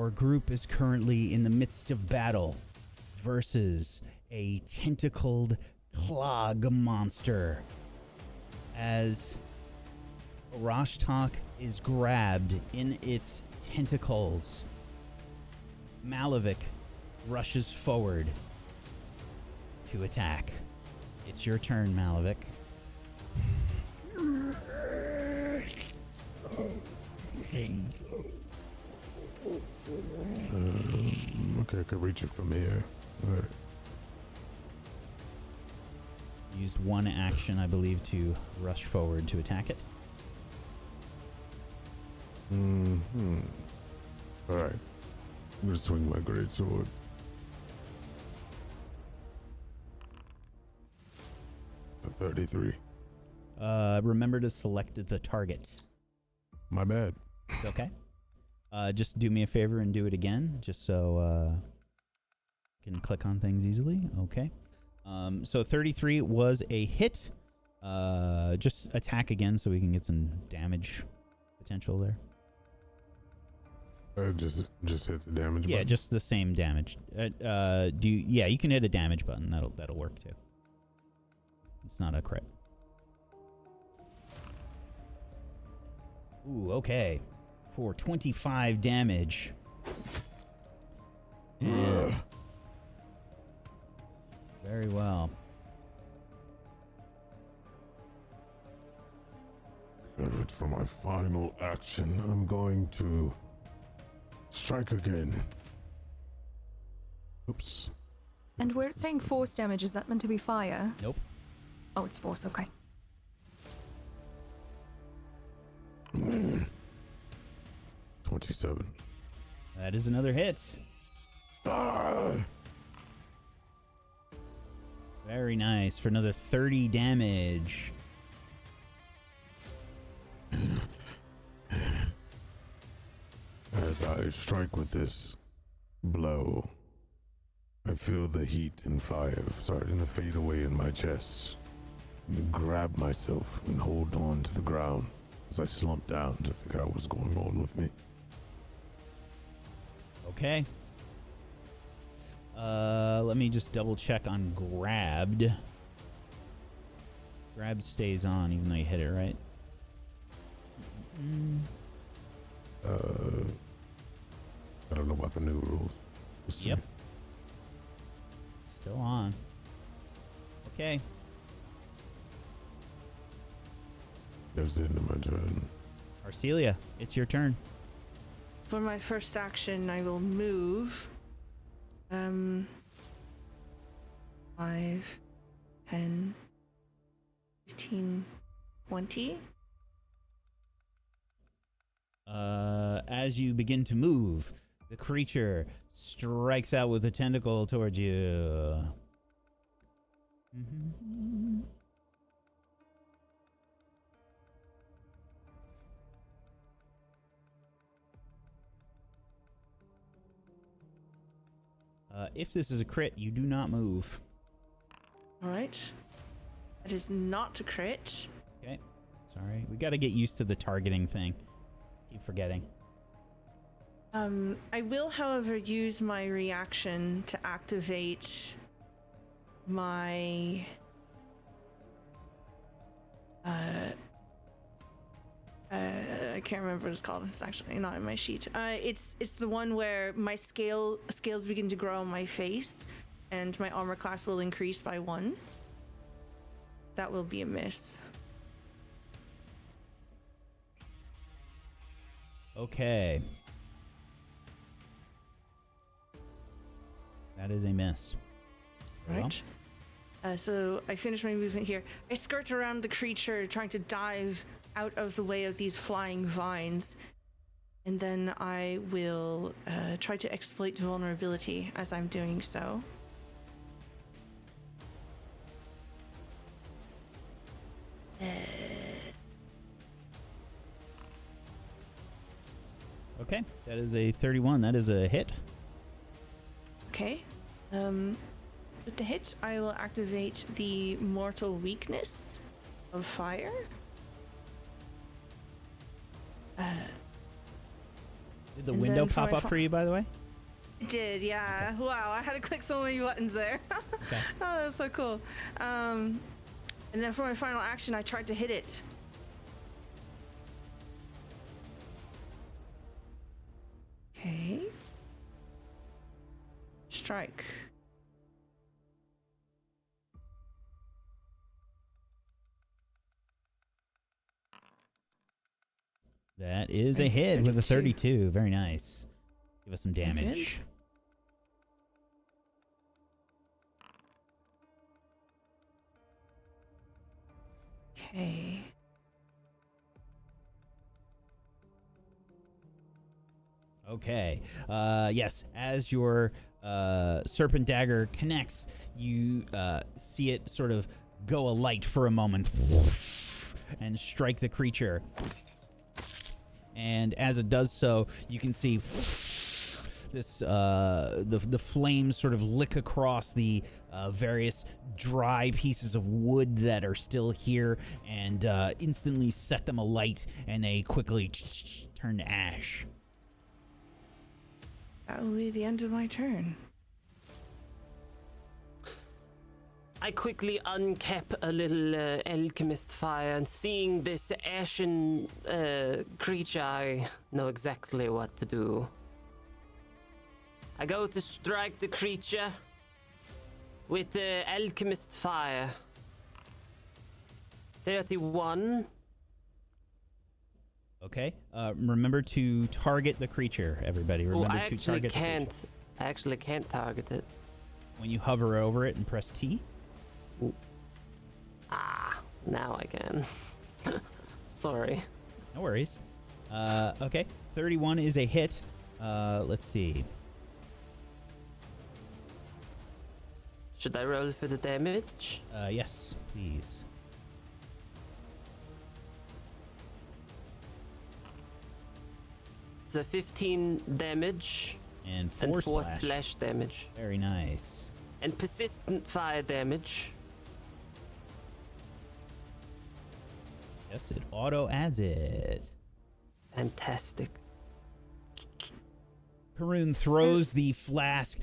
Our group is currently in the midst of battle versus a tentacled clog monster. As Orashtak is grabbed in its tentacles, Malavik rushes forward to attack. It's your turn, Malavik. Okay, I could reach it from here. All right. Used one action, I believe, to rush forward to attack it. All right. I'm gonna swing my greatsword. A 33. Remember to select the target. My bad. Okay. Just do me a favor and do it again, just so I can click on things easily. Okay. So 33 was a hit. Just attack again so we can get some damage potential there. Just hit the damage button. Yeah, just the same damage. You can hit a damage button. That'll work too. It's not a crit. Ooh, okay. For 25 damage. Yeah. Very well. Good. For my final action, I'm going to strike again. Oops. And where it's saying force damage, is that meant to be fire? Nope. Oh, it's force, okay. 27. That is another hit. Ah! Very nice. For another 30 damage. As I strike with this blow, I feel the heat and fire starting to fade away in my chest. I grab myself and hold on to the ground as I slump down to figure out what's going on with me. Okay. Let me just double check on grabbed. Grabbed stays on even though you hit it, right? I don't know about the new rules. We'll see. Yep. Still on. Okay. There's the end of my turn. Arcelia, it's your turn. For my first action, I will move. 5, 10, 15, 20. As you begin to move, the creature strikes out with a tentacle towards you. If this is a crit, you do not move. Alright. That is not a crit. Okay. Sorry. We got to get used to the targeting thing. Keep forgetting. I will, however, use my reaction to activate my I can't remember what it's called. It's actually not in my sheet. It's the one where my scales begin to grow on my face, and my armor class will increase by 1. That will be a miss. Okay. That is a miss. Very Right. So I finish my movement here. I skirt around the creature, trying to dive out of the way of these flying vines. And then I will try to exploit vulnerability as I'm doing so. Okay. That is a 31. That is a hit. Okay. With the hit, I will activate the mortal weakness of fire. Did the And window then for pop my up for you, by the way? It did, yeah. Wow, I had to click so many buttons there. Okay. Oh, that was so cool. And then for my final action, I tried to hit it. Okay. Strike. That is a Right, hit with a 32. 32. Very nice. Give us some damage. Okay. Okay. Yes, as your serpent dagger connects, you see it sort of go alight for a moment and strike the creature. And as it does so, you can see this the flames sort of lick across the various dry pieces of wood that are still here and instantly set them alight, and they quickly turn to ash. That will be the end of my turn. I quickly uncap a little alchemist fire, and seeing this ashen creature, I know exactly what to do. I go to strike the creature with the alchemist fire. 31. Okay. Remember to target the creature, everybody. Oh, Remember I to actually target can't. the creature. I actually can't target it. When you hover over it and press T. Now I can. Sorry. No worries. Okay. 31 is a hit. Let's see. Should I roll for the damage? Yes, please. It's a 15 damage And and 4 splash. splash damage. Very nice. And persistent fire damage. Yes, it auto adds it. Fantastic. Karun throws the flask.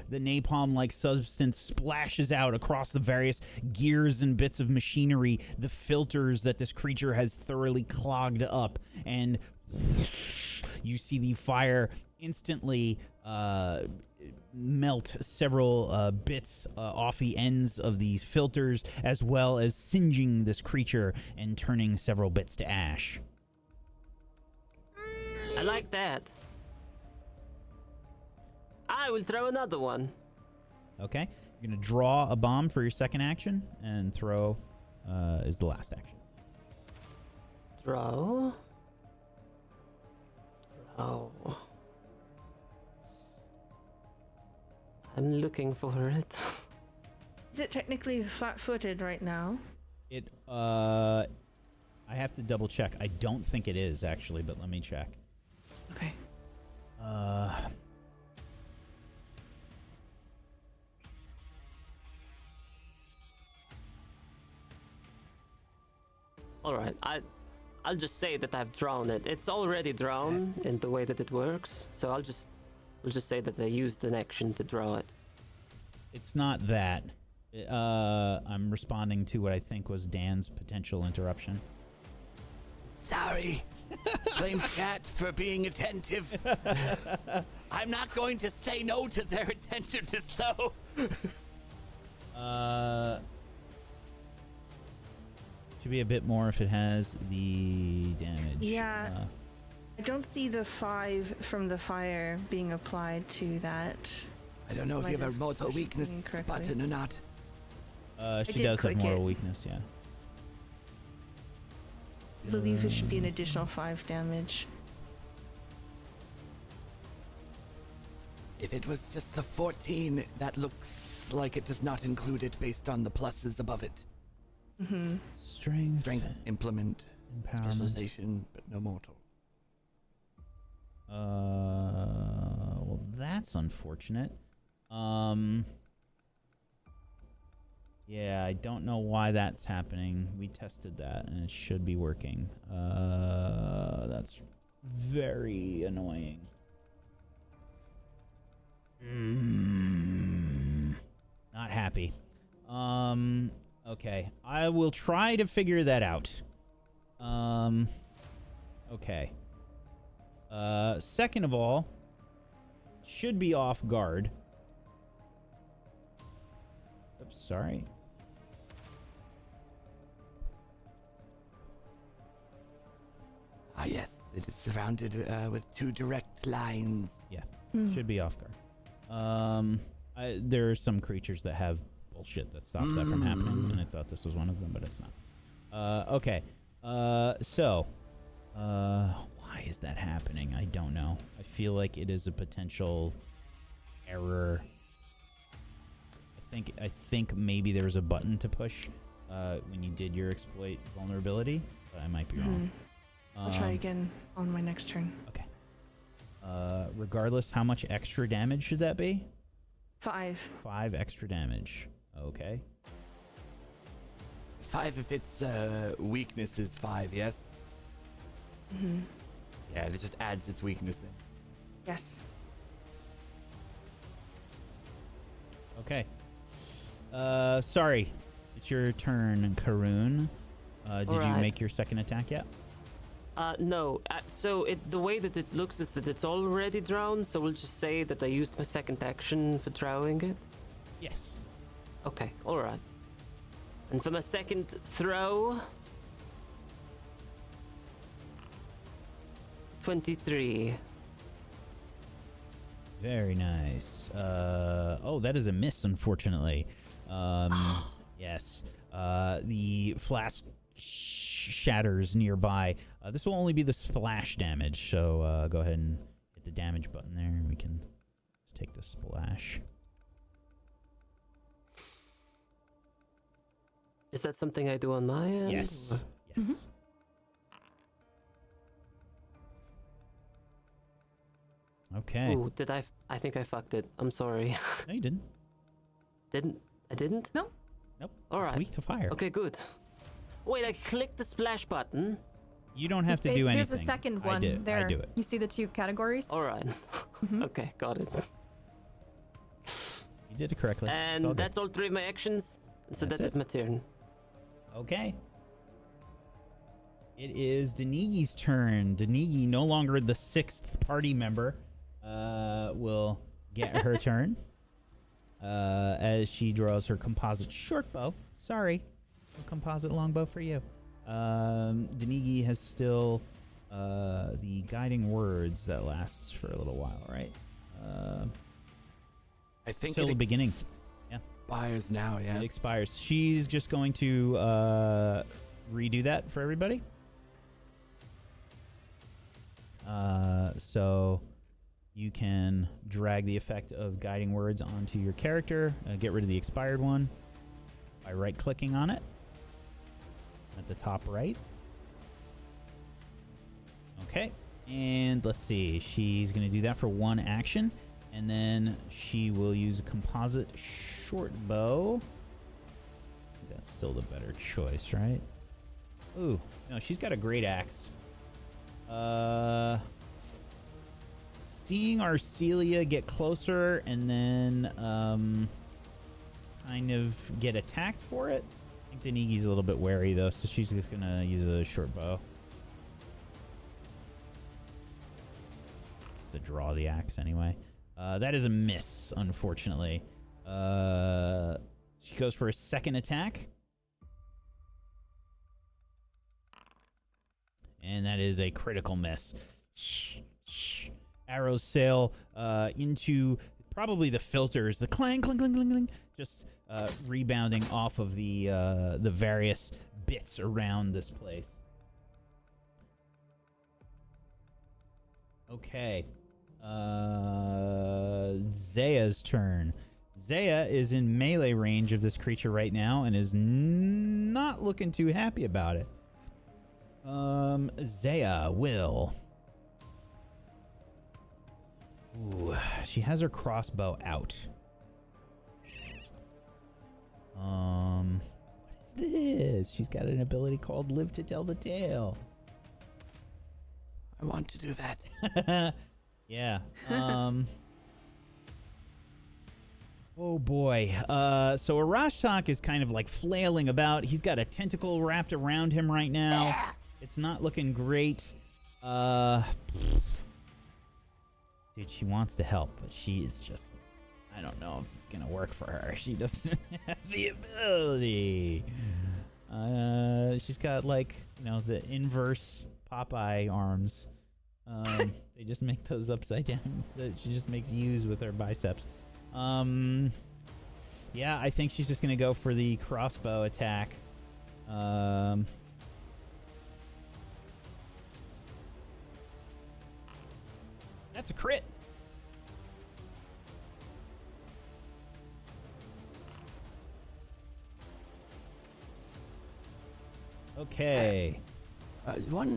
The napalm-like substance splashes out across the various gears and bits of machinery, the filters that this creature has thoroughly clogged up, and you see the fire instantly melt several bits off the ends of these filters, as well as singeing this creature and turning several bits to ash. I like that. I will throw another one. Okay, you're gonna draw a bomb for your second action, and throw is the last action. Draw. Draw. I'm looking for it. Is it technically flat-footed right now? It I have to double check. I don't think it is actually, but let me check. Okay. All right, I'll just say that I've drawn it. It's already drawn in the way that it works, so we'll just say that I used an action to draw it. It's not that. I'm responding to what I think was Dan's potential interruption. Sorry. Blame chat for being attentive. I'm not going to say no to their attentiveness, so. Should be a bit more if it has the damage. Yeah. I don't see the 5 from the fire being applied to that. I don't know if Might you have a have mortal pushed weakness something incorrectly. button or not. She did does have click moral it. weakness, yeah. I believe it should be an additional 5 damage. If it was just a 14, that looks like it does not include it based on the pluses above it. Mm-hmm. Strength. Implement, Empowerment. specialization, but no mortal. Well, that's unfortunate. Yeah, I don't know why that's happening. We tested that, and it should be working. That's very annoying. Not happy. Okay. I will try to figure that out. Okay. Second of all, should be off guard. Oops, sorry. Ah, yes. It is surrounded with 2 direct lines. Yeah, should be off guard. There are some creatures that have bullshit that stops that from happening, and I thought this was one of them, but it's not. Okay. So, why is that happening? I don't know. I feel like it is a potential error. I think maybe there was a button to push when you did your exploit vulnerability, but I might be wrong. I'll try again on my next turn. Okay. Regardless, how much extra damage should that be? 5. 5 extra damage. Okay. 5 if its weakness is 5, yes? Yeah, it just adds its weakness in. Yes. Okay. Sorry. It's your turn, Karun. Did you make your second attack yet? No. So the way that it looks is that it's already drowned, so we'll just say that I used my second action for drowning it. Yes. Okay, alright. And for my second throw... 23. Very nice. Oh, that is a miss, unfortunately. Yes. The flask shatters nearby. This will only be the splash damage, so go ahead and hit the damage button there, and we can just take the splash. Is that something I do on my end? Yes. Or? Yes. Okay. Ooh, did I think I fucked it. I'm sorry. No, you didn't. I didn't? Nope. Nope. All It's right. weak to fire. Okay, good. Wait, I clicked the splash button. You don't have to do anything. There's a second one there. I do it. You see the 2 categories? All right. Okay, got it. You did it correctly. And all good. that's all 3 of my actions. So That's that is it. my turn. Okay. It is Denigi's turn. Denigi, no longer the 6th party member, will get her turn as she draws her composite short bow. Sorry, no composite longbow for you. Denigi has still the guiding words that lasts for a little while, right? I think Till the beginning. Yeah. Expires now, It yes. expires. She's just going to redo that for everybody. So you can drag the effect of guiding words onto your character, get rid of the expired one by right-clicking on it at the top right. Okay, and let's see. She's going to do that for 1 action, and then she will use a composite short bow. That's still the better choice, right? Ooh, no, she's got a great axe. Seeing Arcelia get closer and then kind of get attacked for it. I think Denigi's a little bit wary though, so she's just gonna use a short bow. Just to draw the axe anyway. That is a miss, unfortunately. She goes for a second attack. And that is a critical miss. Arrows sail into probably the filters. The clang, clang, clang, clang, clang. Just rebounding off of the various bits around this place. Okay. Zaya's turn. Zaya is in melee range of this creature right now and is not looking too happy about it. Zaya will. Ooh, she has her crossbow out. What is this? She's got an ability called Live to Tell the Tale. I want to do that. Yeah. Oh boy. So Orashtak is kind of like flailing about. He's got a tentacle wrapped around him right now. It's not looking great. Dude, she wants to help, but she is just, I don't know if it's gonna work for her. She doesn't have the ability. She's got like, you know, the inverse Popeye arms. They just make those upside down. She just makes U's with her biceps. Yeah, I think she's just gonna go for the crossbow attack. That's a crit. Okay.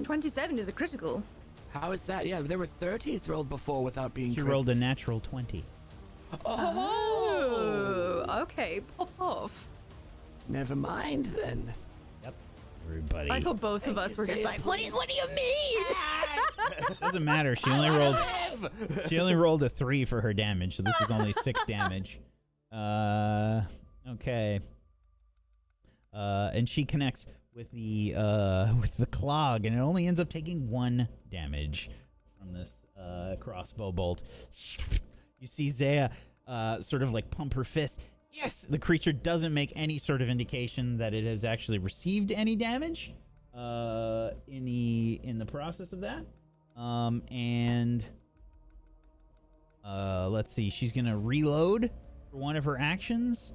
27 is a critical. How is that? Yeah, there were 30s rolled before without being She crits. rolled a natural 20. Oh, okay. Pop off. Never mind then. Yep. Everybody. I thought both of us were just like, what do you mean? Doesn't matter. She only rolled. She only rolled a 3 for her damage, so this is only 6 damage. Okay. And she connects with the clog, and it only ends up taking 1 damage from this crossbow bolt. You see Zaya sort of like pump her fist. Yes, the creature doesn't make any sort of indication that it has actually received any damage in the process of that. Let's see. She's gonna reload for one of her actions,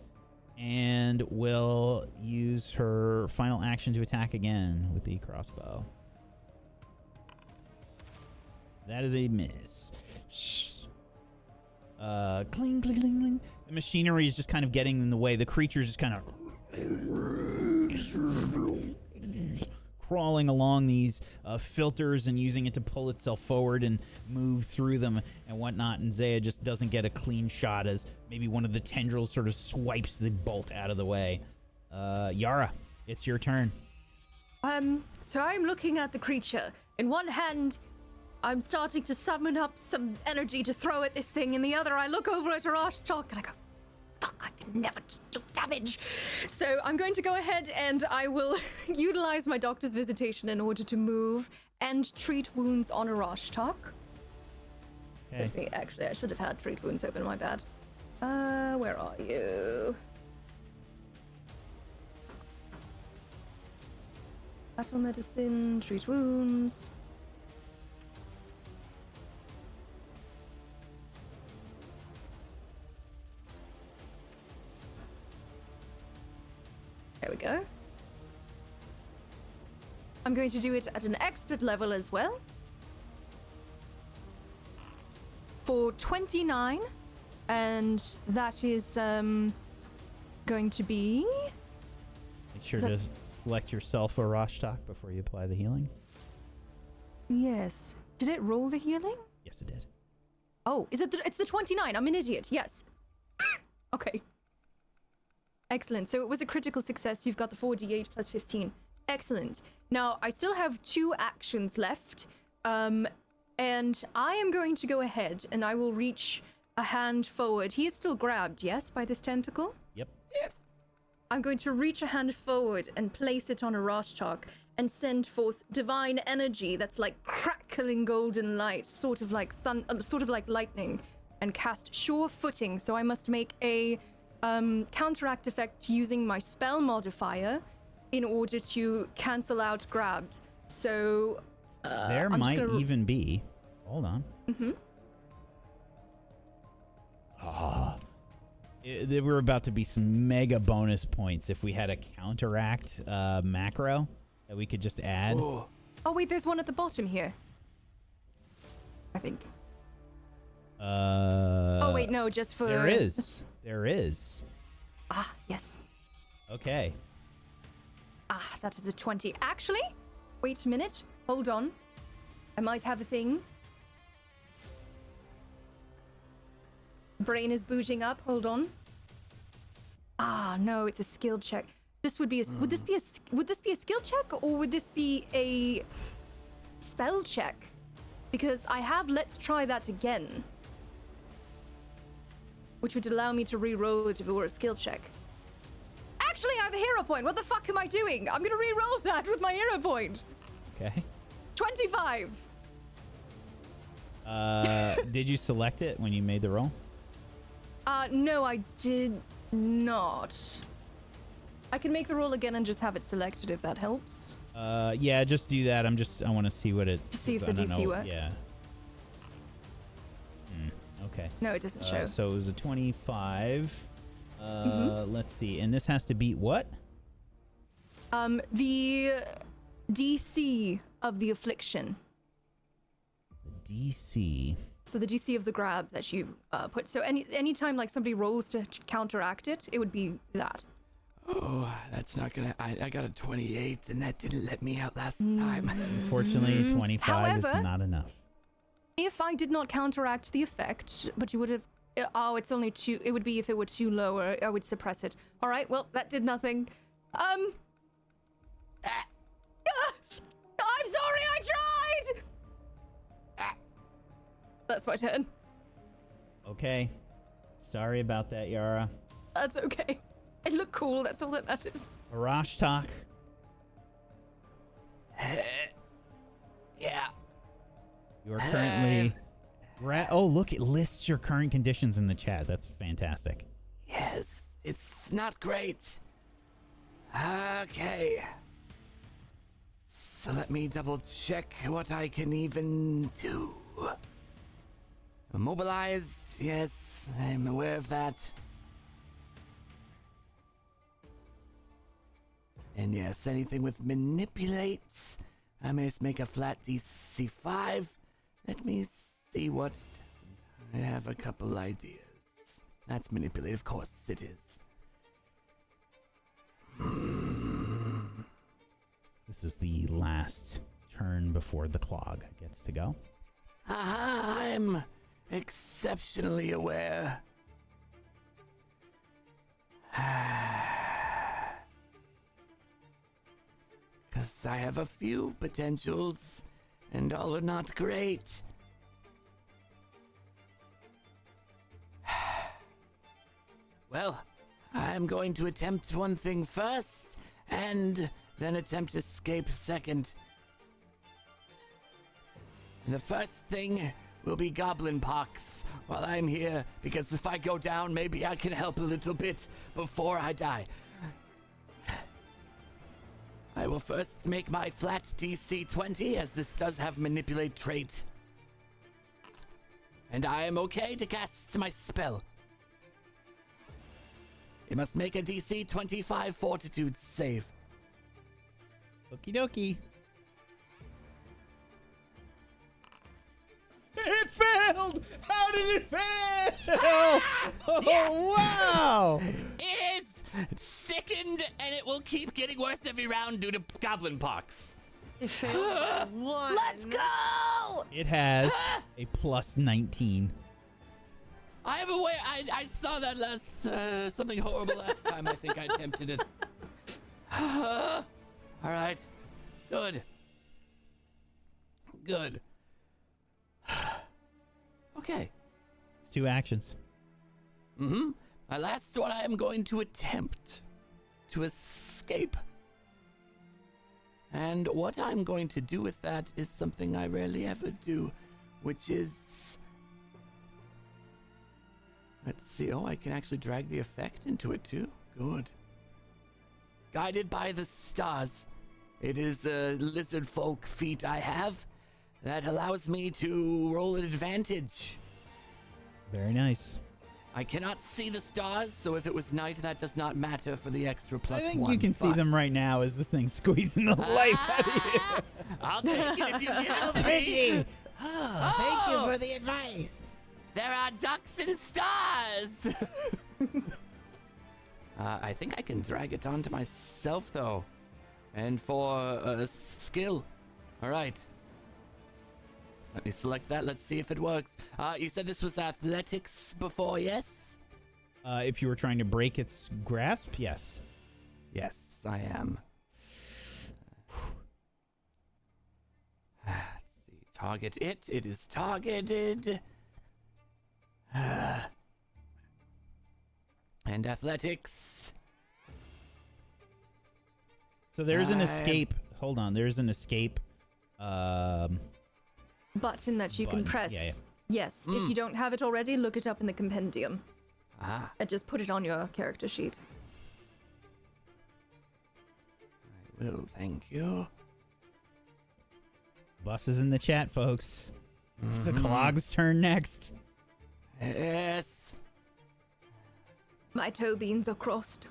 and will use her final action to attack again with the crossbow. That is a miss. Cling, cling, cling, cling. The machinery is just kind of getting in the way. The creature's just kind of crawling along these filters and using it to pull itself forward and move through them and whatnot. And Zaya just doesn't get a clean shot as maybe one of the tendrils sort of swipes the bolt out of the way. Yara, it's your turn. So I'm looking at the creature. In one hand, I'm starting to summon up some energy to throw at this thing. In the other, I look over at Orashtak and I go, fuck, I can never just do damage. So I'm going to go ahead and I will utilize my doctor's visitation in order to move and treat wounds on Orashtak. Okay. Actually, I should have had treat wounds open, my bad. Where are you? Battle medicine, treat wounds. There we go. I'm going to do it at an expert level as well. For 29, and that is going to be... Make sure to select yourself a Orashtak before you apply the healing. Yes. Did it roll the healing? Yes, it did. Oh, is it? It's the 29. I'm an idiot. Yes. Okay. Excellent. So it was a critical success. You've got the 4d8 plus 15. Excellent. Now, I still have 2 actions left. And I am going to go ahead and I will reach a hand forward. He is still grabbed, yes, by this tentacle? Yep. I'm going to reach a hand forward and place it on Orashtak and send forth divine energy that's like crackling golden light, sort of like lightning, and cast sure footing. So I must make a counteract effect using my spell modifier in order to cancel out grabbed. So There might even be. Hold on. Mm-hmm. There were about to be some mega bonus points if we had a counteract macro that we could just add. Ooh. Oh wait, there's one at the bottom here. I think. Oh wait, no, just for... There is. There is. Ah, yes. Okay. Ah, that is a 20. Actually, wait a minute. Hold on. I might have a thing. Brain is booting up. Hold on. Ah, no, it's a skill check. This would be a would this be a skill check or would this be a spell check? Because I have let's try that again. Which would allow me to re-roll it if it were a skill check. Actually, I have a hero point. What the fuck am I doing? I'm gonna re-roll that with my hero point. Okay. 25. Did you select it when you made the roll? No, I did not. I can make the roll again and just have it selected if that helps. Yeah, just do that. I want to see what it. To see if I the don't DC know. works. Yeah. Okay. No, it doesn't show. So it was a 25. Mm-hmm. Let's see. And this has to beat what? The DC of the affliction. The DC. So the DC of the grab that you put. So anytime like somebody rolls to counteract it, it would be that. Oh, that's not gonna. I got a 28, and that didn't let me out last time. Unfortunately, 25 is However, not enough. If I did not counteract the effect, but you would have. Oh, it's only 2. It would be if it were too low, or I would suppress it. All right. Well, that did nothing. I'm sorry. I tried. That's my turn. Okay. Sorry about that, Yara. That's okay. I look cool. That's all that matters. Orashtak. Yeah. You are currently. Oh, look! It lists your current conditions in the chat. That's fantastic. Yes, it's not great. Okay. So let me double check what I can even do. Immobilized, yes, I'm aware of that. And yes, anything with manipulate, I may make a flat DC 5. Let me see what. I have a couple ideas. That's manipulate, of course it is. This is the last turn before the clog gets to go. I'm exceptionally aware. Because I have a few potentials, and all are not great. Well, I'm going to attempt one thing first, and then attempt escape second. And the first thing will be goblin pox while I'm here, because if I go down, maybe I can help a little bit before I die. I will first make my flat DC 20, as this does have manipulate trait. And I am okay to cast my spell. It must make a DC 25 fortitude save. Okie dokie. It failed! How did it fail? Oh, Yes! wow! It is sickened, and it will keep getting worse every round due to goblin pox. It failed by 1. Let's go! It has a plus 19. I am aware. I saw that last something horrible last time. I think I attempted it. All right. Good. Good. Okay. It's 2 actions. Mm-hmm. My last one, I am going to attempt to escape. And what I'm going to do with that is something I rarely ever do, which is... Let's see. Oh, I can actually drag the effect into it too. Good. Guided by the stars. It is a lizard folk feat I have that allows me to roll an advantage. Very nice. I cannot see the stars, so if it was night, that does not matter for the extra +1. I think you can see them right now as the thing's squeezing the life out of you. I'll take it if you give it to me. Pretty. Oh, thank you for the advice. There are ducks and stars. I think I can drag it onto myself, though. And for skill. All right. Let me select that. Let's see if it works. You said this was athletics before, yes? If you were trying to break its grasp, yes. Yes, I am. Let's see. Target it. It is targeted. And athletics. So there's an I- escape. Hold on. There's an escape. Button that you can Button. press. Yeah, yeah. Yes, if you don't have it already, look it up in the compendium Ah, and just put it on your character sheet. I will. Thank you. Bus is in the chat, folks. It's the Mhm. Clog's turn next. Yes. My toe beans are crossed.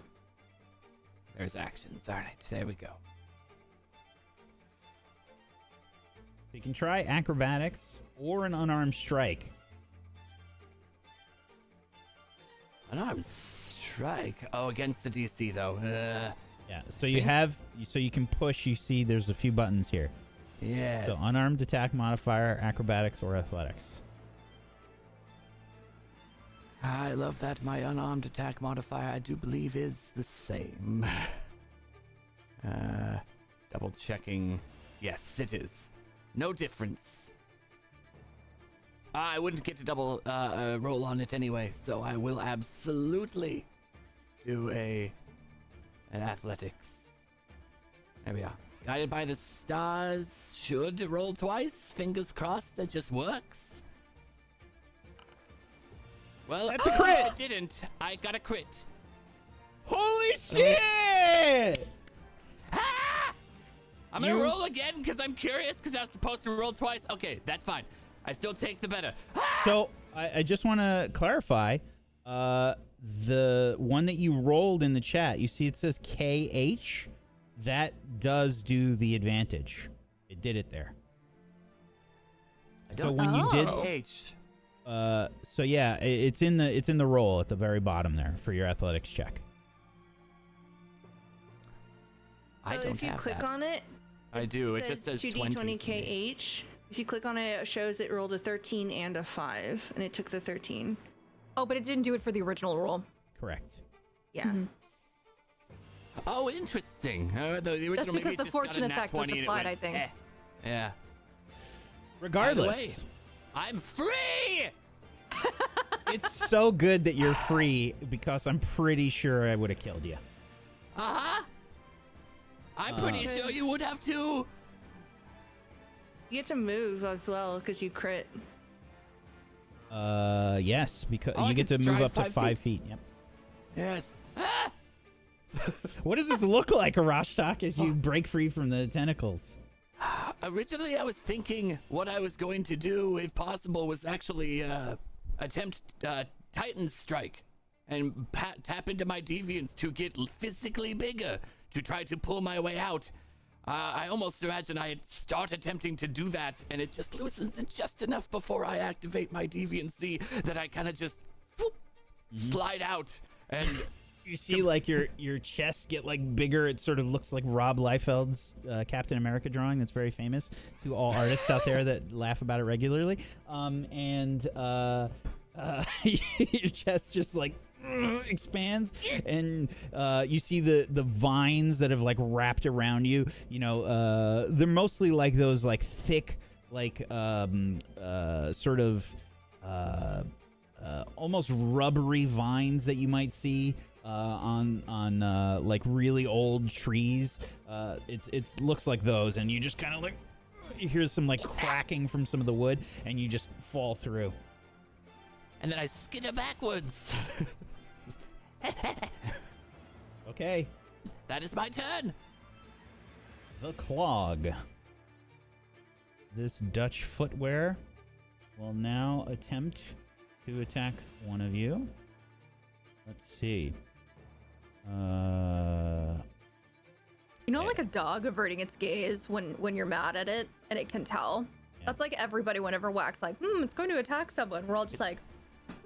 There's actions. All right, there we go. You can try acrobatics or an unarmed strike. Unarmed strike. Oh, against the DC though. Yeah, so you See? have, so you can push. You see, there's a few buttons here. Yes. So unarmed attack modifier, acrobatics, or athletics. I love that my unarmed attack modifier, I do believe, is the same. Double checking. Yes, it is. No difference. I wouldn't get to double roll on it anyway, so I will absolutely do an athletics. There we are. Guided by the stars, should roll twice. Fingers crossed that just works. Well, That's a crit! It didn't. I got a crit. Holy shit! Ah! I'm gonna You- roll again because I'm curious because I was supposed to roll twice. Okay, that's fine. I still take the better. Ah! So I just want to clarify. The one that you rolled in the chat, you see it says KH. That does do the advantage. It did it there. So when you did, H. so yeah, it's in the roll at the very bottom there for your athletics check. I So don't if you have click that. on it, I do. It just says 20. 2d20 for me. KH. If you click on it, it shows it rolled a 13 and a 5, and it took the 13. Oh, but it didn't do it for the original roll. Correct. Yeah. Oh, interesting. The original That's maybe because it the just got a fortune nat effect was 20 and it applied, went, I think. eh. Yeah. Regardless, By the way, I'm free! it's so good that you're free because I'm pretty sure I would have killed you. Uh-huh. I'm pretty sure you would have too. You get to move as well because you crit. Yes, because Oh, I you get can to move stride up to 5 5 feet. Yep. Yes. Ah! What does this look like, Orashtak, as you break free from the tentacles? Originally, I was thinking what I was going to do, if possible, was actually attempt Titan's Strike and tap into my deviance to get physically bigger to try to pull my way out. I almost imagine I start attempting to do that, and it just loosens it just enough before I activate my deviancy that I kind of just whoop, slide out. And You see, like, your chest get, like, bigger. It sort of looks like Rob Liefeld's Captain America drawing that's very famous to all artists out there that laugh about it regularly. Your chest just, like, expands, and you see the vines that have, like, wrapped around you. You know, they're mostly like those, like, thick, like, sort of almost rubbery vines that you might see on like really old trees. It looks like those, and you just kind of like, you hear some like cracking from some of the wood, and you just fall through. then I skitter backwards. Okay, That is my turn. the clog. This Dutch footwear will now attempt to attack one of you. Let's see. You know, like a dog averting its gaze when you're mad at it, and it can tell. Yeah. That's like everybody whenever Wax like, it's going to attack someone. We're all just like,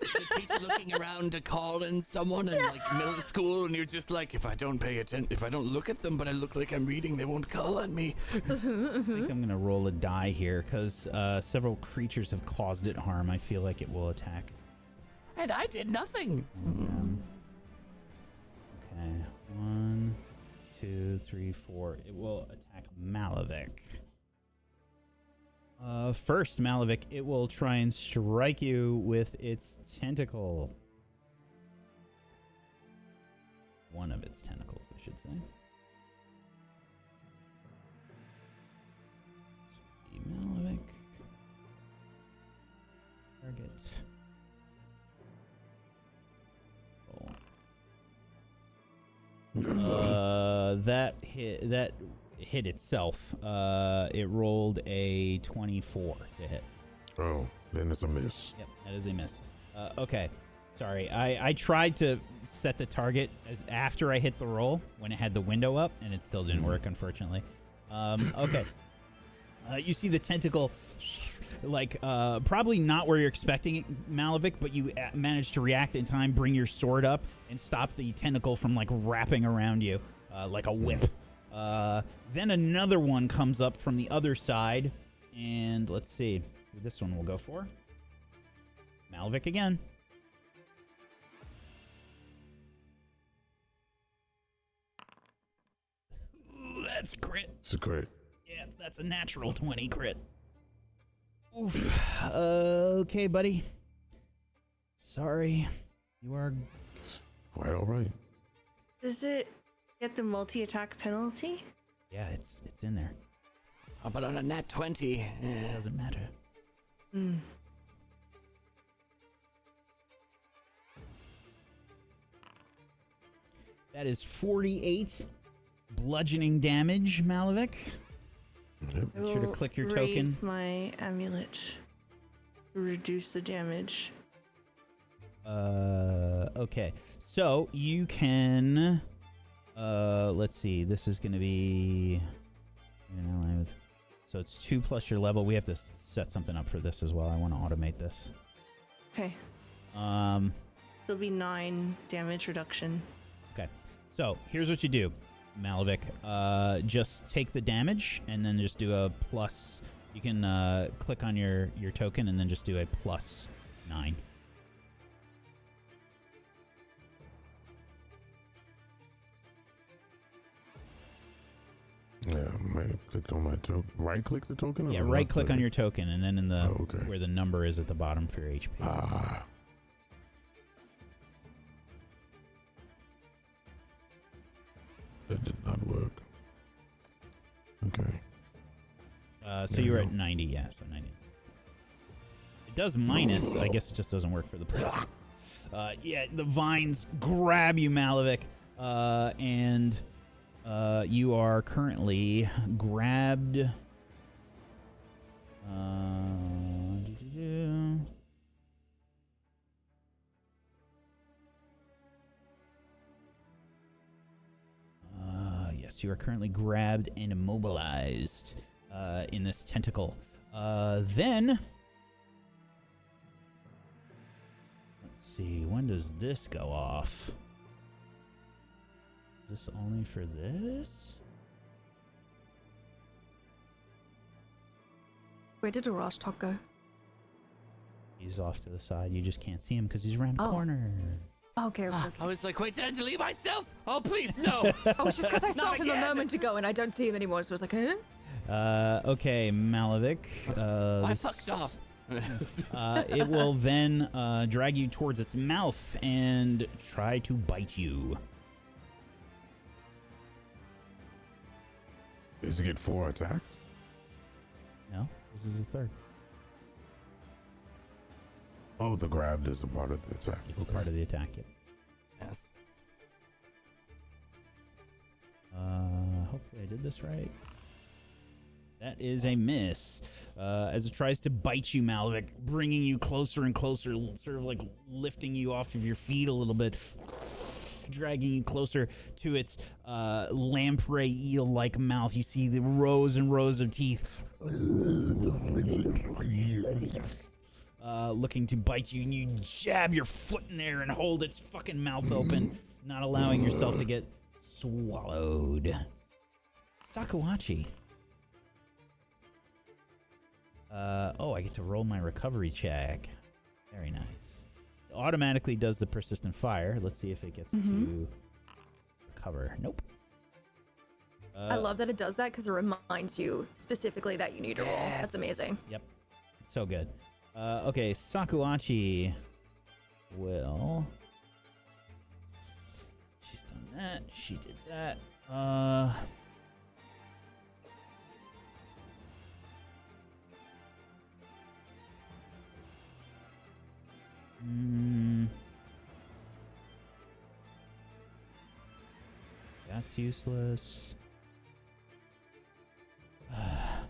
The teacher looking around to call in someone in like middle school, and you're just like, if I don't pay attention, if I don't look at them, but I look like I'm reading, they won't call on me. I think I'm gonna roll a die here because several creatures have caused it harm. I feel like it will attack. And I did nothing. Okay, 1, 2, 3, 4. It will attack Malavik. First, Malavik, it will try and strike you with its tentacle. One of its tentacles, I should say. Malavik. Target. That hit itself. It rolled a 24 to hit. Oh, then it's a miss. Yep, that is a miss. Okay, sorry. I tried to set the target as after I hit the roll when it had the window up, and it still didn't work, unfortunately. Okay. You see the tentacle, like, probably not where you're expecting it, Malavik, but you managed to react in time, bring your sword up, and stop the tentacle from, like, wrapping around you like a whip. Then another one comes up from the other side, and let's see who this one will go for. Malavik again. Ooh, that's a crit. It's a crit. Yeah, that's a natural 20 crit. Oof. Okay, buddy. Sorry. You are... Quite all right. Does it get the multi-attack penalty? Yeah, it's in there. Oh, but on a nat 20, It doesn't matter. Hmm. That is 48 bludgeoning damage, Malavik. Yep. Make sure to click your raise token. my amulet to reduce the damage. Okay. So you can let's see. This is going to be so it's 2 plus your level. We have to set something up for this as well. I want to automate this. Okay. There'll be 9 damage reduction. Okay. So here's what you do, Malavik. Just take the damage and then just do a plus. You can click on your token and then just do a plus 9. Yeah, I clicked on my token. Right click the token? Yeah, or right left click on your token and then in the okay. where the number is at the bottom for your HP. Ah. That did not work. Okay. So There you you were go. at 90, yeah, so 90. It does minus, I guess it just doesn't work for the plus. Yeah, the vines grab you, Malavik, and you are currently grabbed. Yes, you are currently grabbed and immobilized in this tentacle. Then, let's see, when does this go off? Is this only for this? Where did Orashtak go? He's off to the side. You just can't see him because he's around the Oh. corner. Okay, okay. I was like, wait, did I delete myself? Oh, please, no. Oh, it's just because I saw Not him a again. moment ago and I don't see him anymore, so I was like, huh? Okay, Malavik. I this- fucked off. It will then drag you towards its mouth and try to bite you. Does it get 4 attacks? No, this is his third. Oh, the grab is a part of the attack. It's part of the attack. Yep. Yes. Hopefully I did this right. That is a miss. As it tries to bite you, Malavik, bringing you closer and closer, sort of like lifting you off of your feet a little bit, dragging you closer to its lamprey eel-like mouth. You see the rows and rows of teeth. Looking to bite you, and you jab your foot in there and hold its fucking mouth open, not allowing yourself to get swallowed. Sakuachi. Oh, I get to roll my recovery check. Very nice. It automatically does the persistent fire. Let's see if it gets to recover. Nope. I love that it does that because it reminds you specifically that you need to roll. That's amazing. Yep. It's so good. Okay, Sakuachi will... She's done that. She did that. That's useless. I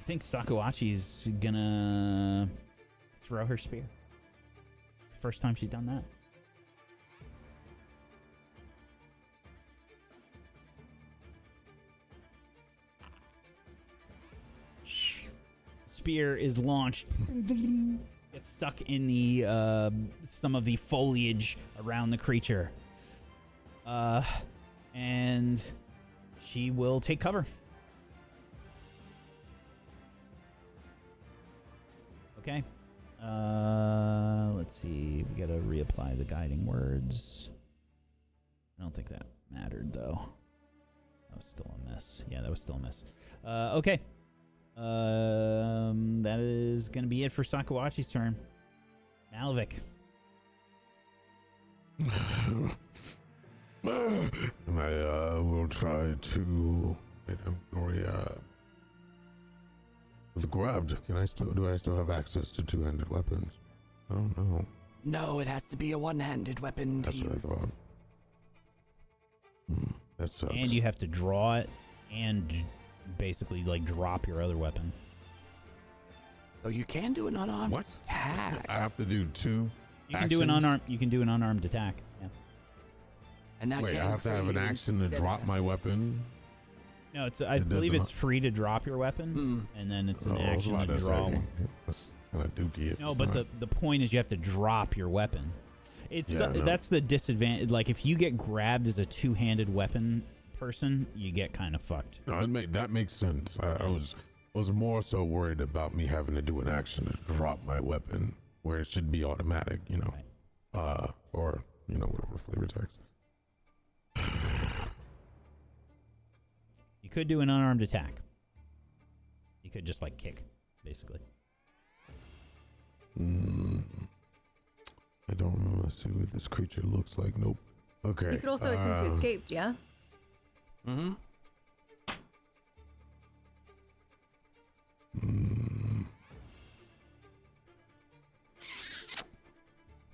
think Sakuachi's gonna throw her spear. First time she's done that. Spear is launched. Gets stuck in the some of the foliage around the creature. And she will take cover. Okay. Let's see. We gotta reapply the guiding words. I don't think that mattered though. That was still a miss. Yeah, that was still a miss. Okay. That is gonna be it for Sakuachi's turn. Malvik. And I will try to hit him. With grabbed, do I still have access to two-handed weapons? I don't know. No, it has to be a one-handed weapon. That's what I thought. That sucks. And you have to draw it and basically like drop your other weapon. So you can do an unarmed attack. I have to do two. You can do an unarmed. You can do an unarmed attack. Yeah. And that Wait, I have to have an action to drop my weapon. No, it's. I believe it's free to drop your weapon, and then it's an action to draw one. That's kind of dookie. No, but the point is you have to drop your weapon. It's that's the disadvantage. Like if you get grabbed as a two-handed weapon person, you get kind of fucked. No, that makes sense. I was more so worried about me having to do an action to drop my weapon where it should be automatic, you know, right. Or you know whatever flavor text. You could do an unarmed attack. You could just like kick, basically. I don't remember. Let's see what this creature looks like. Nope. Okay. You could also attempt to escape, yeah? Mm-hmm.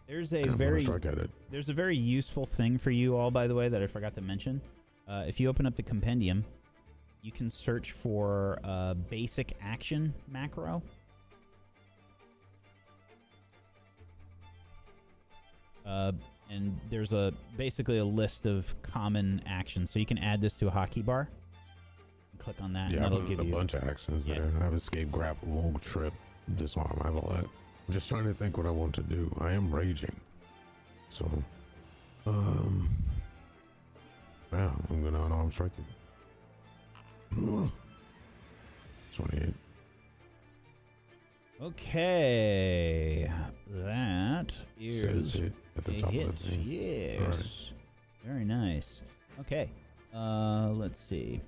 There's a very useful thing for you all, by the way, that I forgot to mention. If you open up the compendium, you can search for basic action macro. And there's basically a list of common actions. So you can add this to a hotkey bar. Click on that, and that'll give you a bunch of actions there. I have escape, grapple, trip, disarm. I have all that. I'm just trying to think what I want to do. I am raging, so yeah, I'm gonna unarmed strike it. 28. Okay, that is says hit at the top hit. of the thing. Yes, right. Very nice. Okay, let's see.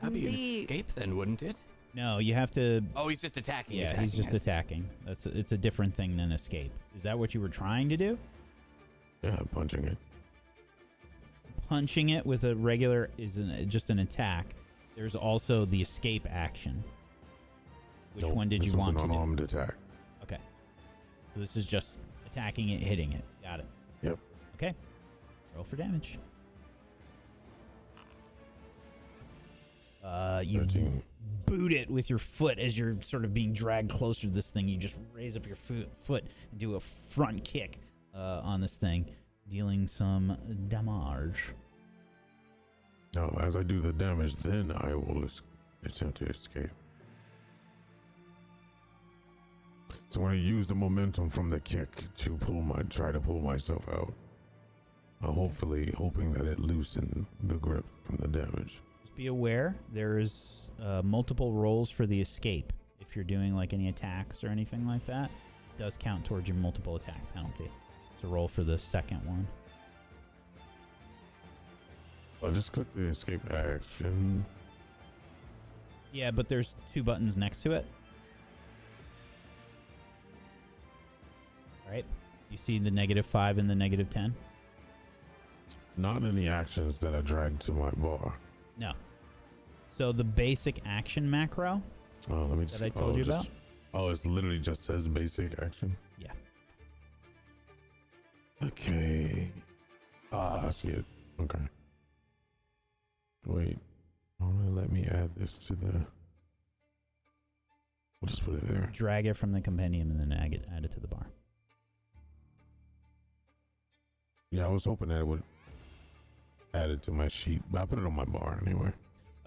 That'd be an escape then, wouldn't it? No, you have to. Oh, he's just attacking. Yeah, he's just attacking. It's a different thing than escape. Is that what you were trying to do? Yeah, punching it. Punching it with a regular is just an attack. There's also the escape action. Which one did you want to do? This was an unarmed attack. Okay. So this is just attacking it, hitting it. Got it. Yep. Okay. Roll for damage. You 13. boot it with your foot as you're sort of being dragged closer to this thing. You just raise up your foot and do a front kick on this thing, dealing some damage. Now, as I do the damage, then I will attempt to escape. So when I use the momentum from the kick to try to pull myself out, hopefully hoping that it loosened the grip from the damage. Just be aware there's multiple rolls for the escape. If you're doing like any attacks or anything like that, it does count towards your multiple attack penalty. So roll for the second one. I'll just click the escape action. Yeah, but there's 2 buttons next to it. All right. You see the -5 and the -10? Not any actions that I dragged to my bar. No. So the basic action macro Oh, let me just. that I told you about? Oh, it literally just says basic action. Yeah. Okay. I see it. Okay. Wait. Let me add this to the. We'll just put it there. Drag it from the compendium and then add it to the bar. Yeah, I was hoping that it would add it to my sheet, but I put it on my bar anyway.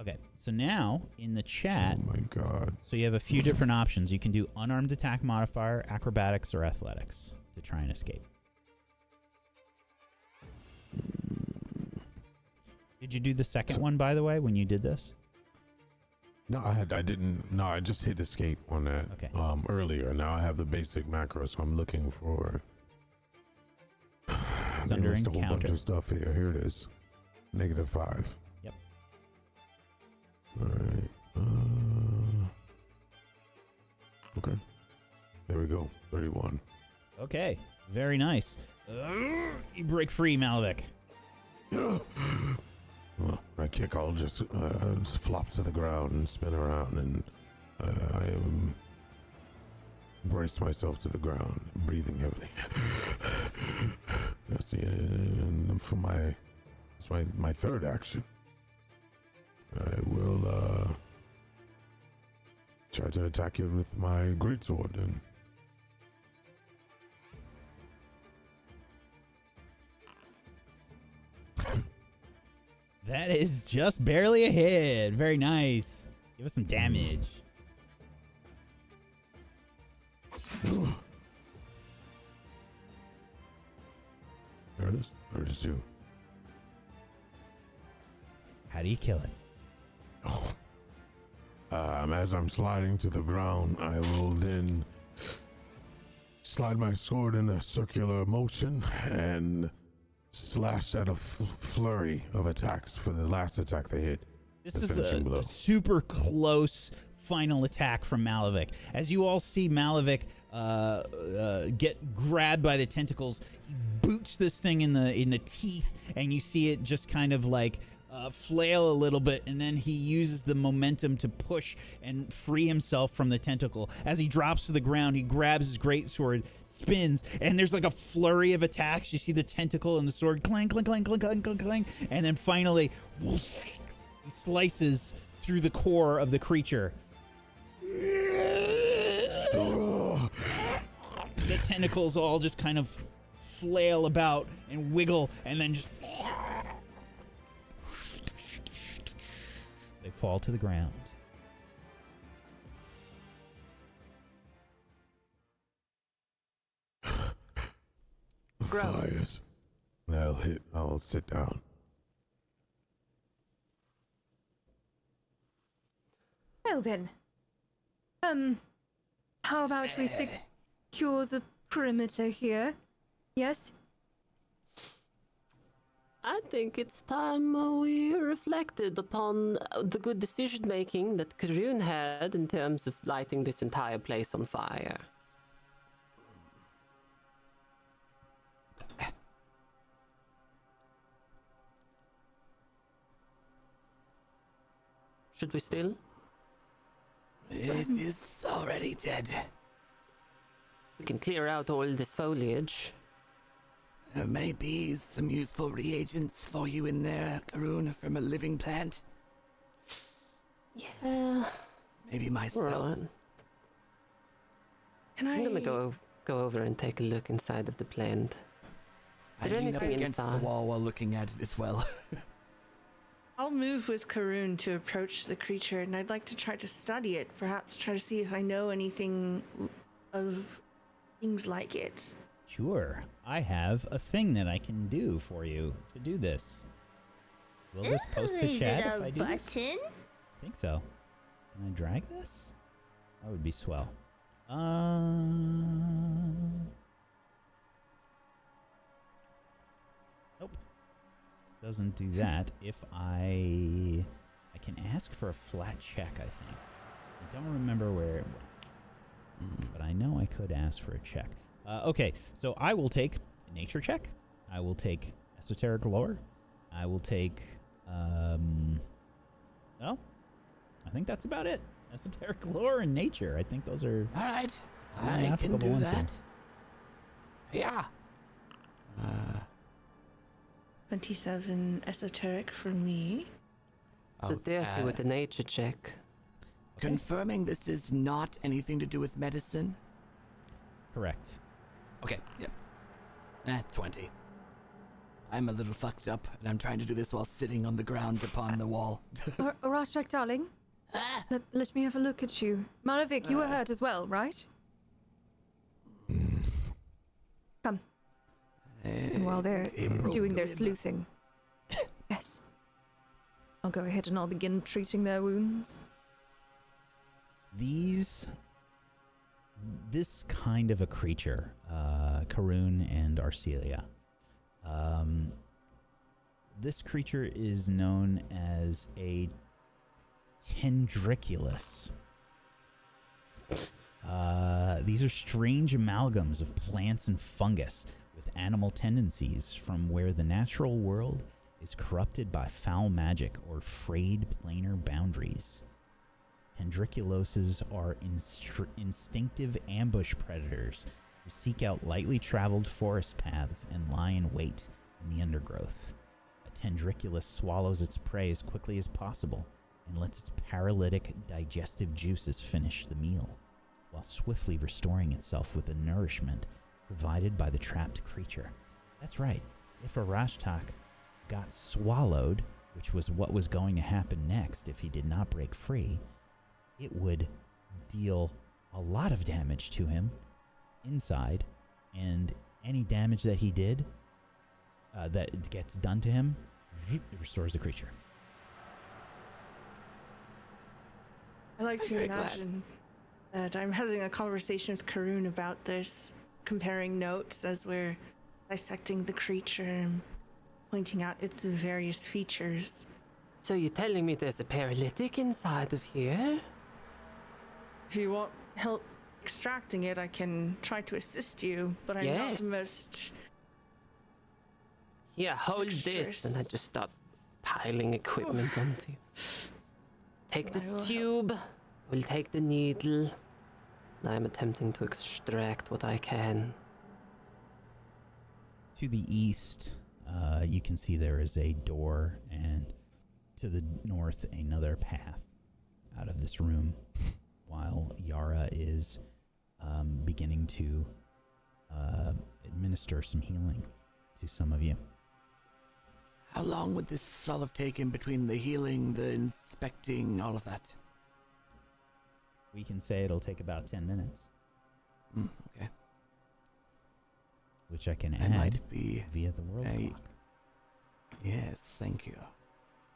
Okay, so now in the chat, Oh my god. so you have a few different options. You can do unarmed attack modifier, acrobatics, or athletics to try and escape. Did you do the second one, by the way, when you did this? No, I didn't. No, I just hit escape on that earlier. Now I have the basic macro, so I'm looking for. They Under list a whole bunch encounter. of stuff here. Here it is. -5. Yep. All right. Okay. There we go. 31. Okay, very nice. You break free, Malavik. Well, when I kick, I'll just flop to the ground and spin around, and I brace myself to the ground, breathing heavily. That's the and for my third action. I will try to attack it with my greatsword then. That is just barely a hit. Very nice. Give us some damage. There it is. 32. How do you kill it? As I'm sliding to the ground, I will then slide my sword in a circular motion and slash at a flurry of attacks for the last attack they hit. This The is finishing blow. a super close final attack from Malavik. As you all see Malavik get grabbed by the tentacles, he boots this thing in the teeth, and you see it just kind of like flail a little bit, and then he uses the momentum to push and free himself from the tentacle. As he drops to the ground, he grabs his greatsword, spins, and there's like a flurry of attacks. You see the tentacle and the sword clang, clang, clang, clang, clang, clang, clang, and then finally, whoosh, he slices through the core of the creature. The tentacles all just kind of flail about and wiggle, and then just they fall to the ground. Fires. I'll sit down. Well then. How about we secure the perimeter here? Yes? I think it's time we reflected upon the good decision making that Ruun had in terms of lighting this entire place on fire. Should we still? It is already dead. We can clear out all this foliage. There may be some useful reagents for you in there, Ruun, from a living plant. Yeah. Maybe myself. Right. Can I'm gonna go over and take a look inside of the plant. Is I there lean up anything against inside? the wall while looking at it as well. I'll move with Karun to approach the creature, and I'd like to try to study it. Perhaps try to see if I know anything of things like it. Sure, I have a thing that I can do for you to do this. Will this post to Is chat it if a I do this? button? I think so. Can I drag this? That would be swell. Nope. doesn't do that. If I can ask for a flat check, I think. I don't remember where it went, but I know I could ask for a check. Okay, so I will take a nature check. I will take esoteric lore. I will take, well, I think that's about it. Esoteric lore and nature. I think those are... All right. Yeah, I can applicable do ones that. Yeah. 27 esoteric for me. So dirty with the nature check. Confirming this is not anything to do with medicine? Correct. Okay, yep. 20. I'm a little fucked up, and I'm trying to do this while sitting on the ground upon the wall. Orashtak, darling. Let me have a look at you. Maravik, you were hurt as well, right? Come. And while they're doing their sleuthing. Yes. I'll go ahead and I'll begin treating their wounds. This kind of a creature, Karoon and Arcelia, this creature is known as a tendriculus. These are strange amalgams of plants and fungus with animal tendencies from where the natural world is corrupted by foul magic or frayed planar boundaries. Tendriculoses are instinctive ambush predators who seek out lightly traveled forest paths and lie in wait in the undergrowth. A tendriculus swallows its prey as quickly as possible and lets its paralytic digestive juices finish the meal, while swiftly restoring itself with the nourishment provided by the trapped creature. That's right, if Orashtak got swallowed, which was what was going to happen next if he did not break free, it would deal a lot of damage to him inside, and any damage that he did, that gets done to him, it restores the creature. I like to imagine that I'm having a conversation with Karoon about this, comparing notes as we're dissecting the creature and pointing out its various features. So you're telling me there's a paralytic inside of here? If you want help extracting it, I can try to assist you, but I'm not the most... Yeah, hold this, and I just start piling equipment onto you. Take this tube, we'll take the needle. I'm attempting to extract what I can. To the east, you can see there is a door, and to the north, another path out of this room, while Yara is beginning to administer some healing to some of you. How long would this all have taken between the healing, the inspecting, all of that? We can say it'll take about 10 minutes. Okay. Which I can I add might be via the world clock. Yes, thank you.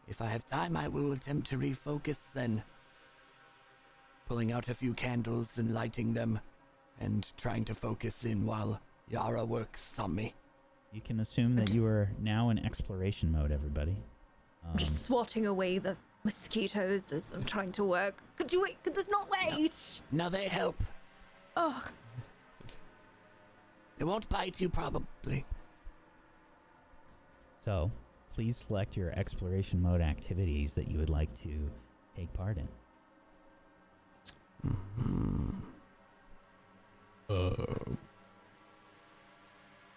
If I have time, I will attempt to refocus then. Pulling out a few candles and lighting them, and trying to focus in while Yara works on me. You can assume that you are now in exploration mode, everybody. I'm just swatting away the mosquitoes as I'm trying to work. Could you wait? Could this not wait? No, they help. Oh. They won't bite you, probably. So, please select your exploration mode activities that you would like to take part in.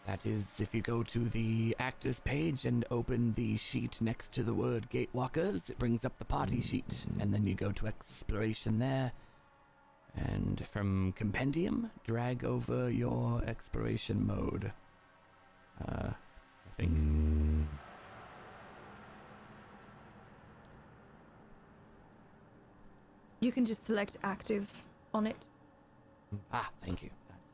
That is, if you go to the actors page and open the sheet next to the word Gatewalkers, it brings up the party sheet, and then you go to exploration there. And from compendium, drag over your exploration mode. I think. You can just select active on it. Thank you.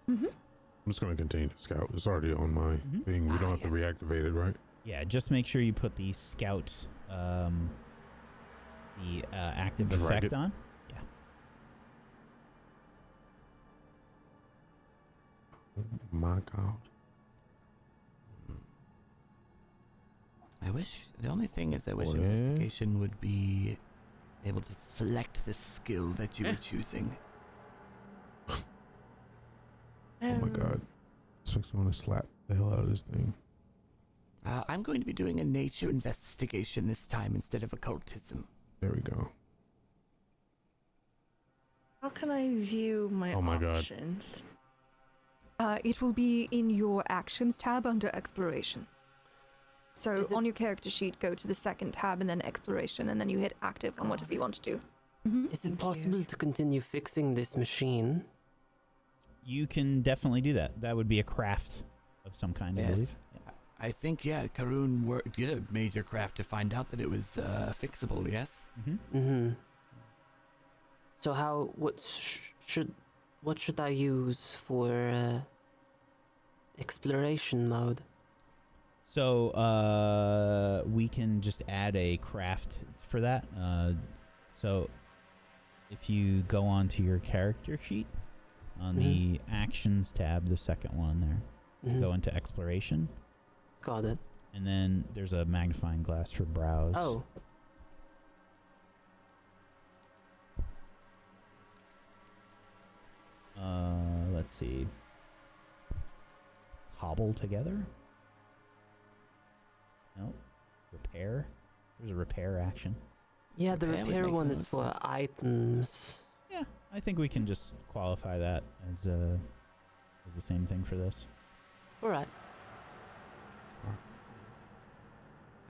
I'm just going to continue to scout. It's already on my thing. We don't have to reactivate it, right? Yeah, just make sure you put the scout, the active Drag effect it. on. Yeah. Oh my God. The only thing is I wish yeah? investigation would be able to select the skill that you were choosing. Oh my god. This makes me want to slap the hell out of this thing. I'm going to be doing a nature investigation this time instead of occultism. There we go. How can I view my Oh my God. options? It will be in your actions tab under exploration. So Is it- on your character sheet, go to the second tab and then exploration, and then you hit active on whatever you want to do. Is it possible to continue fixing this machine? You can definitely do that. That would be a craft of some kind, I Yes. believe. Yeah. I think, yeah, Karun did a major craft to find out that it was fixable, yes? Mm-hmm. Mm-hmm. So what should I use for exploration mode? So we can just add a craft for that. So if you go onto your character sheet on the actions tab, the second one there, Mhm. go into exploration, Got it. and then there's a magnifying glass for browse. Oh, Let's see. Cobble together? No. Repair? There's a repair action. yeah, the Repair would repair make one more is for sense. items. Yeah, I think we can just qualify that as the same thing for this. All right.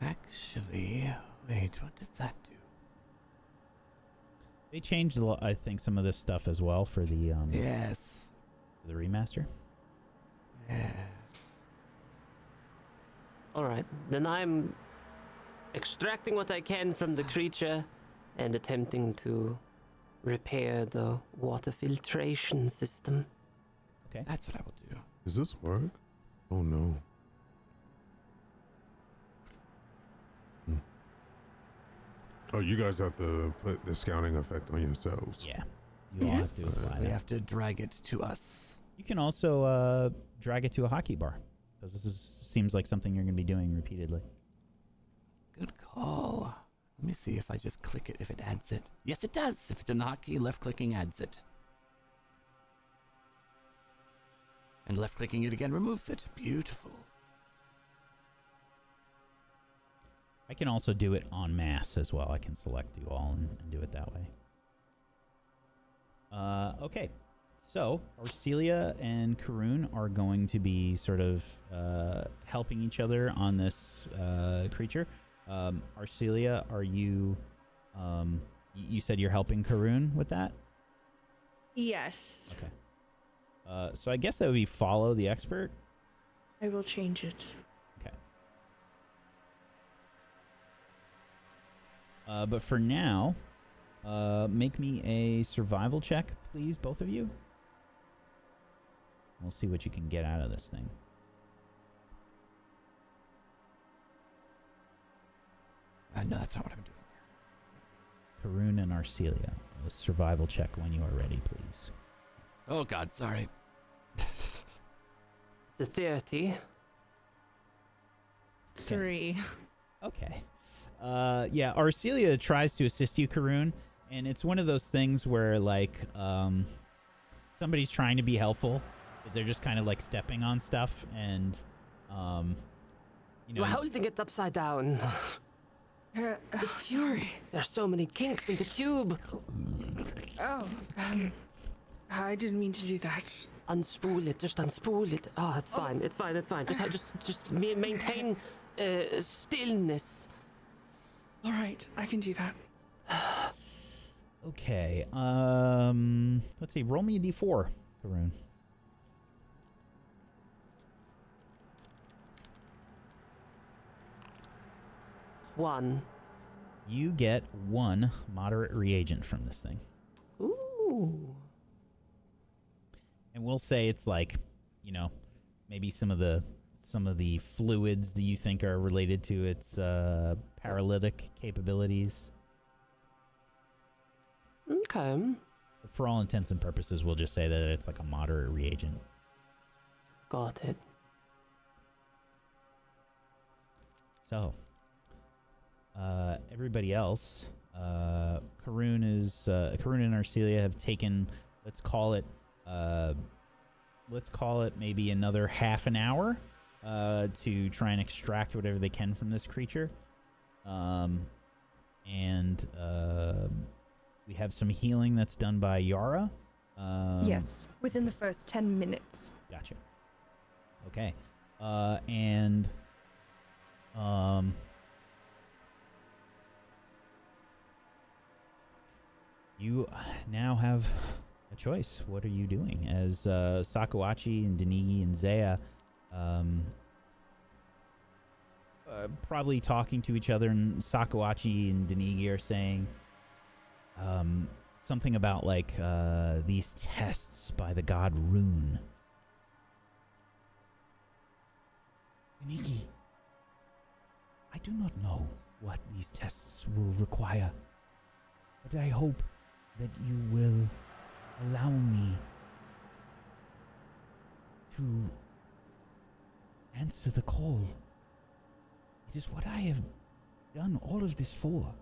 Actually, wait, what does that do? They changed I think some of this stuff as well for the Yes. for the remaster. Yeah. All right. Then I'm extracting what I can from the creature and attempting to repair the water filtration system. That's what I will do. Does this work? Oh no. Oh, you guys have to put the scouting effect on yourselves. Yeah. You all have to apply We that. have to drag it to us. You can also drag it to a hockey bar, because seems like something you're going to be doing repeatedly. Good call. Let me see if I just click it, if it adds it. Yes, it does. If it's in hotkey, left-clicking adds it. And left-clicking it again removes it. Beautiful. I can also do it en masse as well. I can select you all and do it that way. Okay. So, Arcelia and Karun are going to be sort of helping each other on this creature. Arcelia, are you... you said you're helping Karun with that? Yes. Okay. So I guess that would be follow the expert. I will change it. Okay. But for now, make me a survival check, please, both of you. We'll see what you can get out of this thing. No, that's not what I'm doing. Karun and Arcelia, a survival check when you are ready, please. Oh, God, sorry. The 30. 3. Okay. Yeah, Arcelia tries to assist you, Karun, and it's one of those things where, like, somebody's trying to be helpful, but they're just kind of, like, stepping on stuff, and, you know... We're holding it upside down. Sorry. There's so many kinks in the tube. Oh, I didn't mean to do that. Unspool it. Just unspool it. Oh, it's fine. It's fine. It's fine. Just maintain stillness. All right, I can do that. Okay, let's see, roll me a d4, Karun. One. You get 1 moderate reagent from this thing. Ooh. And we'll say it's like, you know, maybe some of the fluids that you think are related to its paralytic capabilities. Okay. But for all intents and purposes, we'll just say that it's like a moderate reagent. Got it. So, everybody else, Karun and Arcelia have taken, let's call it maybe another half an hour to try and extract whatever they can from this creature. And we have some healing that's done by Yara. Yes, within the first 10 minutes. Gotcha. Okay. And you now have a choice. What are you doing? As Sakuachi and Denigi and Zaya probably talking to each other, and Sakuachi and Denigi are saying something about like these tests by the god Ruun. Denigi, I do not know what these tests will require, but I hope that you will allow me to answer the call. It is what I have done all of this for.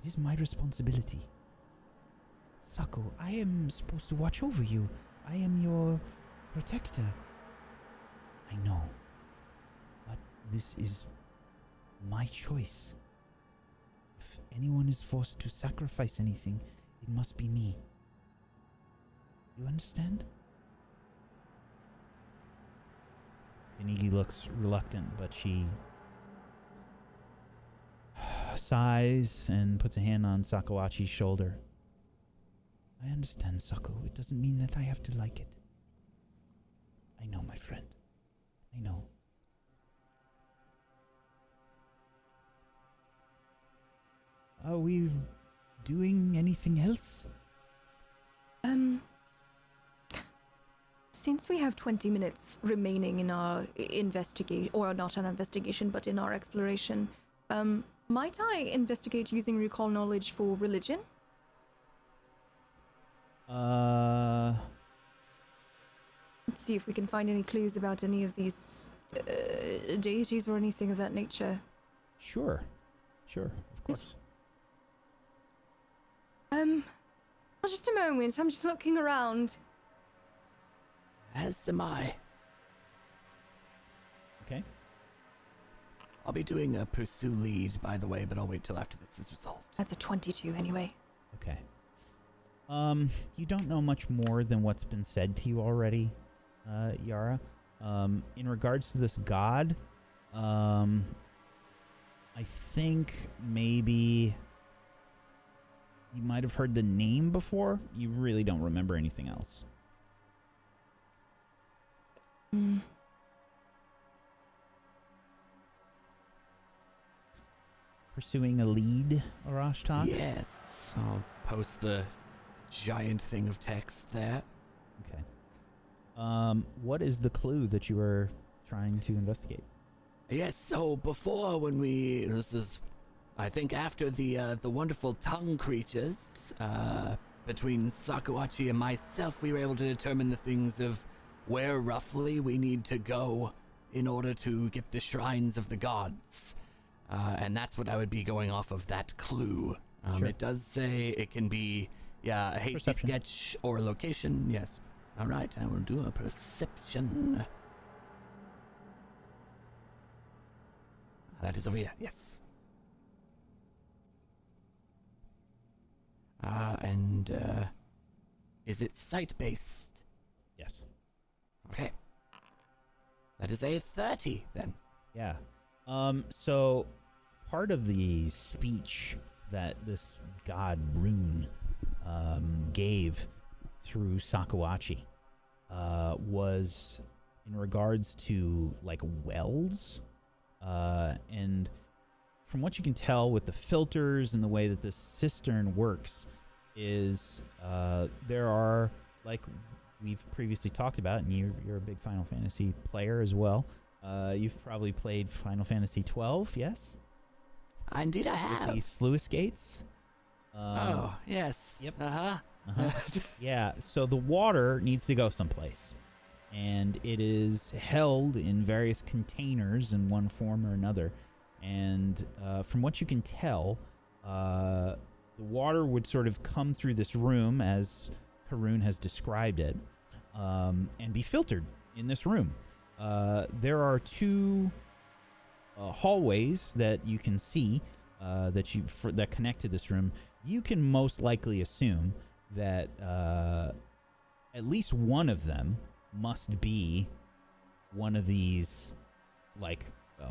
It is my responsibility. Sako, I am supposed to watch over you. I am your protector. I know. But this is my choice. If anyone is forced to sacrifice anything, it must be me. You understand? Denigi looks reluctant, but she sighs and puts a hand on Sakuachi's shoulder. I understand, Sako. It doesn't mean that I have to like it. I know, my friend. I know. Are we doing anything else? Since we have 20 minutes remaining in our or not an investigation, but in our exploration, might I investigate using recall knowledge for religion? Let's see if we can find any clues about any of these deities or anything of that nature. Sure, of course. Just a moment. I'm just looking around. As am I. Okay. I'll be doing a pursue lead, by the way, but I'll wait till after this is resolved. That's a 22 anyway. Okay. You don't know much more than what's been said to you already, Yara. In regards to this god, I think maybe you might have heard the name before. You really don't remember anything else. Pursuing a lead, Orashtak? Yes. I'll post the giant thing of text there. Okay. What is the clue that you were trying to investigate? Yes, so before this is, I think after the wonderful tongue creatures, between Sakuachi and myself, we were able to determine the things of where roughly we need to go in order to get the shrines of the gods. And that's what I would be going off of, that clue. Sure. It does say it can be, a hasty Perception. sketch or a location. Yes. All right, I will do a perception. That is over here, yes. Is it site-based? Yes. Okay. That is a 30, then. Yeah. So part of the speech that this god Ruun gave through Sakuachi was in regards to like wells, and from what you can tell with the filters and the way that this cistern works is there are, like we've previously talked about, and you're a big Final Fantasy player as well. You've probably played Final Fantasy 12, yes? Indeed I have. The sluice gates. Oh, yes. Yep. Uh-huh. Yeah, so the water needs to go someplace. And it is held in various containers in one form or another. and from what you can tell, the water would sort of come through this room as Karun has described it, and be filtered in this room. There are two hallways that you can see that connect to this room. You can most likely assume that at least one of them must be one of these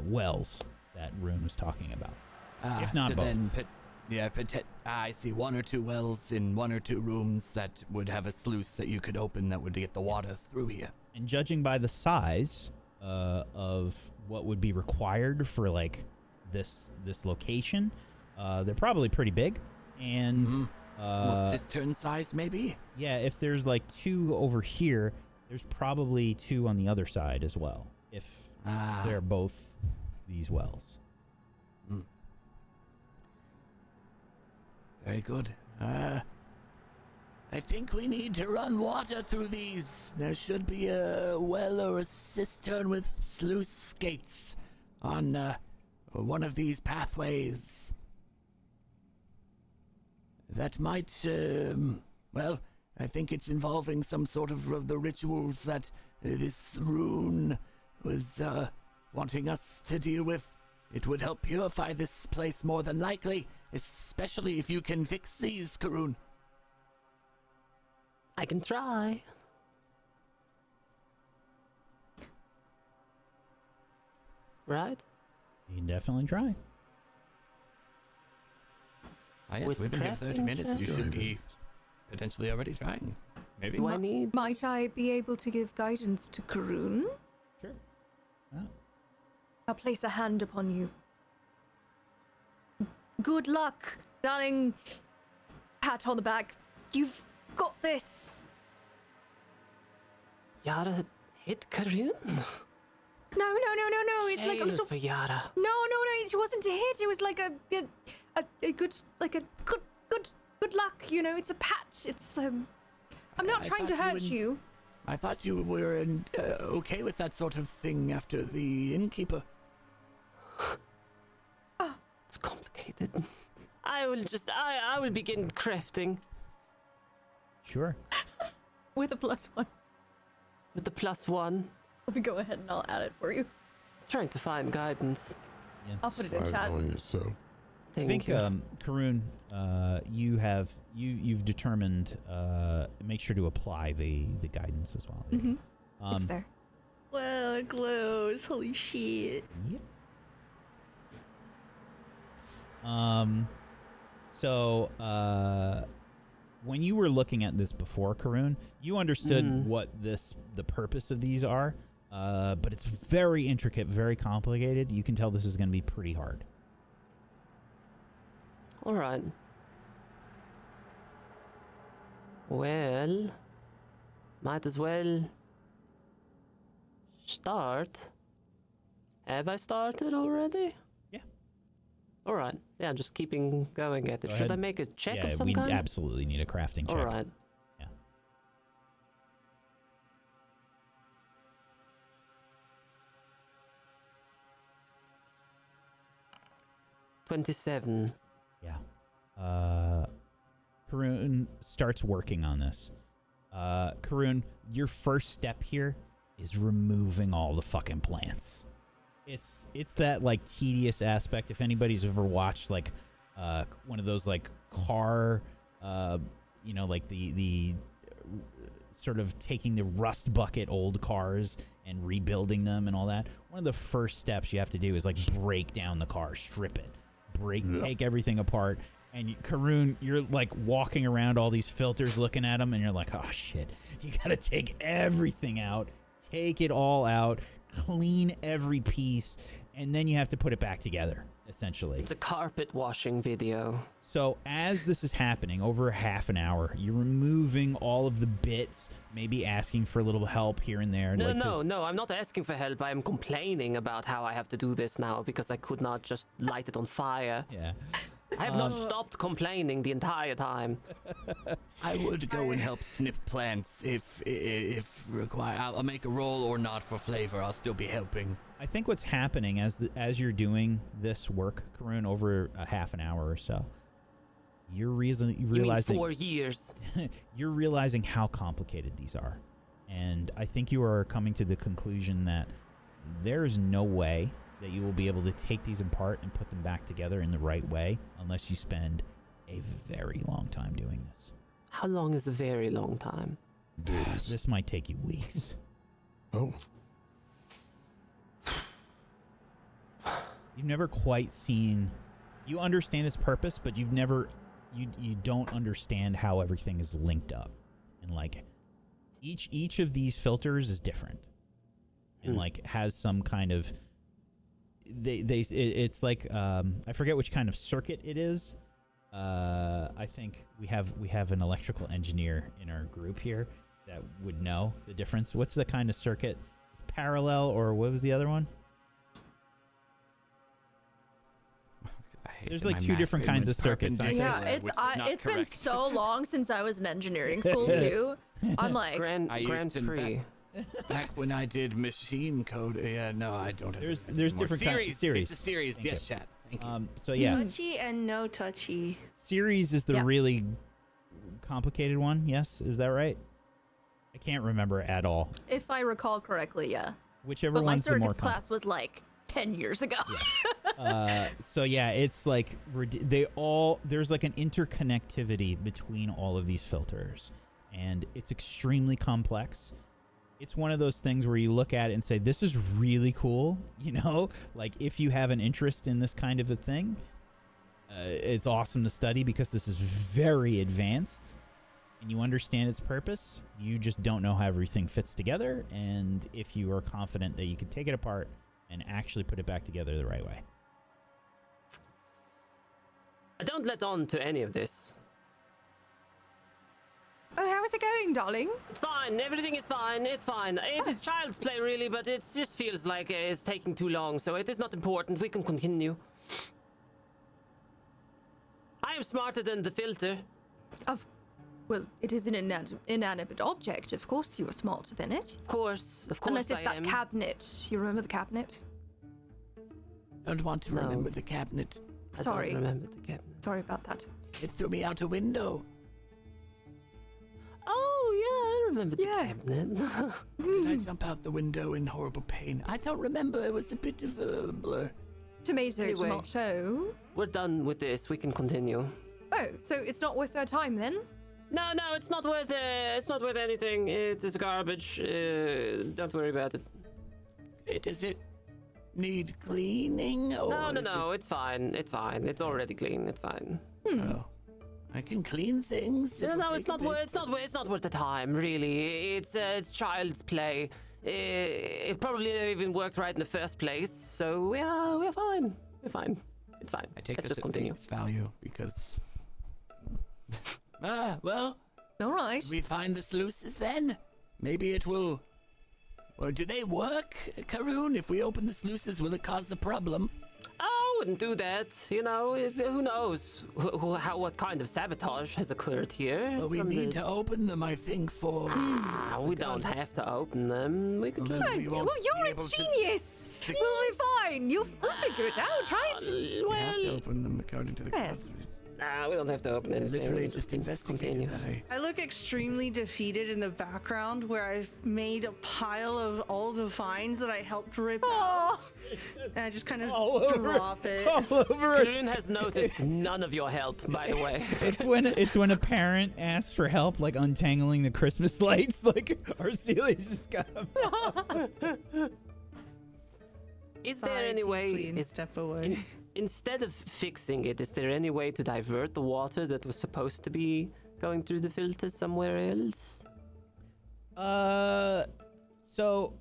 wells that Ruun was talking about. If not both. I see one or two wells in one or two rooms that would have a sluice that you could open that would get the water through here. And judging by the size of what would be required for this location, they're probably pretty big. And almost cistern sized, maybe. Yeah, if there's two over here, there's probably two on the other side as well. If they're both these wells. Very good. I think we need to run water through these. There should be a well or a cistern with sluice gates on one of these pathways. That might, I think it's involving some sort of the rituals that this Ruun was wanting us to deal with. It would help purify this place more than likely, especially if you can fix these, Karun. I can try. Right? You can definitely try. Yes, With we've been here 30 crafting minutes. You check? should be potentially already trying. Maybe. Do I need? Might I be able to give guidance to Karun? Sure. Yeah. I'll place a hand upon you. Good luck, darling. Pat on the back. You've got this. Yara hit Karun? No. It's like a little. For Yara. No. It wasn't a hit. It was like a good luck. You know, it's a pat. It's I'm not I trying to thought hurt you. I thought you were okay with that sort of thing after the innkeeper. It's complicated. I will begin crafting. Sure. With a +1. With the +1. Let me go ahead and I'll add it for you. Trying to find guidance. Yeah. I'll put it in Slide chat. on yourself. I think Karun, you've determined. Make sure to apply the guidance as well. Mm-hmm. It's there. Well, it glows. Holy shit. Yep. So when you were looking at this before, Karun, you understood what the purpose of these are, but it's very intricate, very complicated. You can tell this is going to be pretty hard. All right. Well, might as well start. Have I started already? Yeah. All right. Yeah, I'm just keeping going at it. Go Should ahead. I make a check Yeah, of some we kind? absolutely need a crafting check. All right. Yeah. $27. Yeah. Karun starts working on this. Karun, your first step here is removing all the fucking plants. It's that tedious aspect. If anybody's ever watched one of those car, the sort of taking the rust bucket old cars and rebuilding them and all that. One of the first steps you have to do is break down the car, strip it, take everything apart. And Karun, you're walking around all these filters looking at them and you're like, oh shit, you gotta take everything out, take it all out, clean every piece, and then you have to put it back together, essentially. It's a carpet washing video. So as this is happening, over half an hour, you're removing all of the bits, maybe asking for a little help here and there. No, I'm not asking for help. I am complaining about how I have to do this now because I could not just light it on fire. Yeah. I have not stopped complaining the entire time. I would go and help snip plants if required. I'll make a roll or not for flavor. I'll still be helping. I think what's happening as you're doing this work, Karun, over a half an hour or so, you're realizing You mean 4 years? you're realizing how complicated these are, and I think you are coming to the conclusion that there is no way that you will be able to take these apart and put them back together in the right way unless you spend a very long time doing this. How long is a very long time? Days. This might take you weeks. Oh, You've never quite seen... You understand its purpose, but you've never... You don't understand how everything is linked up. And, like, each of these filters is different. And, like, has some kind of... It's like... I forget which kind of circuit it is. I think we have an electrical engineer in our group here that would know the difference. What's the kind of circuit? It's parallel, or what was the other one? There's like two different kinds of circuits. Yeah, it's been so long since I was in engineering school too. I'm like Grand Prix. Back when I did machine code, no, I don't have. There's different series. series. It's a series. Thank Yes, you. chat. Thank you. So yeah, Touchy and no touchy. series is the Yeah. really complicated one. Yes, is that right? I can't remember at all. if I recall correctly, yeah. Whichever But my one's the more circuits class was like 10 years ago. So yeah, it's like there's like an interconnectivity between all of these filters, and it's extremely complex. It's one of those things where you look at it and say, this is really cool, you know? Like, if you have an interest in this kind of a thing, it's awesome to study because this is very advanced and you understand its purpose. You just don't know how everything fits together, and if you are confident that you can take it apart and actually put it back together the right way. I don't let on to any of this. Oh, how is it going, darling? It's fine. Everything is fine. It's fine. It is child's play, really, but it just feels like it's taking too long, so it is not important. We can continue. I am smarter than the filter. Well, it is an inanimate object. Of course you are smarter than it. Of course Unless it's I that am. cabinet. You remember the cabinet? Don't want to No. remember the cabinet. I Sorry. don't remember the cabinet. Sorry about that. It threw me out a window. Oh, yeah, I remember the Yeah. cabinet. Did I jump out the window in horrible pain? I don't remember. It was a bit of a blur. Tomato, Anyway. tomato. We're done with this. We can continue. Oh, so it's not worth our time then? No, it's not worth. It's not worth anything. It is garbage. Don't worry about it. Does it need cleaning? Or No. It's fine. It's fine. It's already clean. It's fine. Oh, I can clean things. No, it's not worth. It's not worth the time. Really, it's child's play. It probably never even worked right in the first place. So yeah, we're fine. We're fine. It's fine. I take Let's this just at continue. face value because. Well, All right. we find the sluices then. Maybe it will. Well, do they work, Karun? If we open the sluices, will it cause a problem? I wouldn't do that. You know, who knows what kind of sabotage has occurred here? Well, we from need the- to open them, I think, for. We don't have to open them. We can Well, just. then we won't Well, be you're a able to genius. We'll be fine. We'll figure it out, right? We have to open them according to the. Yes. We don't have to open I anything. literally We just can investigated continue. that. I look extremely defeated in the background where I've made a pile of all the vines that I helped rip out. And I just kind of drop it. All over it. Ruun has noticed none of your help, by the way. It's when a parent asks for help, like untangling the Christmas lights. Like Arcelia's just got them. Is there Sigh any deeply way? and step away. Instead of fixing it, is there any way to divert the water that was supposed to be going through the filter somewhere else? So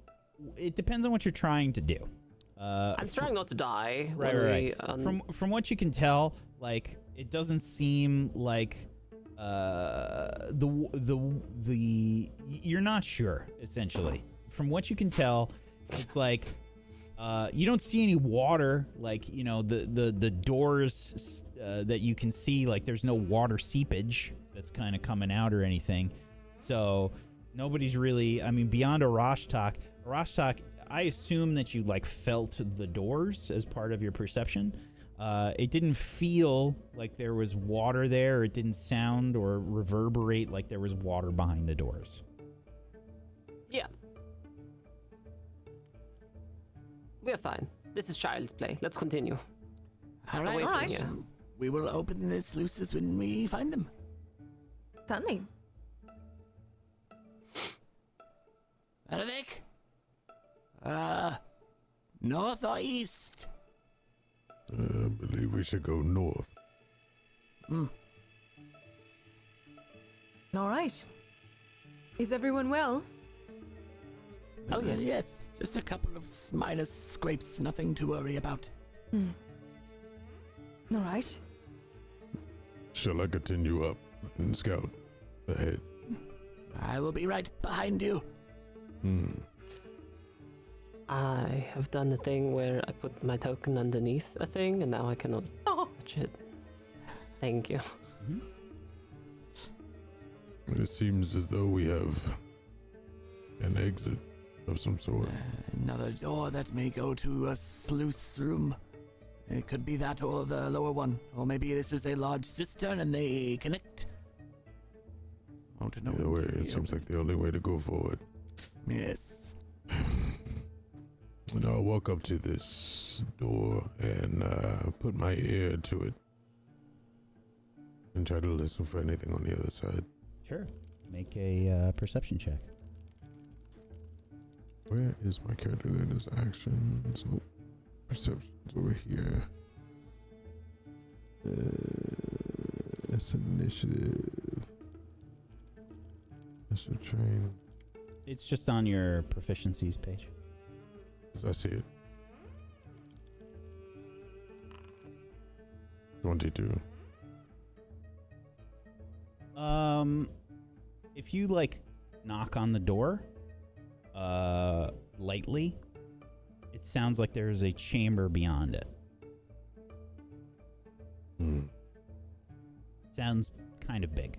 it depends on what you're trying to do. I'm trying not to die. Right, when right. we From what you can tell, like it doesn't seem like you're not sure. Essentially, from what you can tell, it's like You don't see any water, like, you know, the doors that you can see, like there's no water seepage that's kind of coming out or anything. So nobody's really, I mean, beyond Orashtak, I assume that you like felt the doors as part of your perception. It didn't feel like there was water there. It didn't sound or reverberate like there was water behind the doors. Yeah. We're fine. This is child's play. Let's continue. All Away right. from here. We will open the sluices when we find them. Stunning. Adavik? North or east? I believe we should go north. All right. Is everyone well? Oh, yes. Yes, just a couple of minor scrapes, nothing to worry about. All right. Shall I continue up and scout ahead? I will be right behind you. I have done the thing where I put my token underneath a thing, and now I cannot touch it. Thank you. It seems as though we have an exit of some sort. Another door that may go to a sluice room. It could be that or the lower one. Or maybe this is a large cistern and they connect. I don't know. Either way, it seems like the only way to go forward. Yes. And I'll walk up to this door and put my ear to it and try to listen for anything on the other side. Sure. Make a perception check. Where is my character? That is actions. Oh, perception's over here. It's initiative. That's a train. It's just on your proficiencies page. As I see it. 22. If you like knock on the door, lightly, it sounds like there's a chamber beyond it. Sounds kind of big.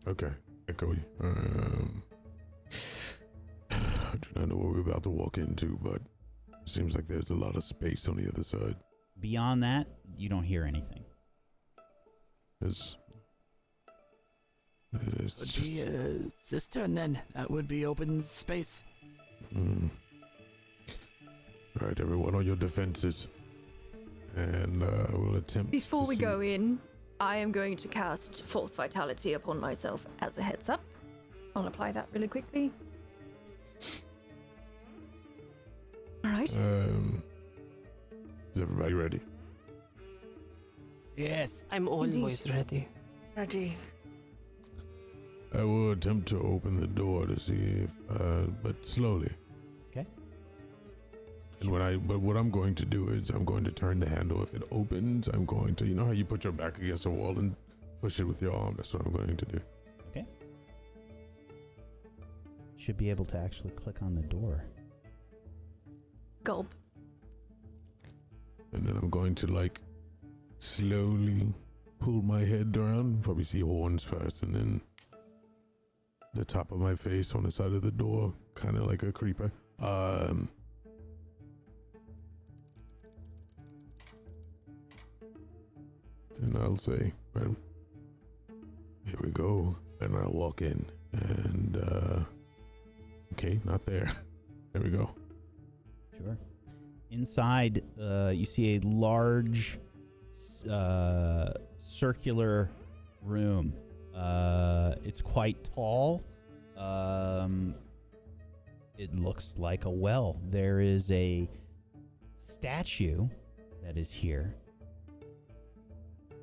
Okay, echoey. I do not know what we're about to walk into, but it seems like there's a lot of space on the other side. Beyond that, you don't hear anything. It's Would just... be a cistern then. That would be open space. All right, everyone on your defenses. And we'll attempt Before to we see- go in, I am going to cast False Vitality upon myself as a heads up. I'll apply that really quickly. All right. Is everybody ready? Yes. I'm always ready. Ready. I will attempt to open the door to see if, but slowly. Okay. And what I'm going to do is I'm going to turn the handle. If it opens, I'm going to, you know how you put your back against a wall and push it with your arm? That's what I'm going to do. Okay. Should be able to actually click on the door. Gulp. And then I'm going to like slowly pull my head down. Probably see horns first and then the top of my face on the side of the door, kind of like a creeper. And I'll say, well, here we go. And I'll walk in and, okay, not there. There we go. Sure. Inside, you see a large circular room. It's quite tall. It looks like a well. There is a statue that is here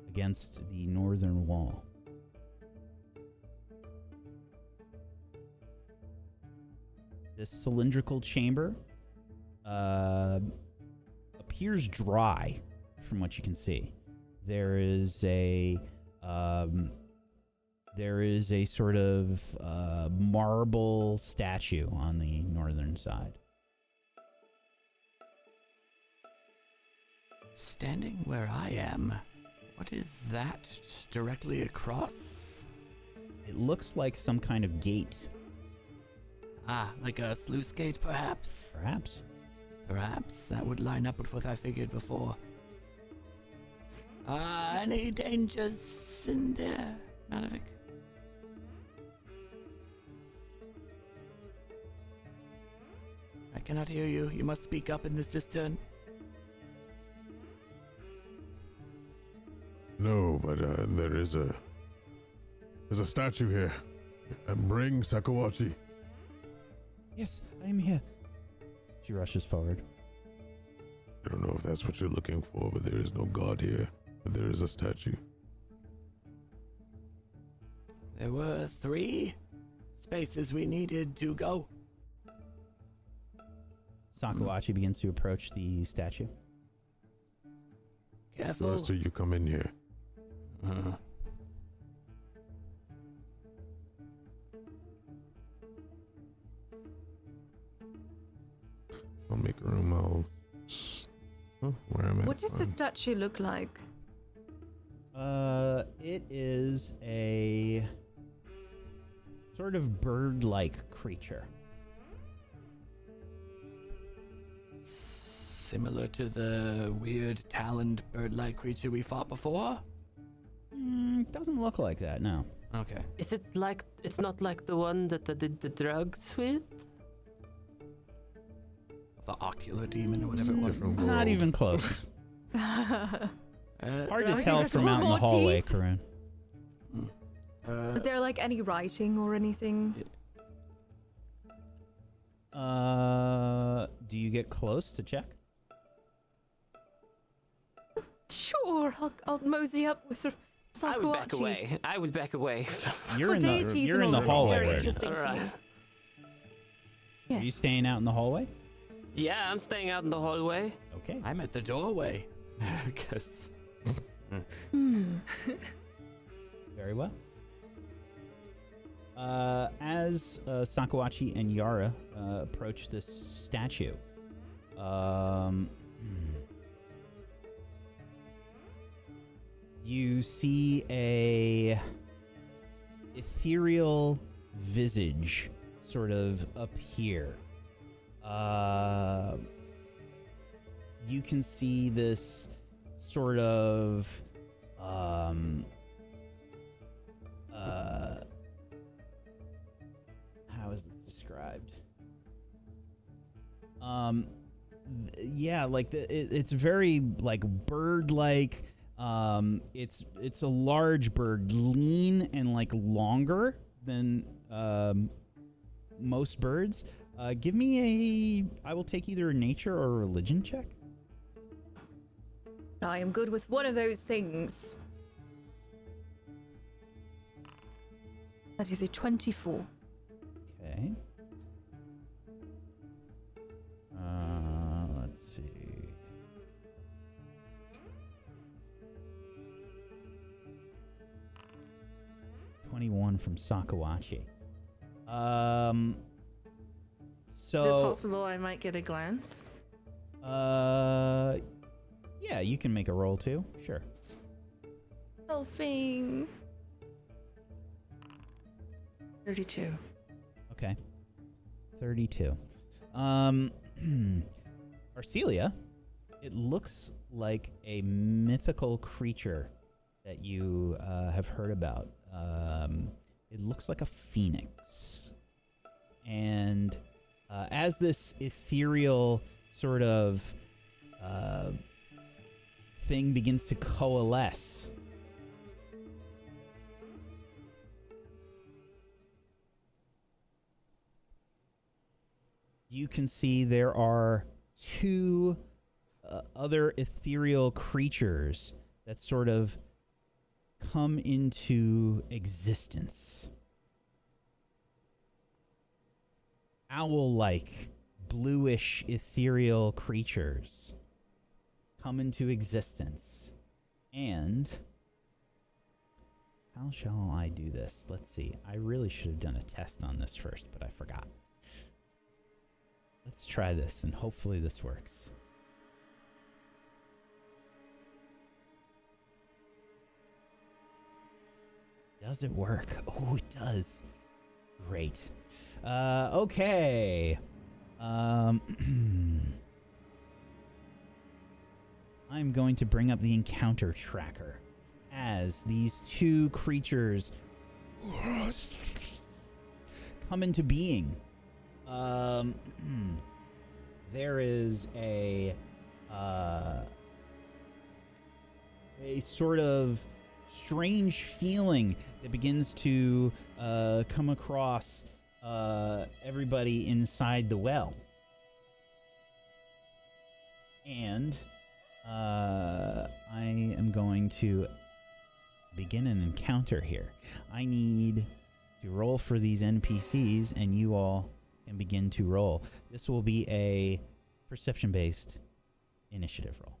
against the northern wall. This cylindrical chamber appears dry from what you can see. There is a sort of marble statue on the northern side. Standing where I am, what is that just directly across? It looks like some kind of gate. Ah, like a sluice gate, perhaps? Perhaps. Perhaps that would line up with what I figured before. Any dangers in there, Malavik? I cannot hear you. You must speak up in this cistern. No, but there's a statue here. Bring Sakawachi. Yes, I am here. She rushes forward. I don't know if that's what you're looking for, but there is no god here. But there is a statue. There were 3 spaces we needed to go. Sakawachi begins to approach the statue. Careful. After you come in here. I'll make room. Where am I? What does the statue look like? It is a sort of bird-like creature. Similar to the weird taloned bird-like creature we fought before? Doesn't look like that, no. Okay. Is it like, it's not like the one that I did the drugs with? The ocular demon or whatever it was. Different Not world. even close. Hard to Right, tell there's from out in the more hallway, teeth. Karun. Is there like any writing or anything? Do you get close to check? Sure, I'll mosey up with Sakawachi. I would back away. I would back away. You're in deities the you're and in the all this is hallway very right now. interesting to Alright. me. Are you Yes. staying out in the hallway? Yeah, I'm staying out in the hallway. Okay. I'm at the doorway. Because Very well. As Sakawachi and Yara approach this statue, you see a ethereal visage sort of appear. You can see this sort of how is this described? Yeah, like it's very like bird-like. It's a large bird, lean and like longer than most birds. Give me I will take either a nature or a religion check. I am good with one of those things. That is a 24. Okay. Let's see. $21 from Sakawachi. So Is it possible I might get a glance? yeah, you can make a roll too. Sure. Selfing. 32. Okay. 32. Arcelia, it looks like a mythical creature that you have heard about. It looks like a phoenix. And as this ethereal sort of thing begins to coalesce, you can see there are 2 other ethereal creatures that sort of come into existence. Owl-like, bluish, ethereal creatures come into existence. And how shall I do this? Let's see. I really should have done a test on this first, but I forgot. Let's try this, and hopefully this works. Does it work? Oh, it does. Great. Okay. I'm going to bring up the encounter tracker as these two creatures come into being. There is a sort of strange feeling that begins to come across everybody inside the well. And I am going to begin an encounter here. I need to roll for these NPCs, and you all can begin to roll. This will be a perception-based initiative roll.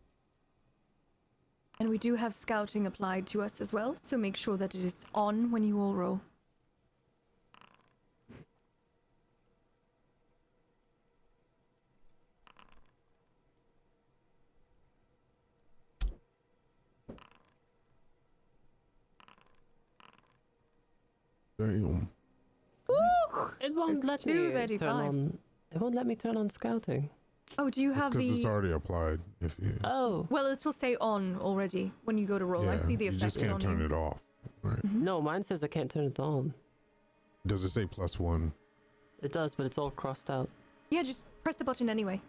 And we do have scouting applied to us as well, so make sure that it is on when you all roll. Damn. It won't There's let two me ready turn vibes. on. It won't let me turn on scouting. Oh, do you have Because it's the... already applied. If you, Oh Well, it'll say on already when you go to roll. I see the you effect just can't on turn you. it off. Right? no, mine says I can't turn it on. Does it say +1? It does, but it's all crossed out. Yeah, just press the button anyway.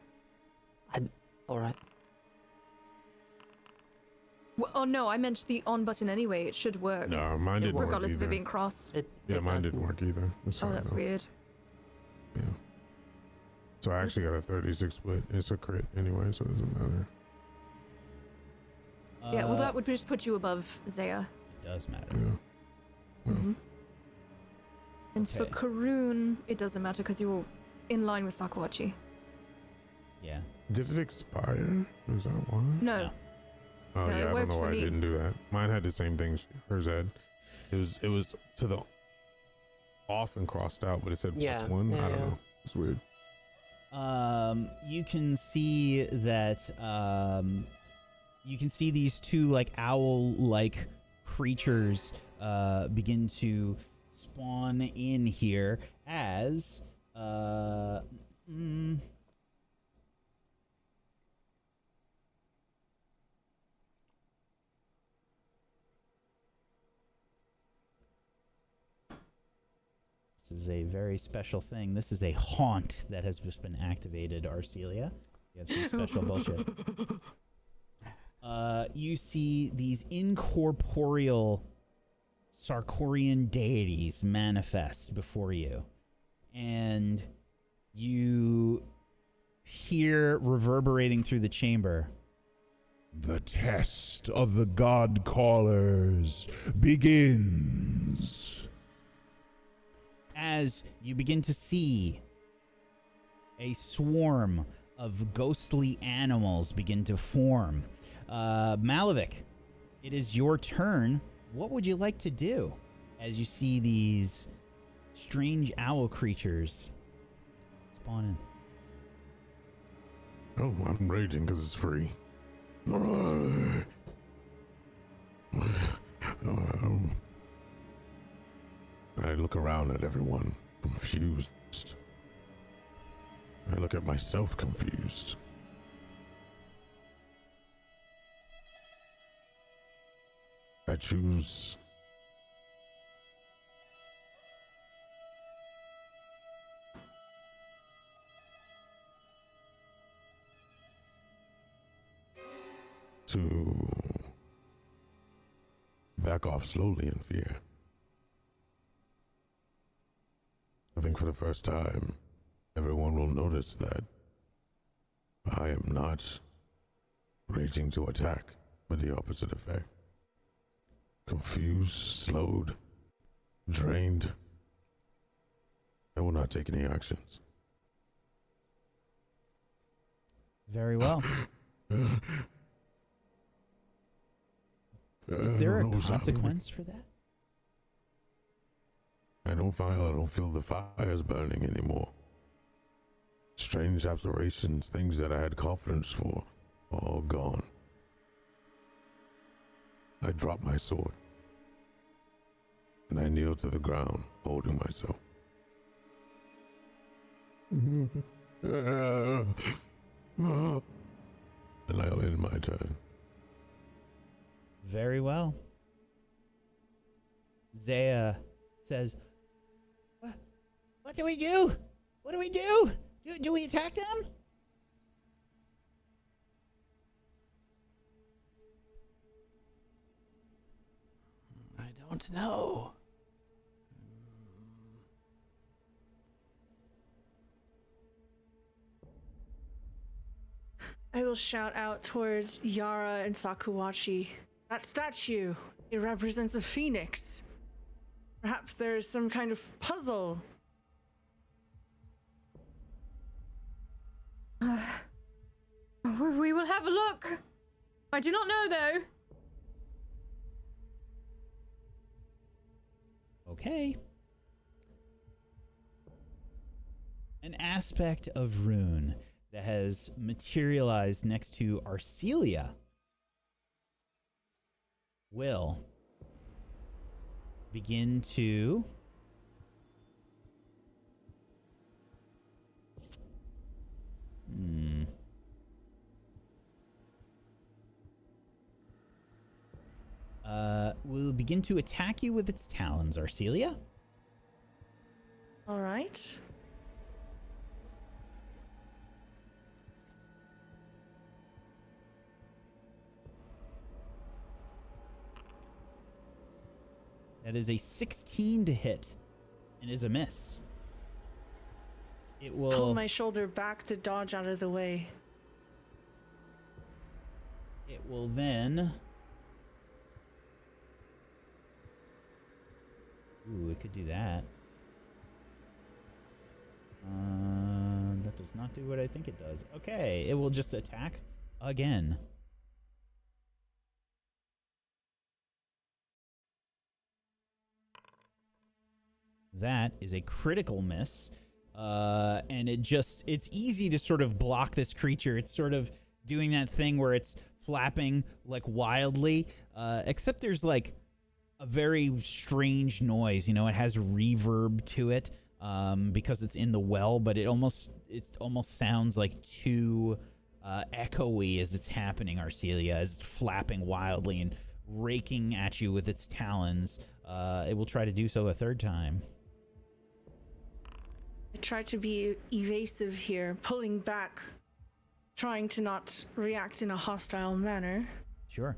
All right. Well, oh no, I meant the on button anyway. It should work. No, mine didn't work regardless of either. it being crossed. Yeah, it mine doesn't. didn't work either. That's Oh, fine, that's though. weird. Yeah. So I actually got a 36 split. It's a crit anyway, so it doesn't matter. Yeah, well, that would just put you above Zaya. It does matter. Yeah. Well, Mhm. And for Okay. Karun, it doesn't matter because you're in line with Sakawachi. Yeah. Did it expire? Is that why? No. Oh No, it yeah, I don't worked know for why I me. didn't do that. Mine had the same thing hers had. It was to the off and crossed out, but it said Yeah, +1. yeah, I don't yeah. know. It's weird. You can see that you can see these two like owl-like creatures begin to spawn in here as this is a very special thing. This is a haunt that has just been activated, Arcelia. You have some special bullshit. You see these incorporeal Sarkorian deities manifest before you. And you hear reverberating through the chamber. The test of the God Callers begins. As you begin to see a swarm of ghostly animals begin to form. Malavik, it is your turn. What would you like to do as you see these strange owl creatures spawn in? Oh, I'm raging because it's free. I look around at everyone, confused. I look at myself, confused. I choose to back off slowly in fear. I think for the first time, everyone will notice that I am not raging to attack, but the opposite effect. Confused, slowed, drained. I will not take any actions. Very well. Is there a consequence for that? I don't feel the fires burning anymore. Strange aberrations, things that I had confidence for, all gone. I drop my sword. And I kneel to the ground, holding myself. And I'll end my turn. Very well. Zaya says, What do we do? What do we do? Do we attack them? I don't know. I will shout out towards Yara and Sakuwachi. That statue, it represents a phoenix. Perhaps there is some kind of puzzle. We will have a look. I do not know, though. Okay. An aspect of Ruun that has materialized next to Arcelia will begin to will begin to attack you with its talons, Arcelia. All right. That is a 16 to hit and is a miss. It will Pull my shoulder back to dodge out of the way. It will then Ooh, it could do that. That does not do what I think it does. Okay, it will just attack again. That is a critical miss. And it's easy to sort of block this creature. It's sort of doing that thing where it's flapping like wildly, except there's like a very strange noise. You know, it has reverb to it because it's in the well, but it almost sounds like too echoey as it's happening, Arcelia, as it's flapping wildly and raking at you with its talons. It will try to do so a third time. I try to be evasive here, pulling back, trying to not react in a hostile manner. Sure.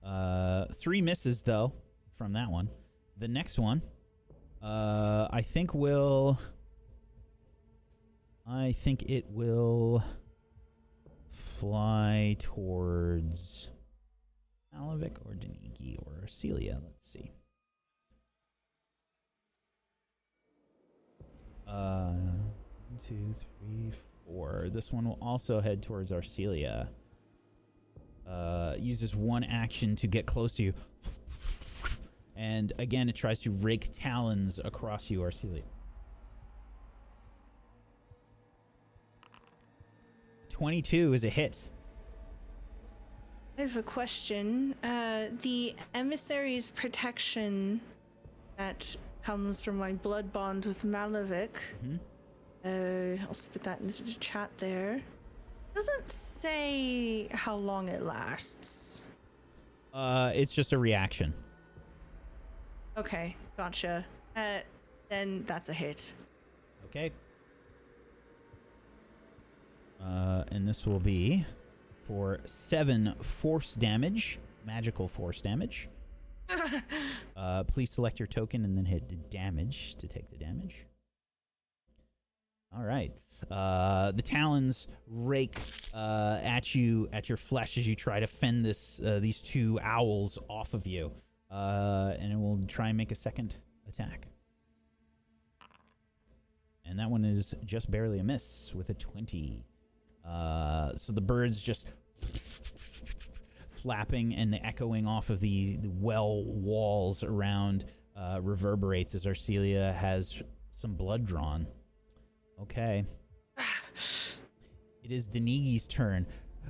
3 misses, though, from that one. The next one, I think it will fly towards Malavik or Deniki or Celia. Let's see. 1, 2, 3, 4. This one will also head towards Arcelia. Uses one action to get close to you. And again, it tries to rake talons across you, Arcelia. 22 is a hit. I have a question. The emissary's protection that comes from my blood bond with Malavik. I'll spit that into the chat there. Doesn't say how long it lasts. It's just a reaction. Okay, gotcha. Then that's a hit. Okay. And this will be for 7 force damage, magical force damage. Please select your token and then hit damage to take the damage. All right. The talons rake at you, at your flesh as you try to fend these 2 owls off of you. And it will try and make a second attack. And that one is just barely a miss with a 20. So the birds just flapping and the echoing off of the well walls around reverberates as Arcelia has some blood drawn. Okay. It is Denigi's turn.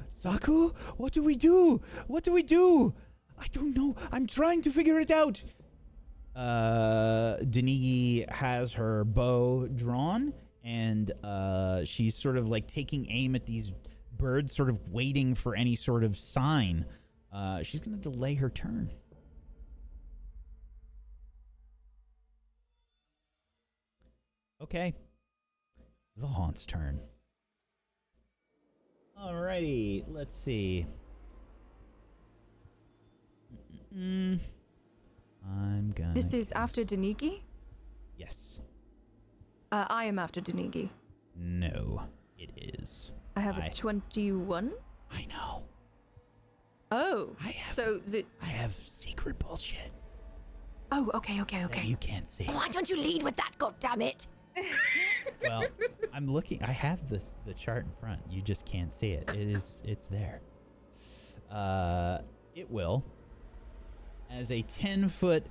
Saku, what do we do? What do we do? I don't know. I'm trying to figure it out. Denigi has her bow drawn, and she's sort of like taking aim at these birds, sort of waiting for any sort of sign. She's going to delay her turn. Okay. The Haunt's turn. Alrighty, let's see. I'm gonna... This is after Denigi? Yes. I am after Denigi. No, it is. I have a 21. I know. Oh. I have secret bullshit. Oh, okay. That you can't see. Why don't you lead with that, goddammit? Well, I'm looking. I have the chart in front. You just can't see it. It's there. It will, as a 10-foot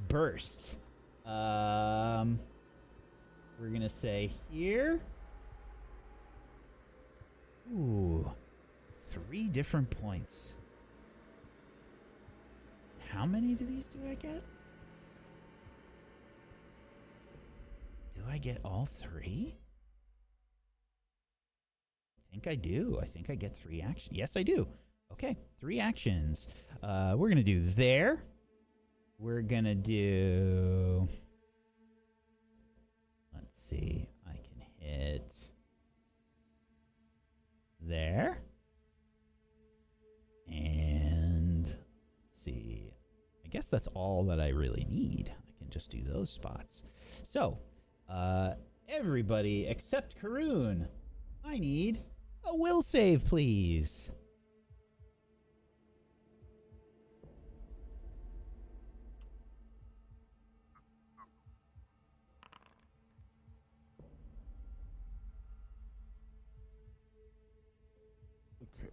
burst. We're gonna say here. Ooh, 3 different points. How many of these do I get? Do I get all 3? I think I do. I think I get 3 actions. Yes, I do. Okay, 3 actions. We're gonna do there. We're gonna do... Let's see. I can hit... there. And... let's see. I guess that's all that I really need. I can just do those spots. So... everybody except Karoon, I need a will save, please. Okay.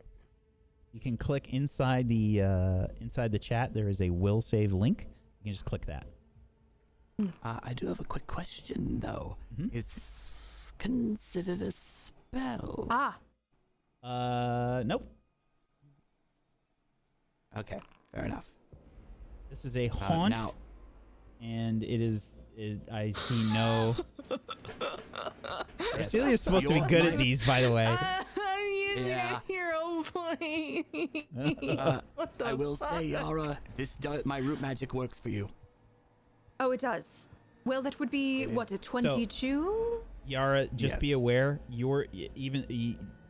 You can click inside the chat. There is a will save link. You can just click that. I do have a quick question, though. Mhm. Is this considered a spell? Nope. Okay, fair enough. This is a haunt, now, and I see no... Yes, Celia's supposed to be good at these, by the way. I'm using a hero point. What the I will fuck? say, Yara, my root magic works for you. Oh, it does. Well, that would be, what, a 22? Yara, just be Yes. aware,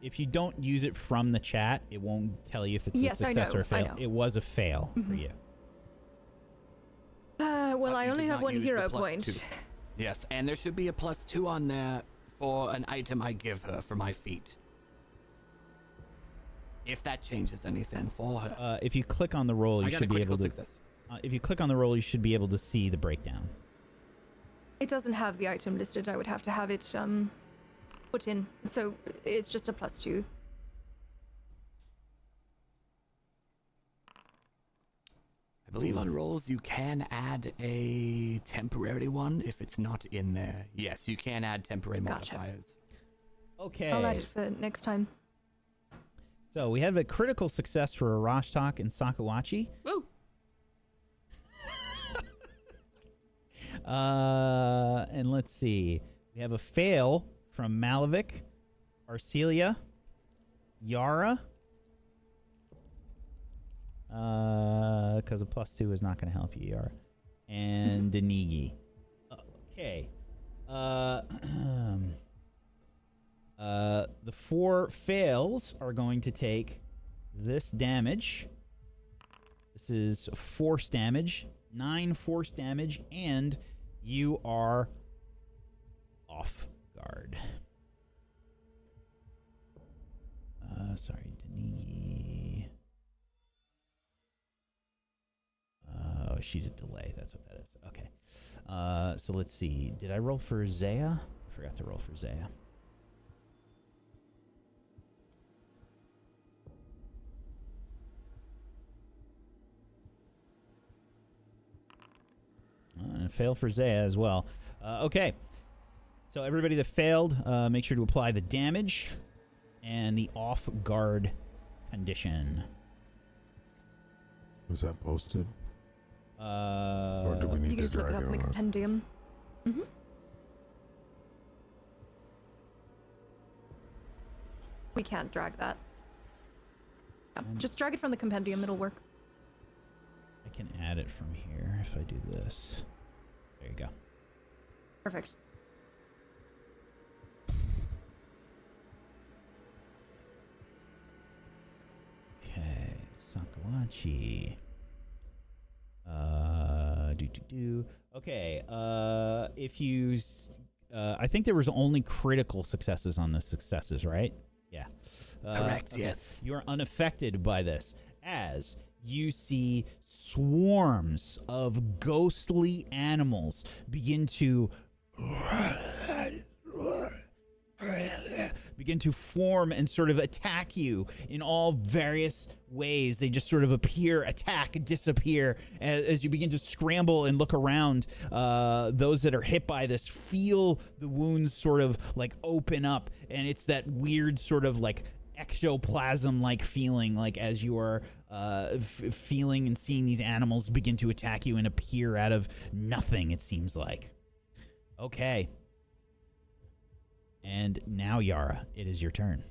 if you don't use it from the chat, it won't tell you if it's a success or a fail. It was a fail for you. Well, I You only did have not one use the hero +2. point. Yes, and there should be a +2 on there for an item I give her for my feat. If that changes anything for her. If you click on the roll, you I got a should be critical able to... success. if you click on the roll, you should be able to see the breakdown. It doesn't have the item listed. I would have to have it put in. So it's just a +2. I believe on rolls you can add a temporary one if it's not in there. Yes, you can add temporary Gotcha. modifiers. Okay. I'll add it for next time. So we have a critical success for Orashtak and Sakawachi. Woo! And let's see. We have a fail from Malavik, Arcelia, Yara. Because a +2 is not going to help you, Yara. And Denigi. Okay. The 4 fails are going to take this damage. This is force damage, 9 force damage, and you are off guard. Sorry, Denigi. Oh, she did delay. That's what that is. Okay. So let's see. Did I roll for Zaya? I forgot to roll for Zaya. And fail for Zaya as well. Okay. So everybody that failed, make sure to apply the damage and the off-guard condition. Was that posted? Or do we need You can to just look it drag up in the on us? compendium. Mm-hmm. We can't drag that. Yeah, just drag it from the compendium, it'll work. I can add it from here if I do this. There you go. Perfect. Okay, Sakawachi. Okay, if you... I think there was only critical successes on the successes, right? Yeah. Correct, okay. yes. You are unaffected by this, as you see swarms of ghostly animals begin to form and sort of attack you in all various ways. They just sort of appear, attack, disappear as you begin to scramble and look around. Those that are hit by this feel the wounds sort of like open up, and it's that weird sort of like ectoplasm like feeling, like as you are feeling and seeing these animals begin to attack you and appear out of nothing, it seems like. Okay. And now, Yara, it is your turn.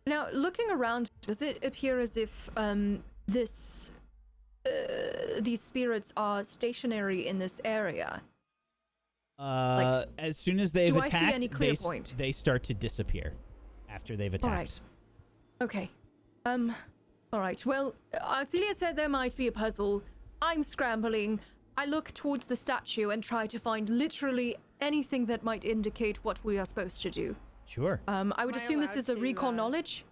Now, looking around, does it appear as if these spirits are stationary in this area? As soon as they've do I attacked, see any clear point? they start to disappear after they've attacked. All right. Okay. All right. Well, Celia said there might be a puzzle. I'm scrambling. I look towards the statue and try to find literally anything that might indicate what we are supposed to do. Sure. I would Am I assume this allowed is a to, recall knowledge.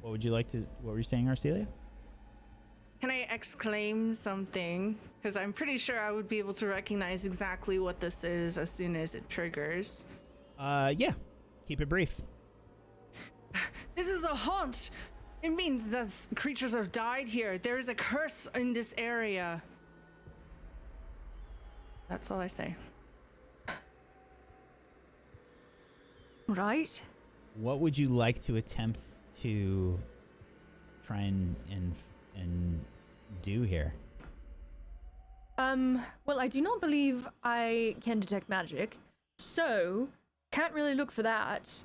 What would you like to... What were you saying, Arcelia? Can I exclaim something? Because I'm pretty sure I would be able to recognize exactly what this is as soon as it triggers. Yeah. Keep it brief. This is a haunt! It means that creatures have died here. There is a curse in this area. That's all I say. Right. What would you like to attempt to try and do here? Well, I do not believe I can detect magic, so can't really look for that.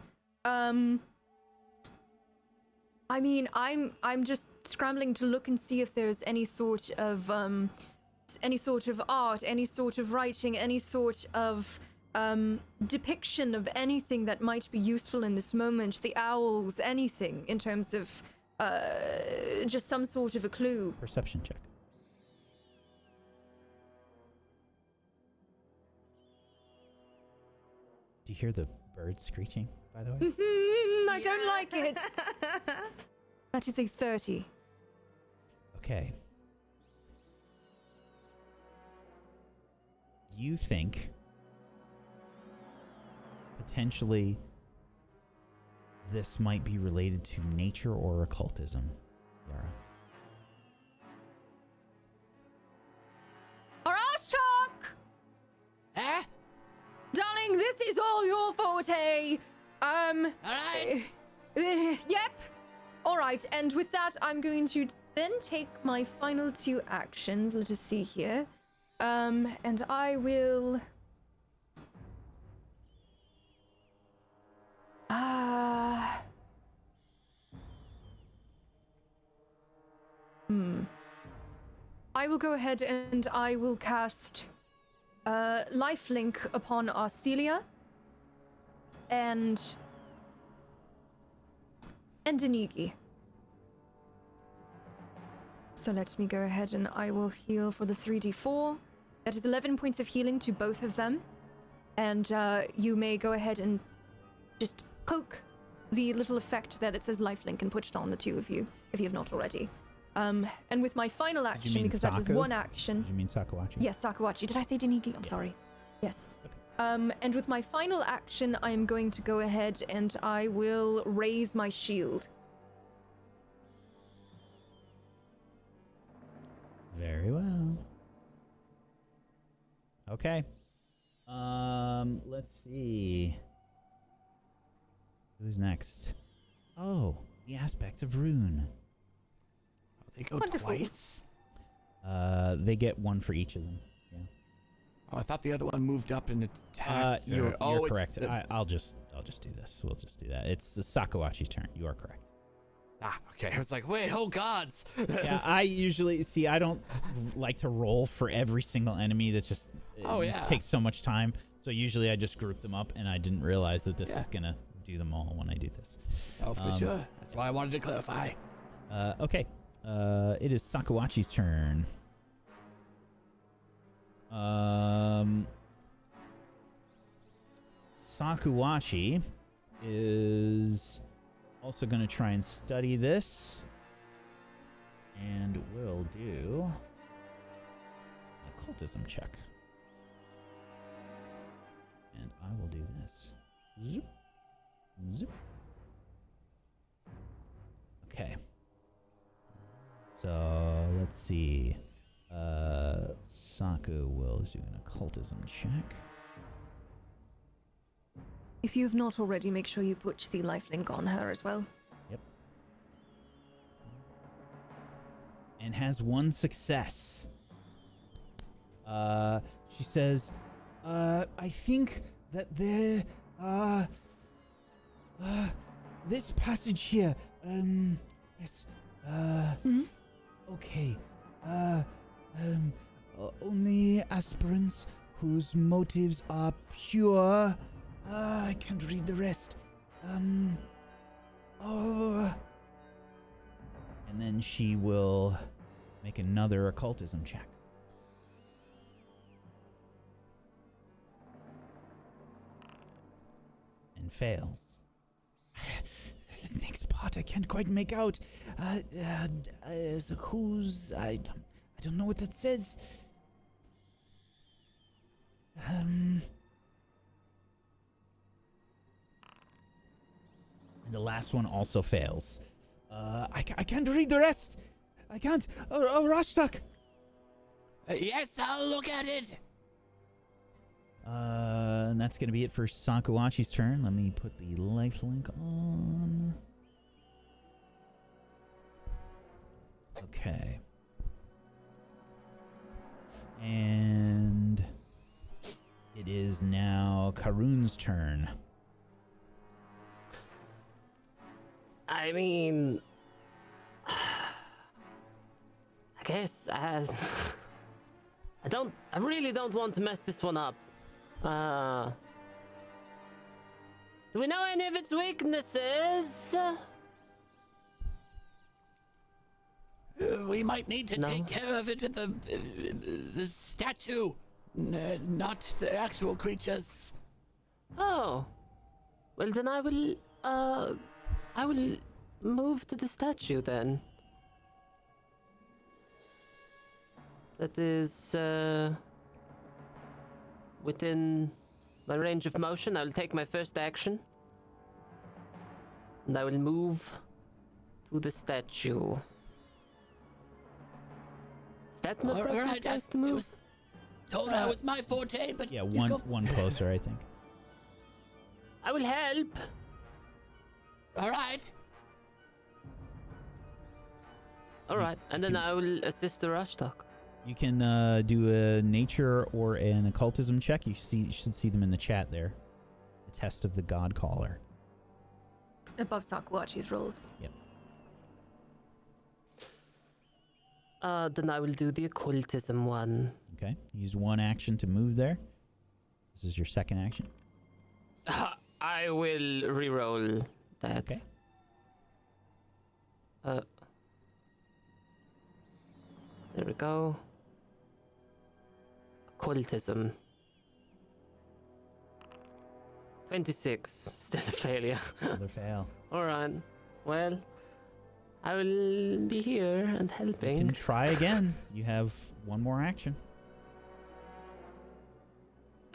I mean, I'm just scrambling to look and see if there's any sort of art, any sort of writing, any sort of depiction of anything that might be useful in this moment. The owls, anything in terms of just some sort of a clue. Perception check. Do you hear the birds screeching, by the way? I don't like it. That is a 30. Okay. You think potentially this might be related to nature or occultism, Yara. Orashtak! Eh? Darling, this is all your forte. Alright. Yep. All right, and with that, I'm going to then take my final 2 actions. Let us see here. And I will... I will go ahead and I will cast lifelink upon Arcelia and Denigi. So let me go ahead and I will heal for the 3d4. That is 11 points of healing to both of them. And you may go ahead and just poke the little effect there that says lifelink and put it on the 2 of you, if you have not already. And with my final action, because that is Saku? 1 action. Did you mean Sakawachi? Yes, Sakawachi. Did I say Denigi? I'm sorry. Yes. Okay. And with my final action, I am going to go ahead and I will raise my shield. Very well. Okay. Let's see. Who's next? Oh, the aspects of Ruun. They go Wonderful. twice? They get one for each of them. Yeah. Oh, I thought the other one moved up and attacked. You're it's correct. the- I'll just do this. We'll just do that. It's Sakuachi's turn. You are correct. Okay. I was like, wait, oh gods. Yeah, I usually see. I don't like to roll for every single enemy. That's just takes so much time. So usually I just group them up, and I didn't realize that this is gonna do them all when I do this. Oh, for sure. That's why I wanted to clarify. Okay. It is Sakuachi's turn. Sakuachi is also going to try and study this, and will do an occultism check. And I will do this. Zoop. Zoop. Okay. So let's see. Saku will do an occultism check. If you have not already, make sure you put the lifelink on her as well. Yep. And has one success. She says, I think that there this passage here, yes, okay, only aspirants whose motives are pure. I can't read the rest. And then she will make another occultism check. And fails. The next part I can't quite make out. Who's... I don't know what that says. And the last one also fails. I can't read the rest. I can't. Orashtak. Yes, I'll look at it. And that's gonna be it for Sakuachi's turn. Let me put the lifelink on. Okay. And it is now Karun's turn. I mean, I guess I really don't want to mess this one up. Do we know any of its weaknesses? We might need to take care of it with the statue, not the actual creatures. Oh, well then I will move to the statue then. That is within my range of motion. I will take my first action. And I will move to the statue. Is that an appropriate place to move? That was my forte, but Yeah, one closer, I think. I will help. All right. Alright, and then I will assist the Orashtak. You can do a nature or an occultism check. You should see them in the chat there. The test of the God Caller. Above Sakuachi's rolls. Yep. Then I will do the occultism one. Okay. Use one action to move there. This is your second action. I will re-roll that. Okay. There we go. Occultism. 26. Still a failure. Another fail. Alright. Well, I will be here and You helping. can try again. You have one more action.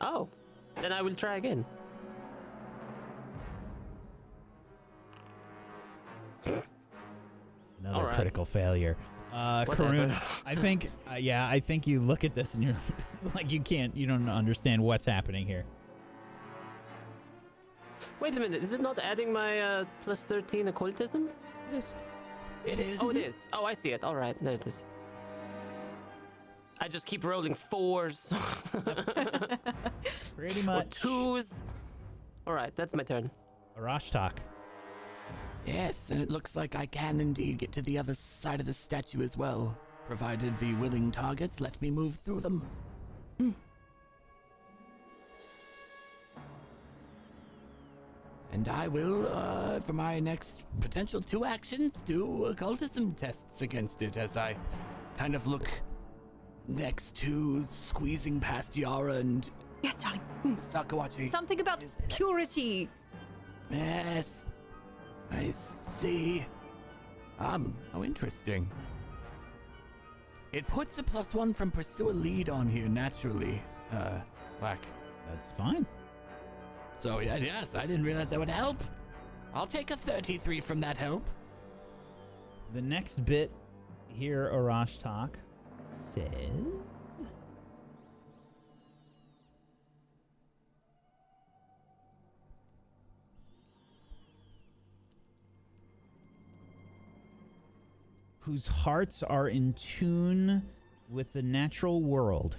Oh, then I will try again. Another All right. critical failure. Karun, I think you look at this and you're like, you don't understand what's happening here. Wait a minute, is it not adding my plus 13 occultism? It is. It is. Oh, it is. Oh, I see it. All right, there it is. I just keep rolling 4s. Pretty Or much. 2s. All right, that's my turn. Orashtak. Yes, and it looks like I can indeed get to the other side of the statue as well, provided the willing targets let me move through them. And I will, for my next potential 2 actions, do occultism tests against it as I kind of look next to squeezing past Yara and Yes, darling. Sakawachi. Something about purity. Yes, I see. How interesting. It puts a +1 from pursue a lead on here naturally, Whack. That's fine. So yes, I didn't realize that would help. I'll take a 33 from that help. The next bit here, Orashtak says... whose hearts are in tune with the natural world.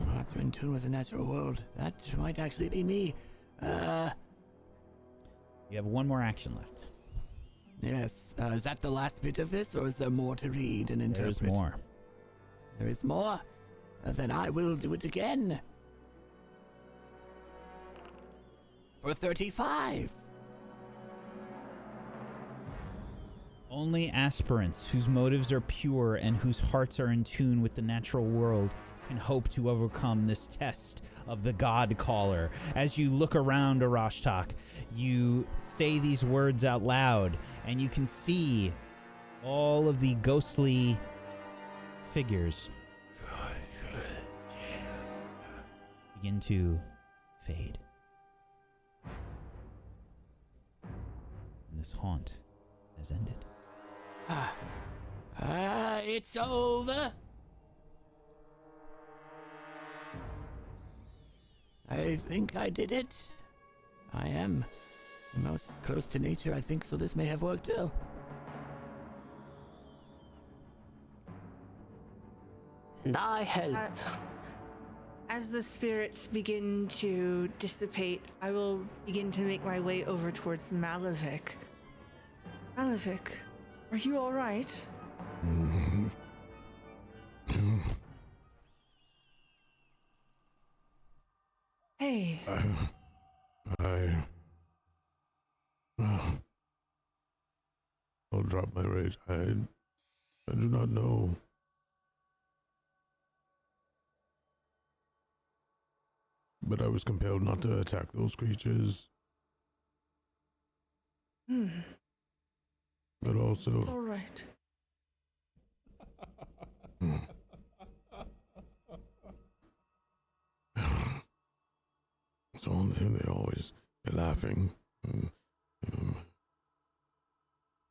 Hearts are in tune with the natural world. That might actually be me. You have 1 more action left. Yes. Is that the last bit of this, or is there more to read and interpret? There's more. There is more? Then I will do it again. For 35. Only aspirants whose motives are pure and whose hearts are in tune with the natural world can hope to overcome this test of the God Caller. As you look around, Orashtak, you say these words out loud, and you can see all of the ghostly figures begin to fade. And this haunt has ended. It's over. I think I did it. I am the most close to nature, I think, so this may have worked well. And I helped. As the spirits begin to dissipate, I will begin to make my way over towards Malavik. Malavik, are you all right? Hey. I'll drop my rage. I do not know. But I was compelled not to attack those creatures. But also... It's all right. So they always they're laughing,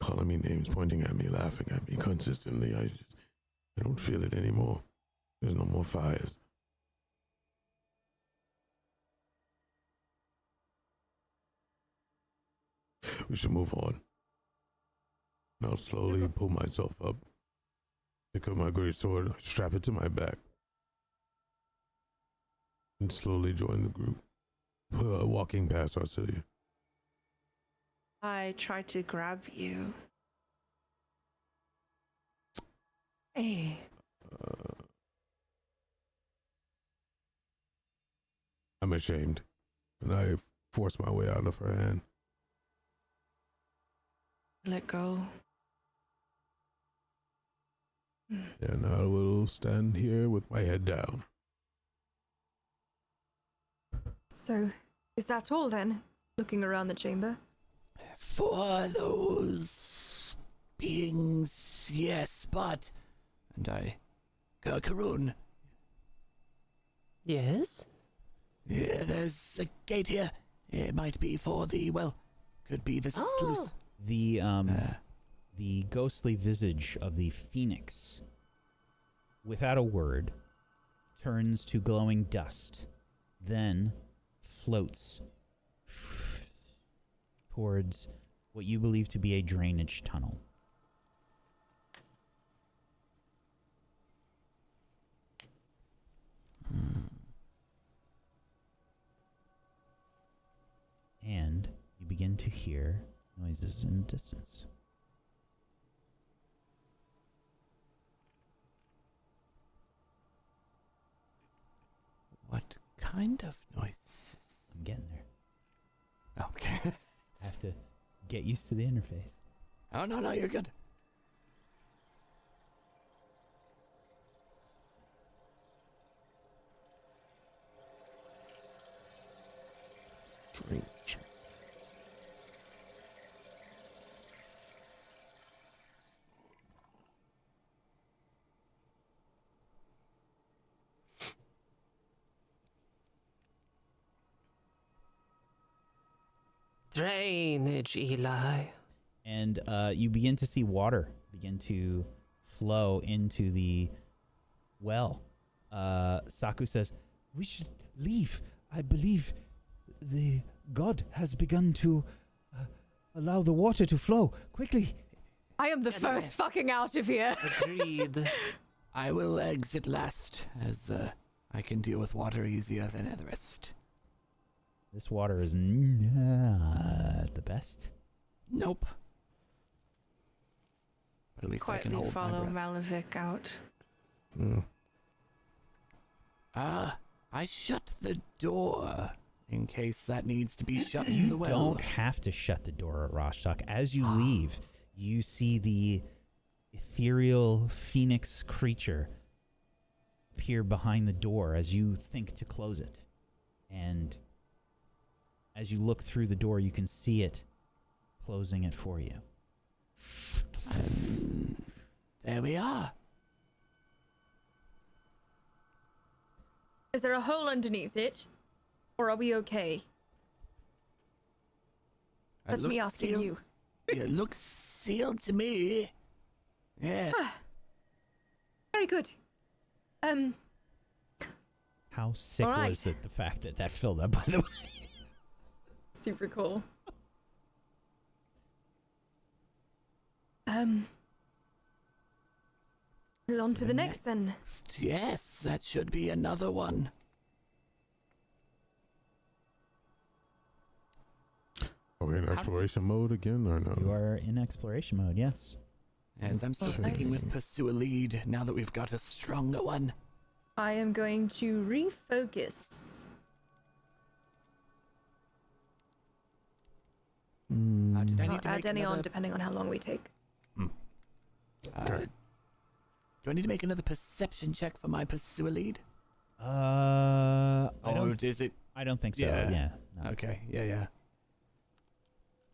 calling me names, pointing at me, laughing at me consistently. I don't feel it anymore. There's no more fires. We should move on. And I'll slowly pull myself up, pick up my great sword, strap it to my back, and slowly join the group. Walking past Arcelia. I try to grab you. Hey. I'm ashamed, and I force my way out of her hand. Let go. And I will stand here with my head down. So, is that all then? Looking around the chamber. For those beings, yes, but... And I... Ruun. Yes? Yeah, there's a gate here. It might be for the, well, could be the sluice. The ghostly visage of the phoenix, without a word, turns to glowing dust, then floats towards what you believe to be a drainage tunnel. And you begin to hear noises in the distance. What kind of noises? I'm getting there. Okay. I have to get used to the interface. Oh, no, you're good. Strange. Drainage, Eli. And you begin to see water begin to flow into the well. Saku says, "We should leave. I believe the god has begun to allow the water to flow. Quickly." I am the Yes. first fucking out of here. Agreed. I will exit last, as I can deal with water easier than the rest. This water is not the best. Nope. But at least I can Quietly hold follow my breath. Malavik out. I shut the door in case that needs to be shut in the well. Don't have to shut the door at Orashtak. As you leave, you see the ethereal phoenix creature appear behind the door as you think to close it. And as you look through the door, you can see it closing it for you. There we are. Is there a hole underneath it? Or are we okay? That's me asking sealed. you. It looks sealed to me. Yes. Very good. How sick All right. was it, the fact that that filled up, by the way? Super cool. On to the next then. Yes, that should be another one. Are we in exploration mode again or no? You are in exploration mode, yes. Yes, I'm still sticking with pursue a lead now that we've got a stronger one. I am going to refocus. Did I I'll need to add make any on another? depending on how long we take. Do I need to make another perception check for my pursue a lead? I Is it? don't think so. Yeah. Yeah. No. Okay, yeah.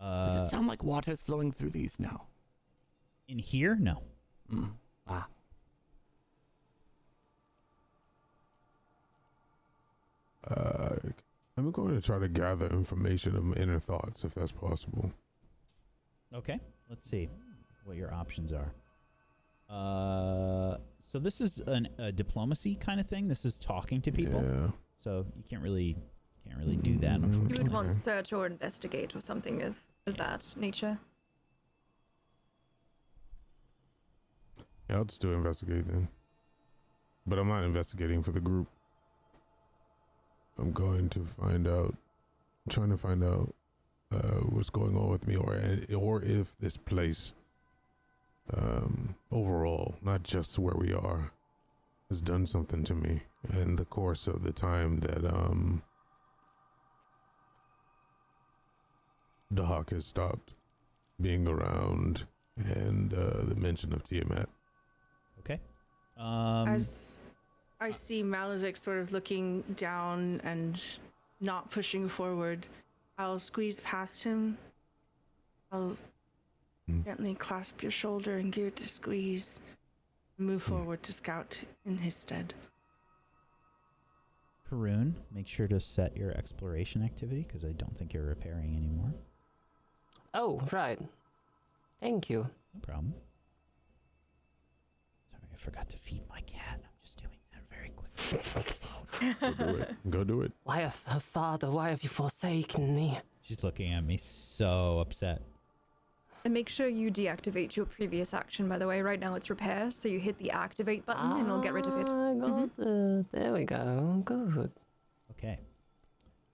Does it sound like water's flowing through these now? In here? No. I'm going to try to gather information of my inner thoughts, if that's possible. Okay. Let's see what your options are. So this is a diplomacy kind of thing. This is talking to people. Yeah. So you can't really do that, You unfortunately. would want search or investigate or something of that nature. Yeah, I'll just do investigate then. But I'm not investigating for the group. I'm going to find out, trying to find out what's going on with me, or if this place, overall, not just where we are, has done something to me in the course of the time that Dahak has stopped being around, and the mention of Tiamat. Okay. As I see Malavik sort of looking down and not pushing forward, I'll squeeze past him. I'll gently clasp your shoulder and give it a squeeze. Move forward to scout in his stead. Ruun, make sure to set your exploration activity because I don't think you're repairing anymore. Oh, right. Thank you. No problem. Sorry, I forgot to feed my cat. I'm just doing that very quickly. Go do it. Go do it. Father, why have you forsaken me? She's looking at me so upset. And make sure you deactivate your previous action, by the way. Right now it's repair, so you hit the activate button and it'll get rid of it. There we go. Good. Okay.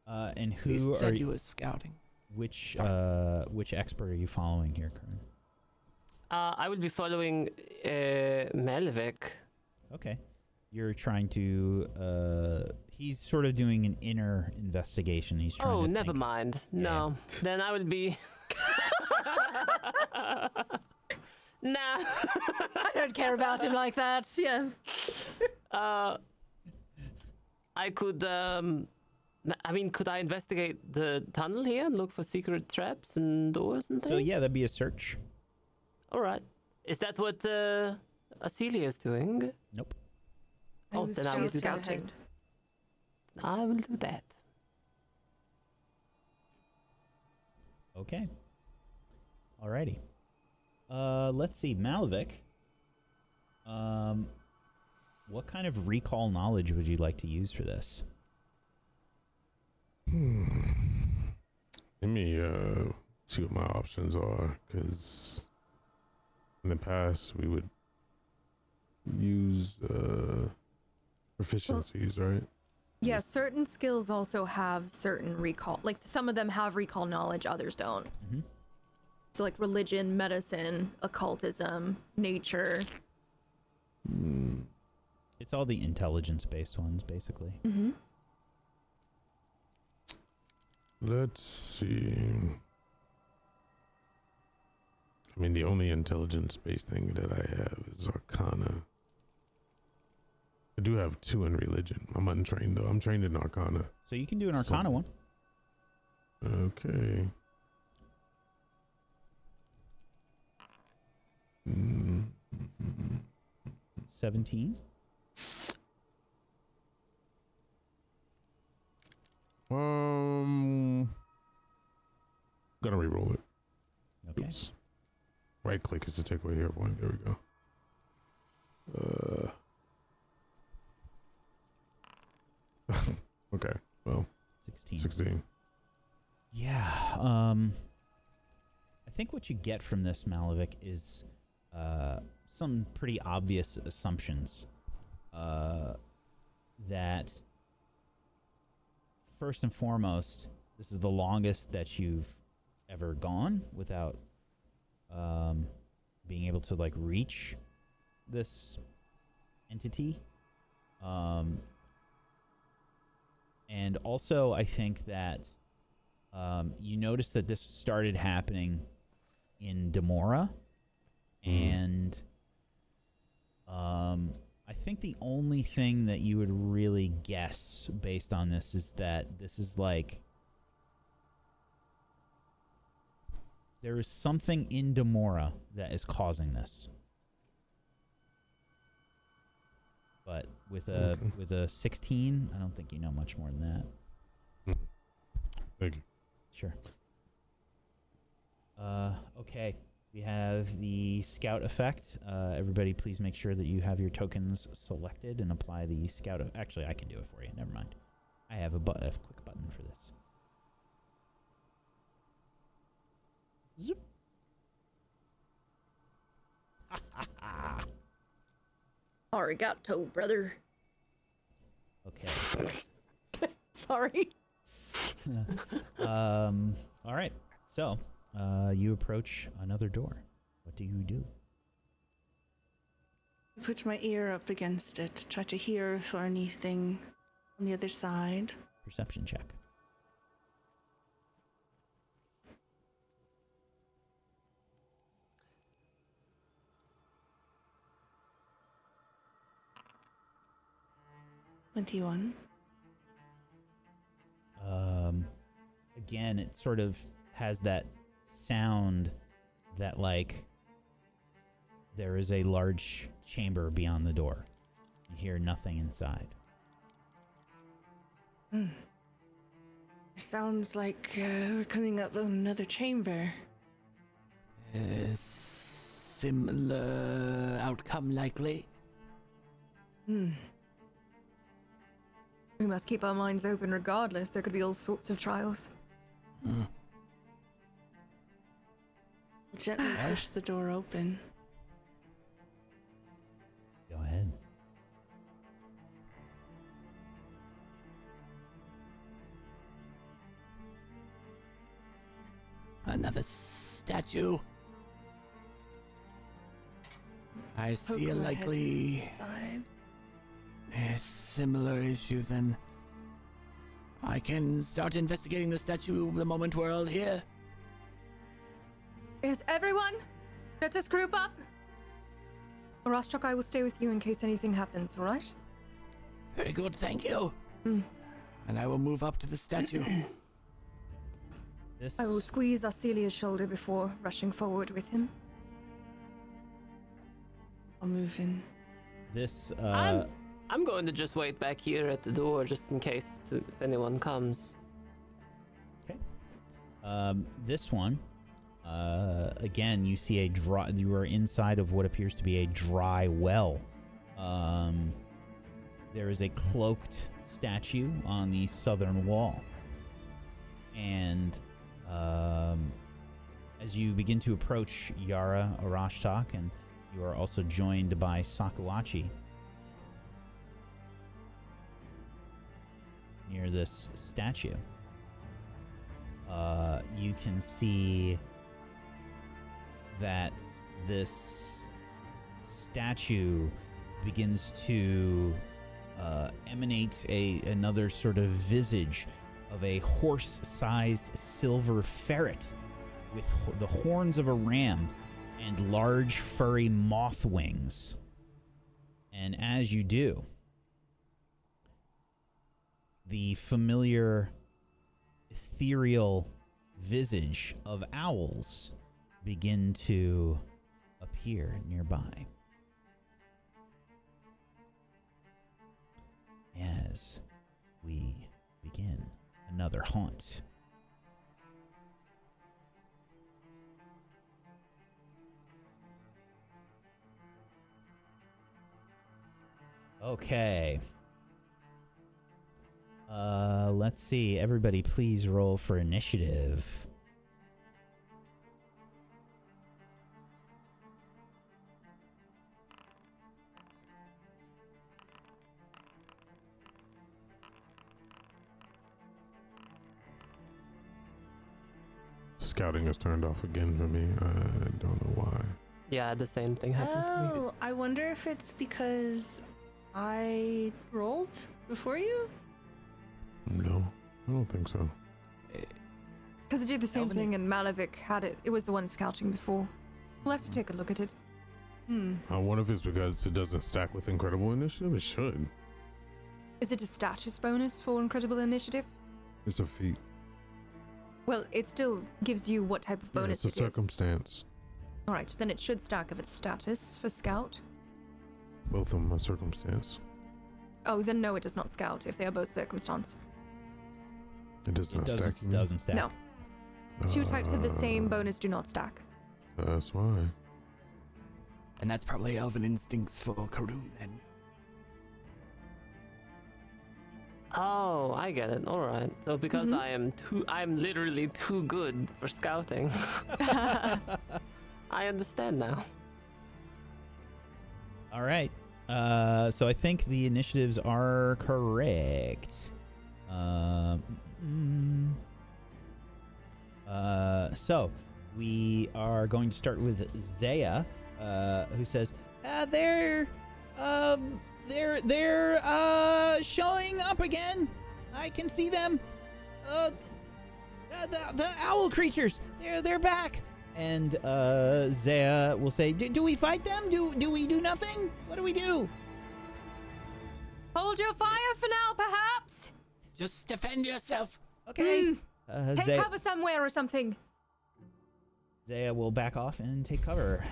And He who are said you you? was scouting. Which expert are you following here, Kern? I will be following Malvik. Okay. You're trying to. He's sort of doing an inner investigation. He's trying. Oh, to never think. mind. No, then I will be. Nah. I don't care about him like that. Yeah. I could. I mean, could I investigate the tunnel here and look for secret traps and doors and things? So yeah, that'd be a search. All right. Is that what Acelia is doing? Nope. Oh, then I will do that. Scouting. I will do that. Okay. Alrighty. Let's see, Malvik. What kind of recall knowledge would you like to use for this? Let me see what my options are, because in the past we would use proficiencies, right? Yeah, certain skills also have certain recall. Like, some of them have recall knowledge, others don't. Mm-hmm. So, like, religion, medicine, occultism, nature. It's all the intelligence-based ones, basically. Mm-hmm. Let's see. I mean, the only intelligence-based thing that I have is Arcana. I do have 2 in religion. I'm untrained, though. I'm trained in Arcana. So you can do an Arcana one. Okay. 17. Gonna re-roll it. Okay. Oops. Right click is to take away hero point. There we go. Okay. Well, 16. 16. Yeah. I think what you get from this, Malvik, is some pretty obvious assumptions. That first and foremost, this is the longest that you've ever gone without being able to like reach this entity. And also, I think that you notice that this started happening in Demora, and I think the only thing that you would really guess based on this is that this is like there is something in Demora that is causing this. But with a 16, I don't think you know much more than that. Thank you. Sure. Okay. We have the scout effect. Everybody, please make sure that you have your tokens selected and apply the scout. Actually, I can do it for you. Never mind. I have a quick button for this. Zoop. Arigato, brother. Okay. Sorry. All right. So, you approach another door. What do you do? I put my ear up against it, try to hear for anything on the other side. Perception check. $21. Again, it sort of has that sound that like there is a large chamber beyond the door. You hear nothing inside. It sounds like we're coming up on another chamber. Similar outcome likely. We must keep our minds open regardless. There could be all sorts of trials. gently push the door open. Go ahead. Another statue. I see a Poke my head likely inside. a similar issue then. I can start investigating the statue the moment we're all here. Yes, everyone, let us group up. Orashtak, I will stay with you in case anything happens, all right? Very good, thank you. Mm. And I will move up to the statue. This I will squeeze Arcelia's shoulder before rushing forward with him. I'll move in. this I'm going to just wait back here at the door just in case if anyone comes. this one, again, you see a dry. You are inside of what appears to be a dry well. There is a cloaked statue on the southern wall, and as you begin to approach Yara Orashtak, and you are also joined by Sakuachi near this statue. You can see that this statue begins to emanate another sort of visage of a horse-sized silver ferret with the horns of a ram and large furry moth wings. And as you do, the familiar ethereal visage of owls begin to appear nearby. As we begin another haunt. Okay. Let's see. Everybody please roll for initiative. Scouting has turned off again for me. I don't know why. Yeah, the same thing happened to me. Oh, I wonder if it's because I rolled before you? No, I don't think so. Because it did the same Elven- thing and Malavik had it. It was the one scouting before. We'll have to take a look at it. I wonder if it's because it doesn't stack with Incredible Initiative. It should. Is it a status bonus for Incredible Initiative? It's a feat. Well, it still gives you what type of Yeah, bonus it's a it is. circumstance. Alright, then it should stack of its status for Scout. Both of them are circumstance. Oh, then no, it does not Scout if they are both circumstance. It does not stack. you mean? Doesn't stack. No. Two types of the same bonus do not stack. That's why. And that's probably elven instincts for Karun then. Oh, I get it. All right. So because I'm literally too good for scouting. I understand now. All right. So I think the initiatives are correct. So we are going to start with Zaya, who says, they're showing up again. I can see them. The owl creatures. They're back. And Zaya will say, do we fight them? Do we do nothing? What do we do? Hold your fire for now, perhaps? Just defend yourself. Okay. Take cover somewhere or something. Zaya will back off and take cover.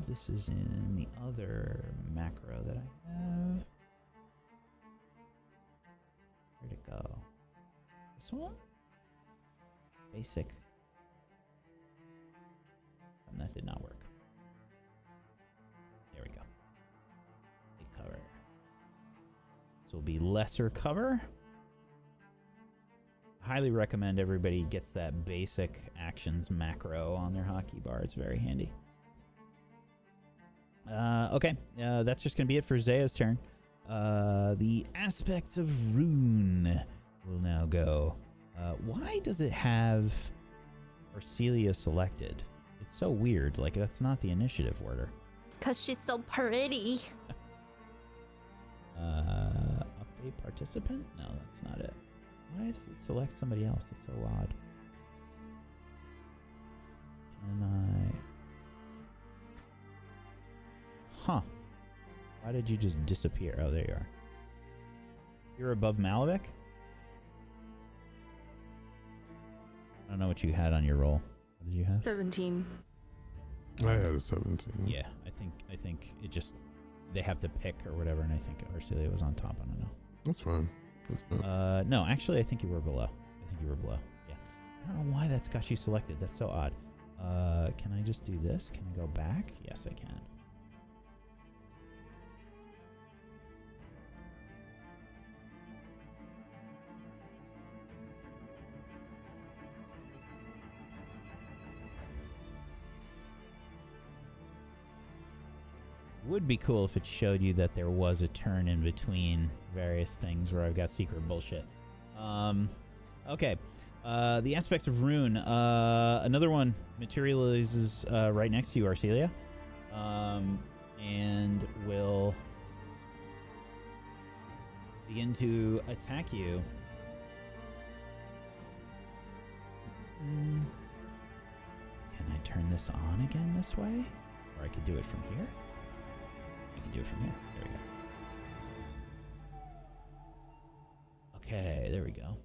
This is in the other macro that I have. Where'd it go? This one? Basic. And that did not work. There we go. Take cover. This will be lesser cover. highly recommend everybody gets that basic actions macro on their hotkey bar. It's very handy. Okay, that's just going to be it for Zaya's turn. The aspects of Ruun will now go. Why does it have Arcelia selected? It's so weird. Like, that's not the initiative order. It's because she's so pretty. Update participant? No, that's not it. Why does it select somebody else? That's so odd. Can I... Huh. Why did you just disappear? Oh, there you are. You're above Malavik? I don't know what you had on your roll. What did you have? 17. I had a 17. Yeah, I think it just... They have to pick or whatever, and I think Arcelia was on top. I don't know. That's fine. No, actually, I think you were below. Yeah. I don't know why that's got you selected. That's so odd. Can I just do this? Can I go back? Yes, I can. Would be cool if it showed you that there was a turn in between various things where I've got secret bullshit. Okay. The aspects of Ruun. Another one materializes right next to you, Arcelia. And will begin to attack you. Can I turn this on again this way? Or I could do it from here? I can do it from here. There we go. Okay, there we go.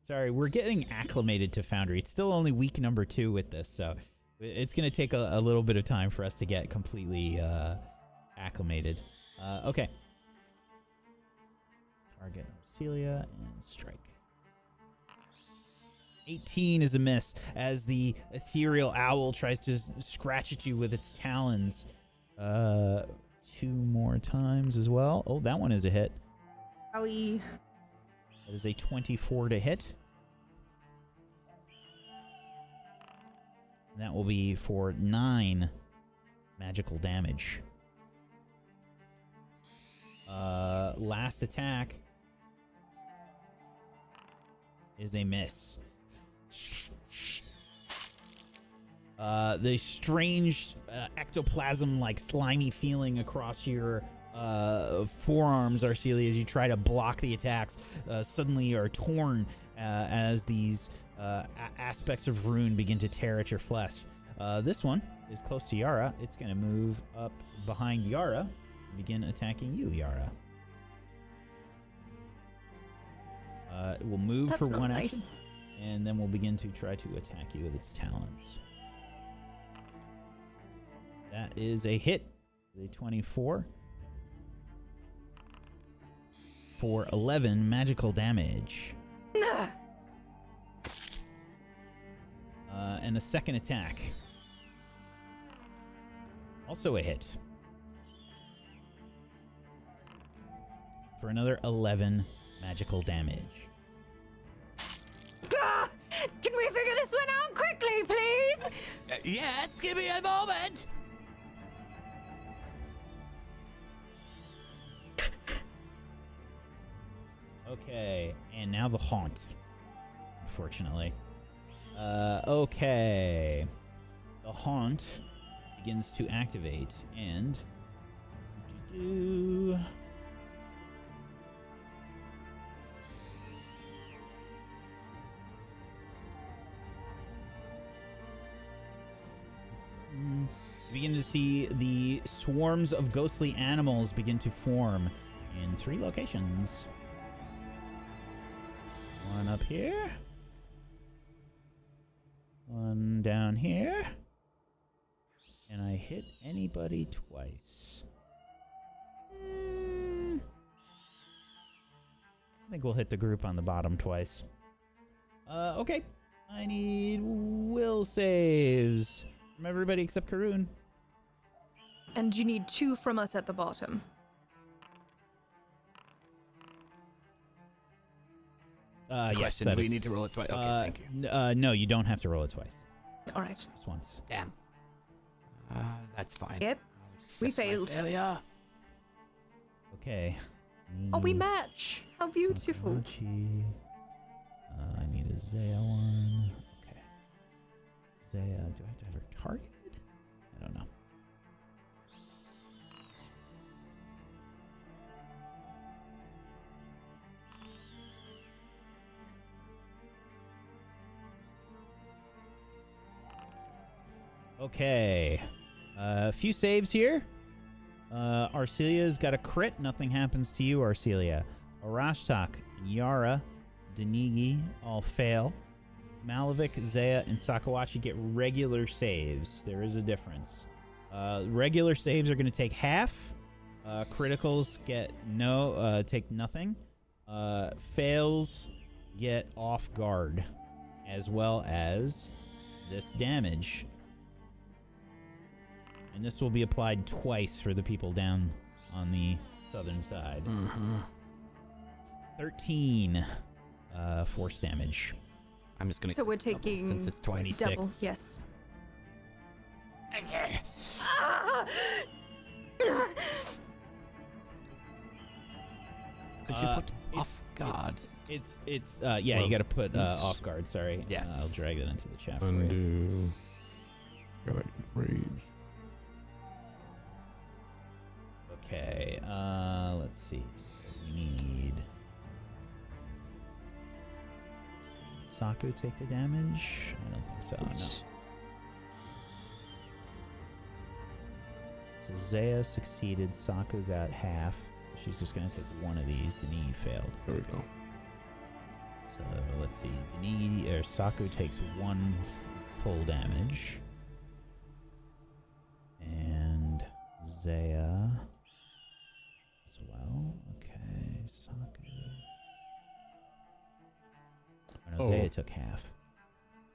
Sorry, we're getting acclimated to Foundry. It's still only week number 2 with this, so it's going to take a little bit of time for us to get completely acclimated. Okay. Target Celia and strike. 18 is a miss as the ethereal owl tries to scratch at you with its talons. 2 more times as well. Oh, that one is a hit. Owie. That is a 24 to hit. And that will be for 9 magical damage. Last attack is a miss. The strange ectoplasm-like slimy feeling across your forearms, Arcelia, as you try to block the attacks, suddenly are torn as these aspects of Ruun begin to tear at your flesh. This one is close to Yara. It's going to move up behind Yara and begin attacking you, Yara. It will move That's for not one nice. action, and then we'll begin to try to attack you with its talons. That is a hit. A 24 for 11 magical damage. And a second attack. Also a hit. For another 11 magical damage. Can we figure this one out quickly, please? Yes, give me a moment. Okay, and now the haunt. Unfortunately. Okay. The haunt begins to activate and you begin to see the swarms of ghostly animals begin to form in 3 locations. One up here. One down here. Can I hit anybody twice? I think we'll hit the group on the bottom twice. Okay. I need will saves from everybody except Karun. And you need 2 from us at the bottom. Yes, question. that We is- need to roll it twice. Okay, thank you. No, you don't have to roll it twice. All right. Just once. Damn. That's fine. Yep. I'll accept We my failed. failure. Okay. Oh, we Need match. How beautiful. Sakuachi. I need a Zaya one. Okay. Zaya, do I have to have her targeted? I don't know. Okay. A few saves here. Arcelia's got a crit. Nothing happens to you, Arcelia. Orashtak, Yara, Denigi all fail. Malavik, Zaya, and Sakawachi get regular saves. There is a difference. Regular saves are going to take half. Criticals get take nothing. Fails get off guard, as well as this damage. And this will be applied twice for the people down on the southern side. 13 force damage. I'm just gonna. So we're taking since it's twice. double. 26. Yes. Could you put it's- off guard? It's Well, you got to put oops. off guard. Sorry. Yes. I'll drag that into the chat for you. Undo. Gotta rage. Okay. Let's see. We need Saku take the damage. I don't think so. Oops. No. So Zaya succeeded. Saku got half. She's just gonna take one of these. Dani failed. There we go. So let's see. Saku takes one full damage. And Zaya as well. Okay, Saku. Oh, no, Zaya took half.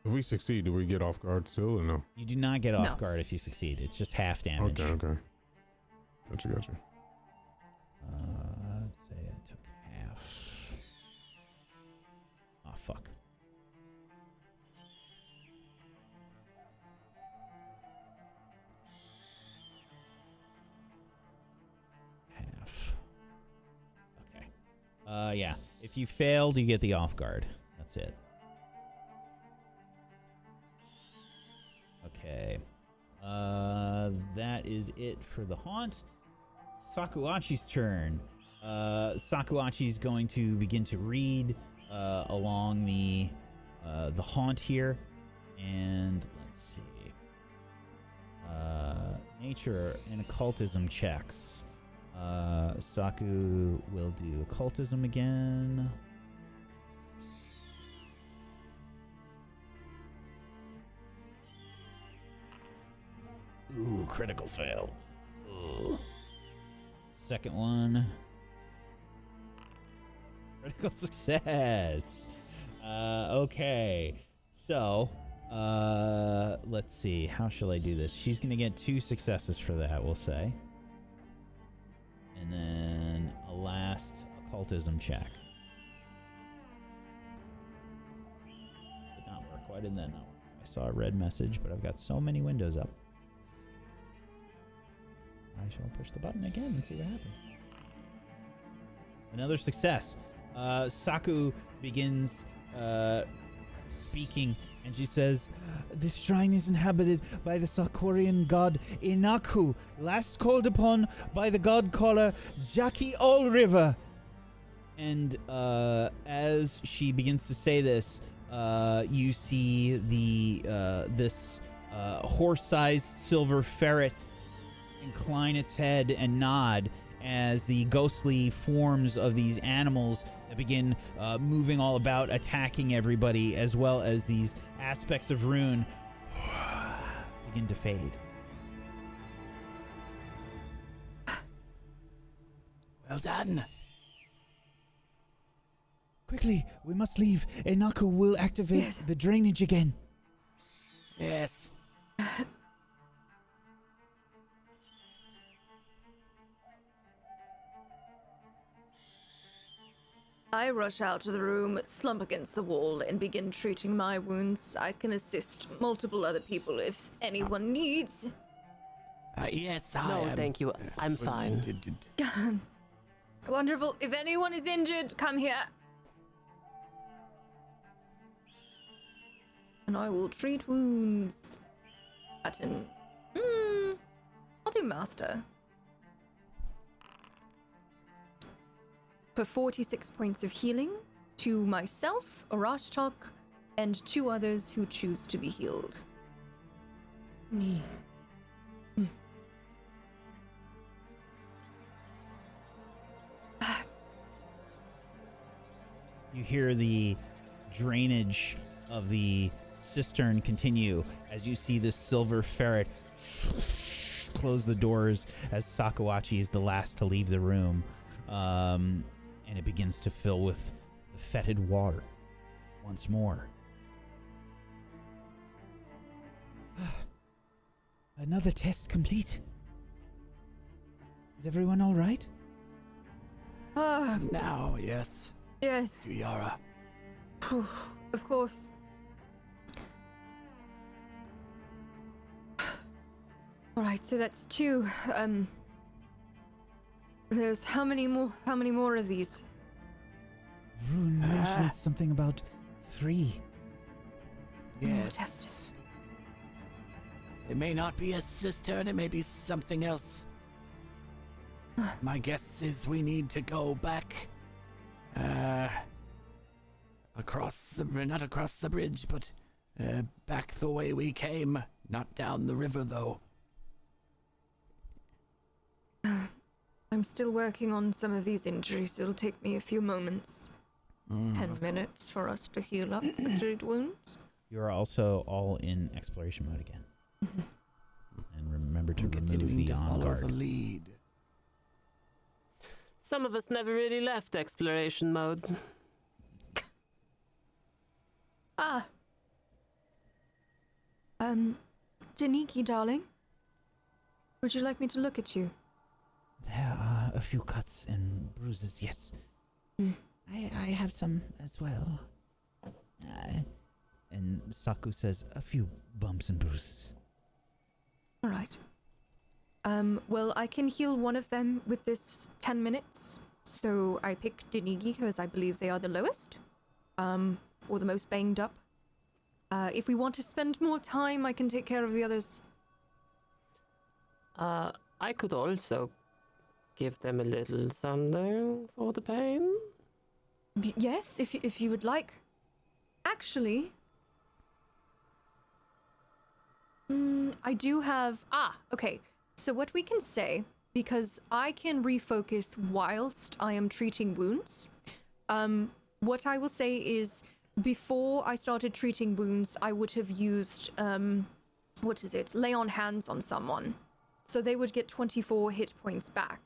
If we succeed, do we get off guard still or no? You do not get off No. guard if you succeed. It's just half damage. Okay. Gotcha. Zaya took half. Oh, fuck. Half. Okay. Yeah. If you failed, you get the off guard. That's it. Okay. That is it for the haunt. Sakuachi's turn. Sakuachi's going to begin to read along the haunt here, and let's see. Nature and occultism checks. Saku will do occultism again. Ooh, critical fail. Ugh. Second one. Critical success. Okay. So, let's see. How shall I do this? She's going to get 2 successes for that, we'll say. And then a last occultism check. Did not work. Why didn't that not work? I saw a red message, but I've got so many windows up. I shall push the button again and see what happens. Another success. Saku begins speaking, and she says, "This shrine is inhabited by the Sakorian god Inaku, last called upon by the god caller Jackie All River." And as she begins to say this, you see this horse-sized silver ferret incline its head and nod as the ghostly forms of these animals begin moving all about, attacking everybody, as well as these aspects of Ruun begin to fade. Well done. Quickly, we must leave. Enaku will activate the drainage again. Yes. I rush out of the room, slump against the wall, and begin treating my wounds. I can assist multiple other people if anyone needs. Yes, No, I am. thank you. I'm fine. Wonderful. If anyone is injured, come here. And I will treat wounds. Pattern. I'll do master. For 46 points of healing to myself, Orashtak, and 2 others who choose to be healed. Me. You hear the drainage of the cistern continue as you see the silver ferret close the doors as Sakawachi is the last to leave the room. And it begins to fill with the fetid water once more. Another test complete. Is everyone all right? Now, yes. Yes, Yara. of course. Alright, so that's 2. There's how many more of these? Ruun mentioned something about 3. Yes. Test. It may not be a cistern, it may be something else. My guess is we need to go back. Not across the bridge, but back the way we came. Not down the river, though. I'm still working on some of these injuries. It'll take me a few moments. 10 minutes for us to heal up injured wounds. You're also all in exploration mode again. And remember to remove Continuing the to on follow guard. the lead. Some of us never really left exploration mode. Daniki, darling. Would you like me to look at you? There are a few cuts and bruises, yes. I have some as well. And Saku says, a few bumps and bruises. All right. Well, I can heal one of them with this 10 minutes. So I pick Danigi because I believe they are the lowest. Or the most banged up. If we want to spend more time, I can take care of the others. I could also give them a little something for the pain. Yes, if you would like. Actually, I do have... okay. So what we can say, because I can refocus whilst I am treating wounds, what I will say is, before I started treating wounds, I would have used, lay on hands on someone. So they would get 24 hit points back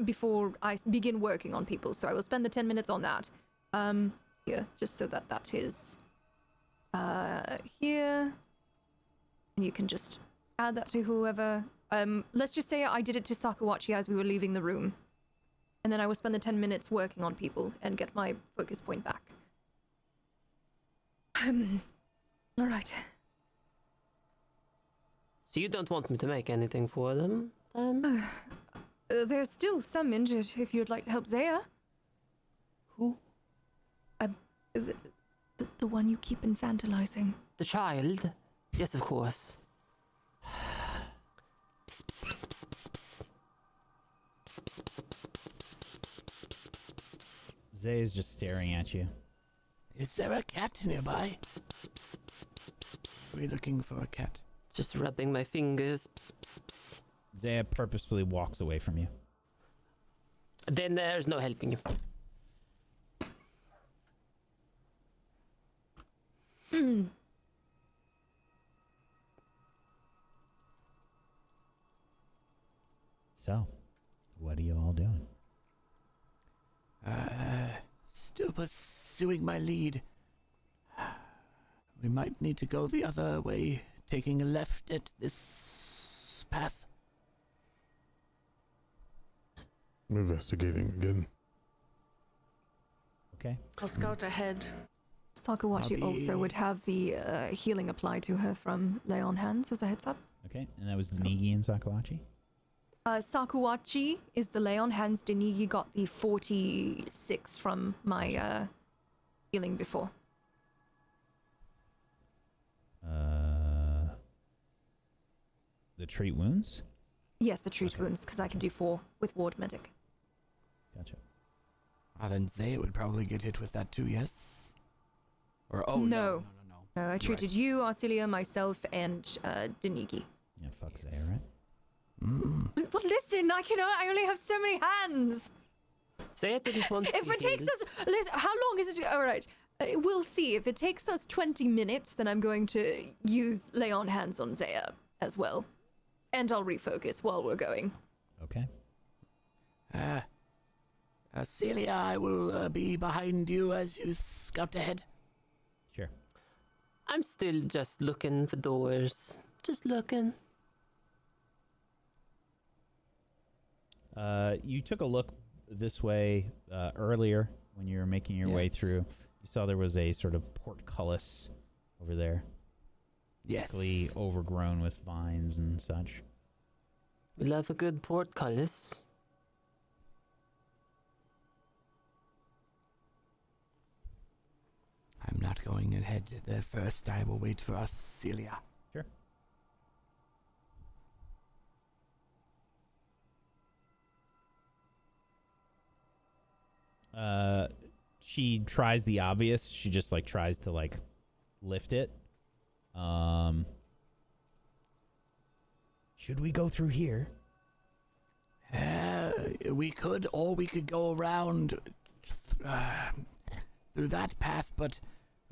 before I begin working on people. So I will spend the 10 minutes on that. Here, just so that is here. And you can just add that to whoever. Let's just say I did it to Sakawachi as we were leaving the room. And then I will spend the 10 minutes working on people and get my focus point back. All right. So you don't want me to make anything for them, then? There's still some injured if you'd like to help Zaya. Who? The one you keep infantilizing. The child? Yes, of course. Zay is just staring at you. Is there a cat nearby? Are we looking for a cat? Just rubbing my fingers. Zaya purposefully walks away from you. Then there's no helping you. So, what are you all doing? Still pursuing my lead. We might need to go the other way, taking a left at this path. Investigating again. Okay. I'll scout ahead. Sakawachi also would have the healing applied to her from Lay on Hands as a heads up. Okay, and that was Denigi and Sakawachi? Sakawachi is the Lay on Hands. Denigi got the 46 from my healing before. The treat wounds? Yes, the treat wounds, because I can do 4 with Ward Medic. Gotcha. Then Zaya would probably get hit with that too, yes? Or, No, I You're treated you, Arcelia, myself, and Denigi. Yeah, fuck Zaya, right? But listen, I only have so many hands. Say it didn't want to If be it takes healed. us, listen, how long is it? All right, we'll see. If it takes us 20 minutes, then I'm going to use Lay on Hands on Zaya as well, and I'll refocus while we're going. Okay. Celia, I will be behind you as you scout ahead. Sure. I'm still just looking for doors. Just looking. You took a look this way earlier when you were making your way Yes. through. You saw there was a sort of portcullis over there, Yes. thickly overgrown with vines and such. We love a good portcullis. I'm not going ahead there first. I will wait for us, Celia. Sure. She tries the obvious. She just tries to lift it. Should we go through here? We could, or we could go around through that path, but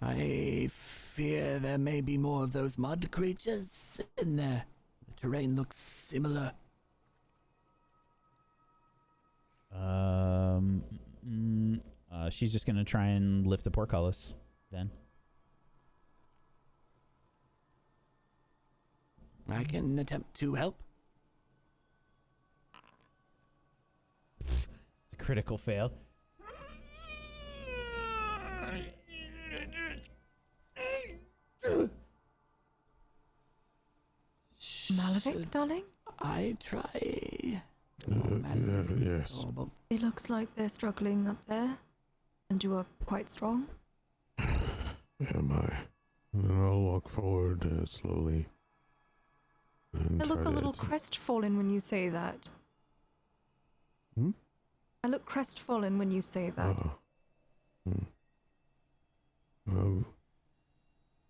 I fear there may be more of those mud creatures in there. The terrain looks similar. She's just gonna try and lift the portcullis then. I can attempt to help. It's a critical fail. Malavik, darling? I try. Yes. Oh, well, It looks like they're struggling up there, and you are quite strong. Am I? And then I'll walk forward slowly. And I look try a to little crestfallen when you say that. Hmm? I look crestfallen when you say that.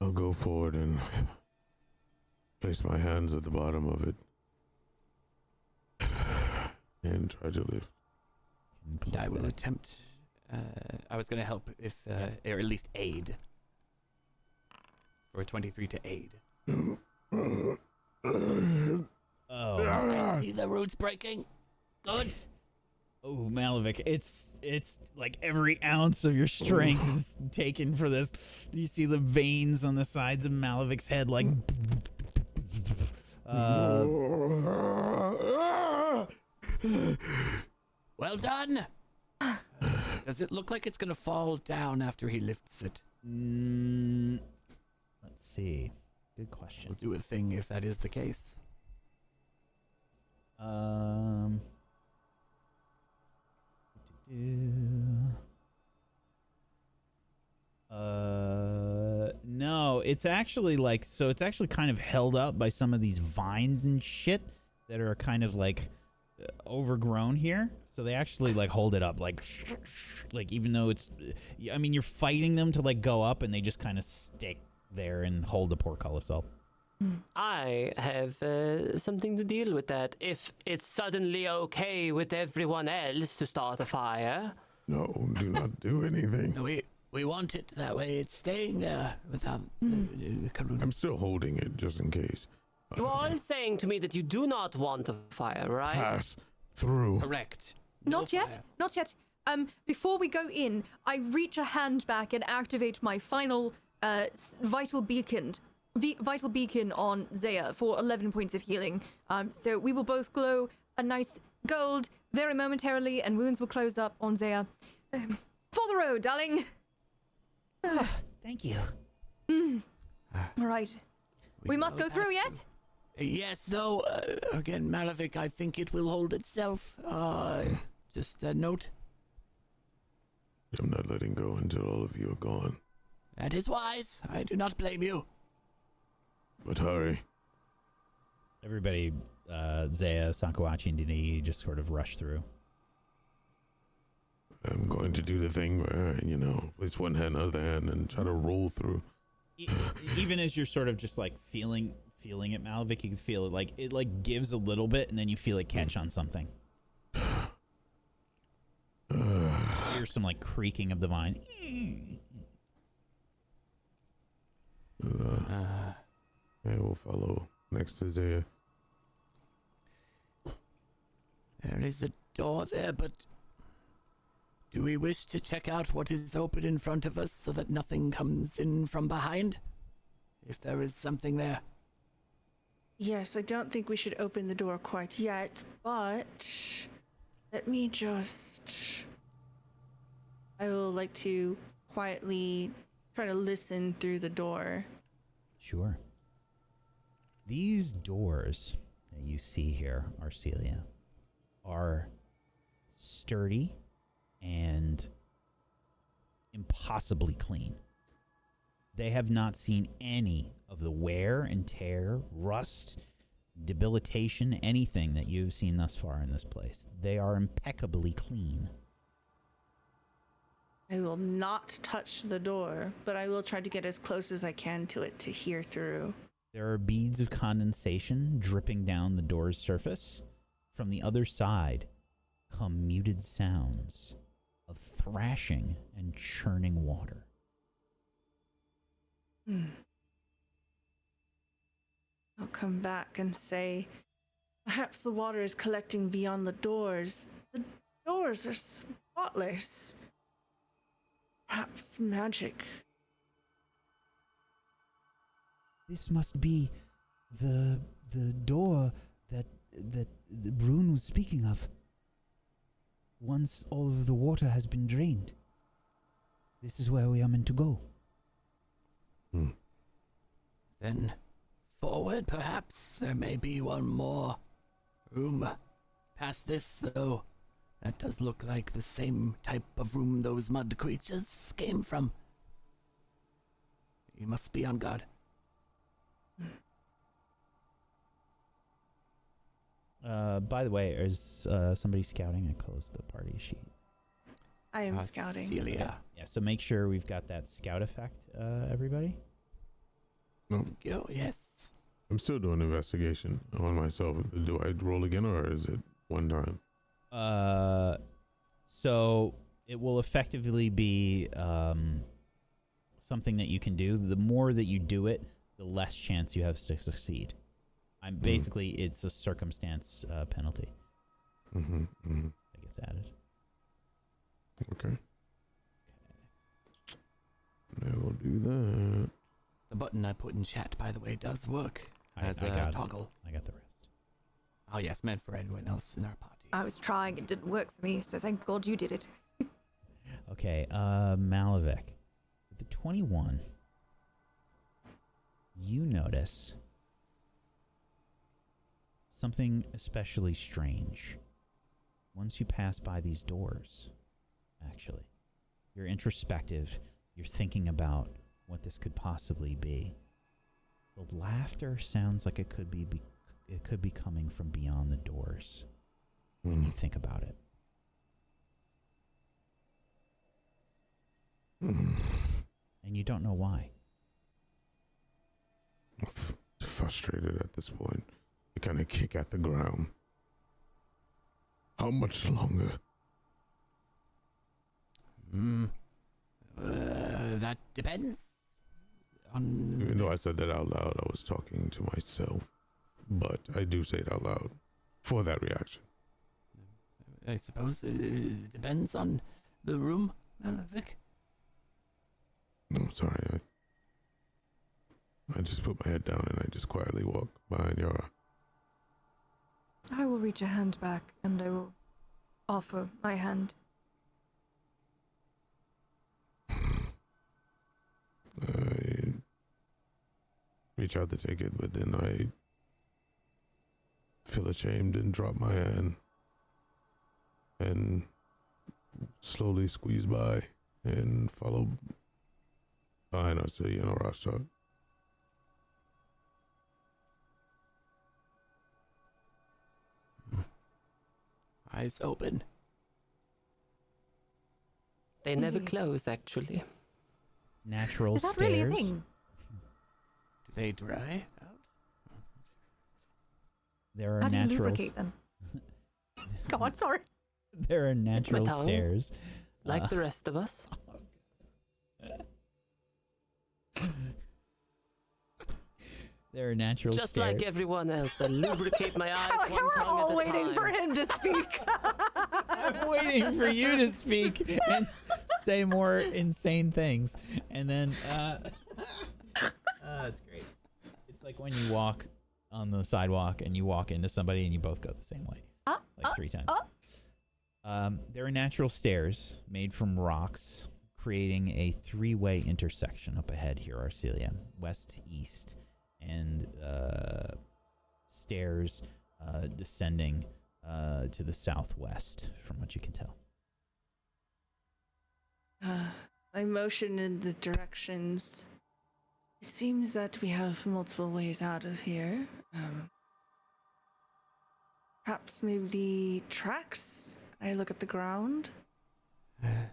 I'll go forward and place my hands at the bottom of it and try to lift. and I will attempt. I was going to help if, or at least aid. For a 23 to aid. Oh. I see the roots breaking. Good. Oh, Malavik, it's like every ounce of your strength is taken for this. You see the veins on the sides of Malavik's head, like. Well done. Does it look like it's going to fall down after he lifts it? Let's see. Good question. We'll do a thing if that is the case. No, it's actually it's actually kind of held up by some of these vines and shit that are kind of overgrown here. So they actually hold it up like even though it's, I mean, you're fighting them to go up and they just kind of stick there and hold the portcullis up. I have something to deal with that. If it's suddenly okay with everyone else to start a fire. No, do not do anything. No, we want it that way. It's staying there without Karuna. I'm still holding it just in case. You are all saying to me that you do not want a fire, right? Pass through. Correct. No Not yet. fire. Not yet. Before we go in, I reach a hand back and activate my final vital beacon on Zaya for 11 points of healing. So we will both glow a nice gold very momentarily, and wounds will close up on Zaya. For the road, darling. Thank you. All right. We must will go through, pass yes? Yes, though, again, Malavik, I think it will hold itself. Just a note. I'm not letting go until all of you are gone. That is wise. I do not blame you. But hurry. Everybody, Zaya, Sankawachi, and Dini just sort of rush through. I'm going to do the thing where, place one hand on the other hand and try to roll through. Even as you're sort of just like feeling it, Malavik, you can feel it like gives a little bit, and then you feel it catch on something. Hear some like creaking of the vine. I will follow next to Zaya. There is a door there, but do we wish to check out what is open in front of us so that nothing comes in from behind? If there is something there. Yes, I don't think we should open the door quite yet, but let me just... I will like to quietly try to listen through the door. Sure. These doors that you see here, Arcelia, are sturdy and impossibly clean. They have not seen any of the wear and tear, rust, debilitation, anything that you've seen thus far in this place. They are impeccably clean. I will not touch the door, but I will try to get as close as I can to it to hear through. There are beads of condensation dripping down the door's surface. From the other side come muted sounds of thrashing and churning water. I'll come back and say, perhaps the water is collecting beyond the doors. The doors are spotless. Perhaps magic. This must be the door that Ruun was speaking of. Once all of the water has been drained, this is where we are meant to go. Then forward, perhaps. There may be one more room. Past this, though, that does look like the same type of room those mud creatures came from. You must be on guard. By the way, is somebody scouting? I closed the party sheet. I am scouting. Celia. Yeah, so make sure we've got that scout effect, everybody. No, Go, yes. I'm still doing investigation on myself. Do I roll again or is it one time? So it will effectively be something that you can do. The more that you do it, the less chance you have to succeed. I'm basically it's a circumstance penalty that gets added. Okay. I will do that. The button I put in chat, by the way, does work as I a got toggle. I got the rest. Oh, yes, meant for everyone else in our party. I was trying, it didn't work for me, so thank God you did it. Okay, Malavik. With the 21, you notice something especially strange. Once you pass by these doors, actually, you're introspective, you're thinking about what this could possibly be. The laughter sounds like it could be coming from beyond the doors when you think about it. And you don't know why. Frustrated at this point. I kind of kick at the ground. How much longer? That depends on... Even though I said that out loud, I was talking to myself. But I do say it out loud for that reaction. I suppose it depends on the room, Malavik. No, sorry. I just put my head down and I just quietly walk behind Yara. I will reach a hand back and I will offer my hand. reach out to take it, but then I feel ashamed and drop my hand and slowly squeeze by and follow behind Arcelia and Orashtak. Eyes open. They never Indeed. close, actually. Natural Is that stairs. really a thing? Do they dry out? There are How do you natural. lubricate them? Go on, sorry. There are natural tongue. stairs. Like the rest of us. There are natural Just stairs. like everyone else. I lubricate my eyes How one we're tongue all at a waiting time. for him to speak. I'm waiting for you to speak and say more insane things, and then it's great. It's like when you walk on the sidewalk and you walk into somebody and you both go the same way, like 3 times. There are natural stairs made from rocks, creating a 3-way intersection up ahead here, Arcelia, west to east, and stairs descending to the southwest, from what you can tell. I motion in the directions. It seems that we have multiple ways out of here. Perhaps maybe tracks? I look at the ground. At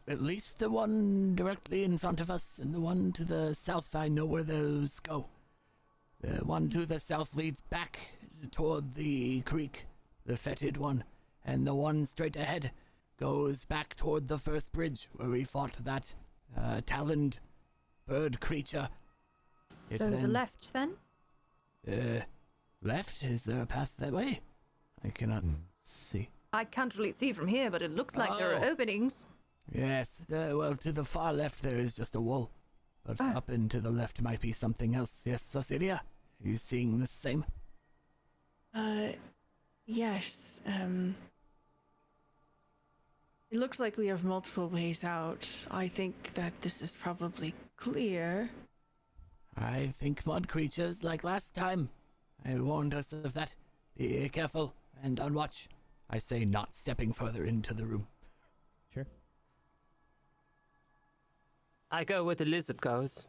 least the one directly in front of us and the one to the south, I know where those go. The one to the south leads back toward the creek, the fetid one, and the one straight ahead goes back toward the first bridge where we fought that taloned bird creature. So the left then? Left? Is there a path that way? I cannot see. I can't really see from here, but it looks like there are openings. Yes, well, to the far left there is just a wall. But up and to the left might be something else. Yes, Cecilia? Are you seeing the same? Yes. It looks like we have multiple ways out. I think that this is probably clear. I think mud creatures like last time. I warned us of that. Be careful and on watch. I say not stepping further into the room. Sure. I go where the lizard goes.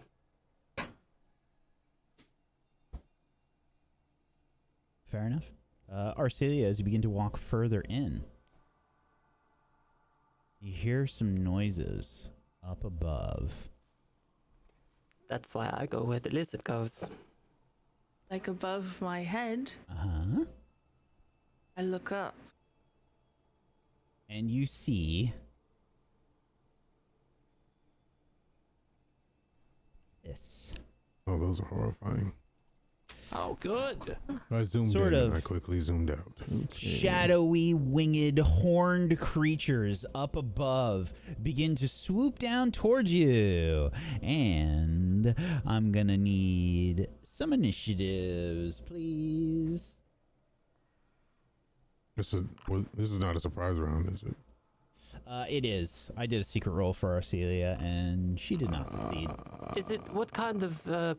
Fair enough. Arcelia, as you begin to walk further in, you hear some noises up above. That's why I go where the lizard goes. Like above my head, Uh-huh. I look up. And you see this. Oh, those are horrifying. Oh, good. I zoomed Sort in of. and I quickly zoomed out. Shadowy, winged, horned creatures up above begin to swoop down towards you. And I'm gonna need some initiatives, please. This is not a surprise round, is it? It is. I did a secret roll for Arcelia, and she did not succeed. Is it, what kind of,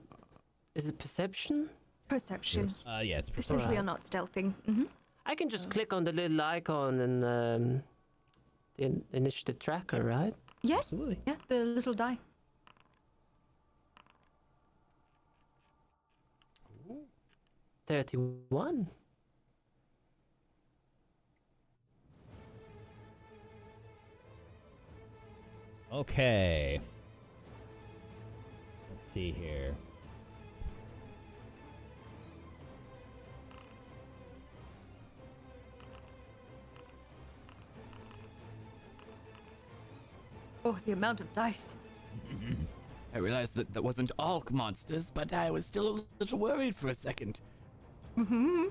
is it perception? Perception. Yes. Yeah, it's Since we are not stealthing. Mm-hmm. I can just click on the little icon and the initiative tracker, right? Yes. Absolutely. Yeah, the little die. Ooh. 31. Okay. Let's see here. Oh, the amount of dice. I realized that that wasn't all monsters, but I was still a little worried for a second. Mm-hmm.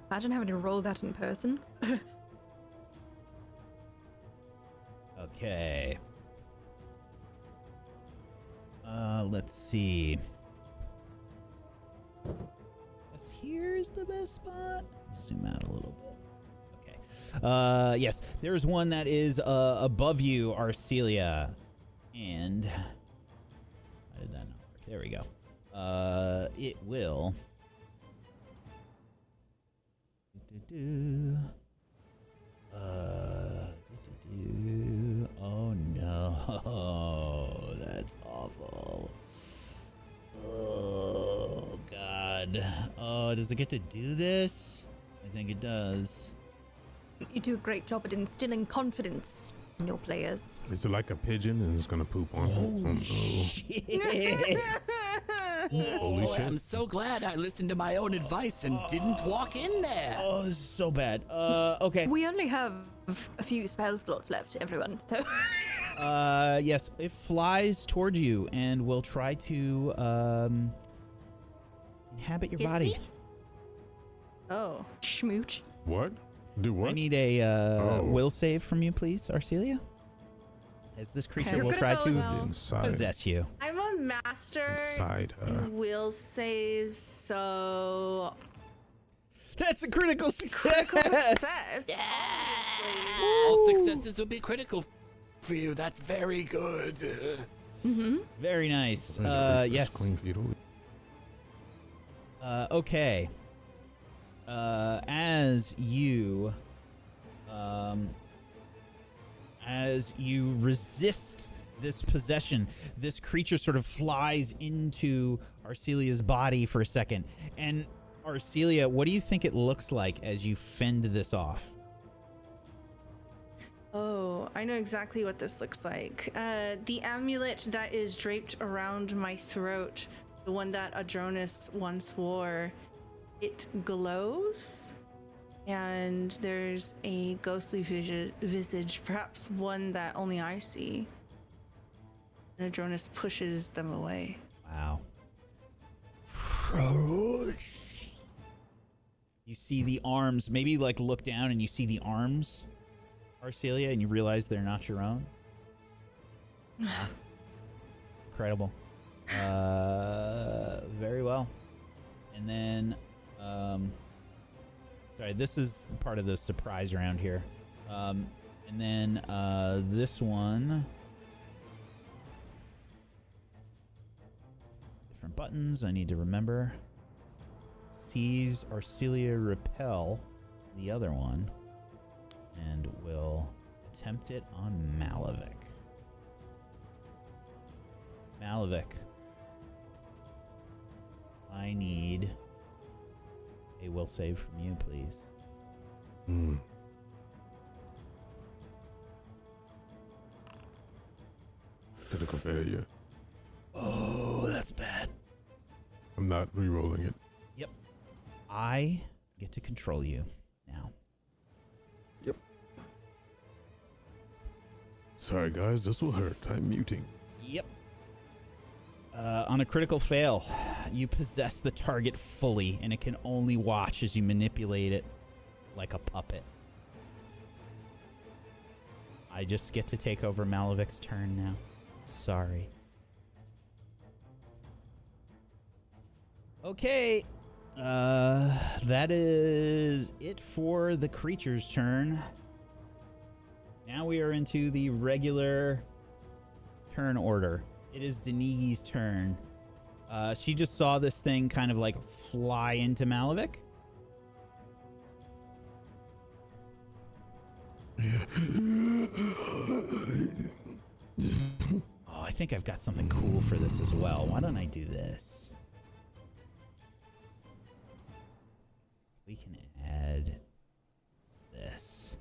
Imagine having to roll that in person. Okay. Let's see. Guess here's the best spot. Zoom out a little bit. Okay. Yes, there's one that is above you, Arcelia, and Why did that not work? There we go. It will. Oh no, that's awful. Oh god. Oh, does it get to do this? I think it does. You do a great job at instilling confidence in your players. Is it like a pigeon and it's gonna poop on him? Holy shit. I'm so glad I listened to my own advice and didn't walk in there. Oh, this is so bad. Okay. We only have a few spell slots left, everyone, so... Yes, it flies towards you and will try to, inhabit your Kiss body. me? Oh. Schmooch. What? Do what? I need a, Oh. will save from you, please, Arcelia. As this creature You're will gonna try go to well. Inside. possess you. I'm a master Inside her. in will save, so That's a critical success! critical success. Obviously. All successes will be critical for you. That's very good. Very nice. Yes. Clean fetal. Okay. As you resist this possession, this creature sort of flies into Arcelia's body for a second. And Arcelia, what do you think it looks like as you fend this off? Oh, I know exactly what this looks like. The amulet that is draped around my throat, the one that Adronis once wore, it glows, and there's a ghostly visage, perhaps one that only I see. And Adronis pushes them away. Wow. You see the arms, maybe like look down and you see the arms, Arcelia, and you realize they're not your own. Wow. Incredible. Very well. And then, sorry, this is part of the surprise round here. And then this one. Different buttons I need to remember. Sees Arcelia repel the other one and will attempt it on Malavik. Malavik, I need a will save from you, please. Critical failure. Oh, that's bad. I'm not re-rolling it. Yep. I get to control you now. Yep. Sorry, guys. This will hurt. I'm muting. Yep. On a critical fail, you possess the target fully, and it can only watch as you manipulate it like a puppet. I just get to take over Malavik's turn now. Sorry. Okay. That is it for the creature's turn. Now we are into the regular turn order. It is Denigi's turn. She just saw this thing kind of like fly into Malavik. Oh, I think I've got something cool for this as well. Why don't I do this? We can add this.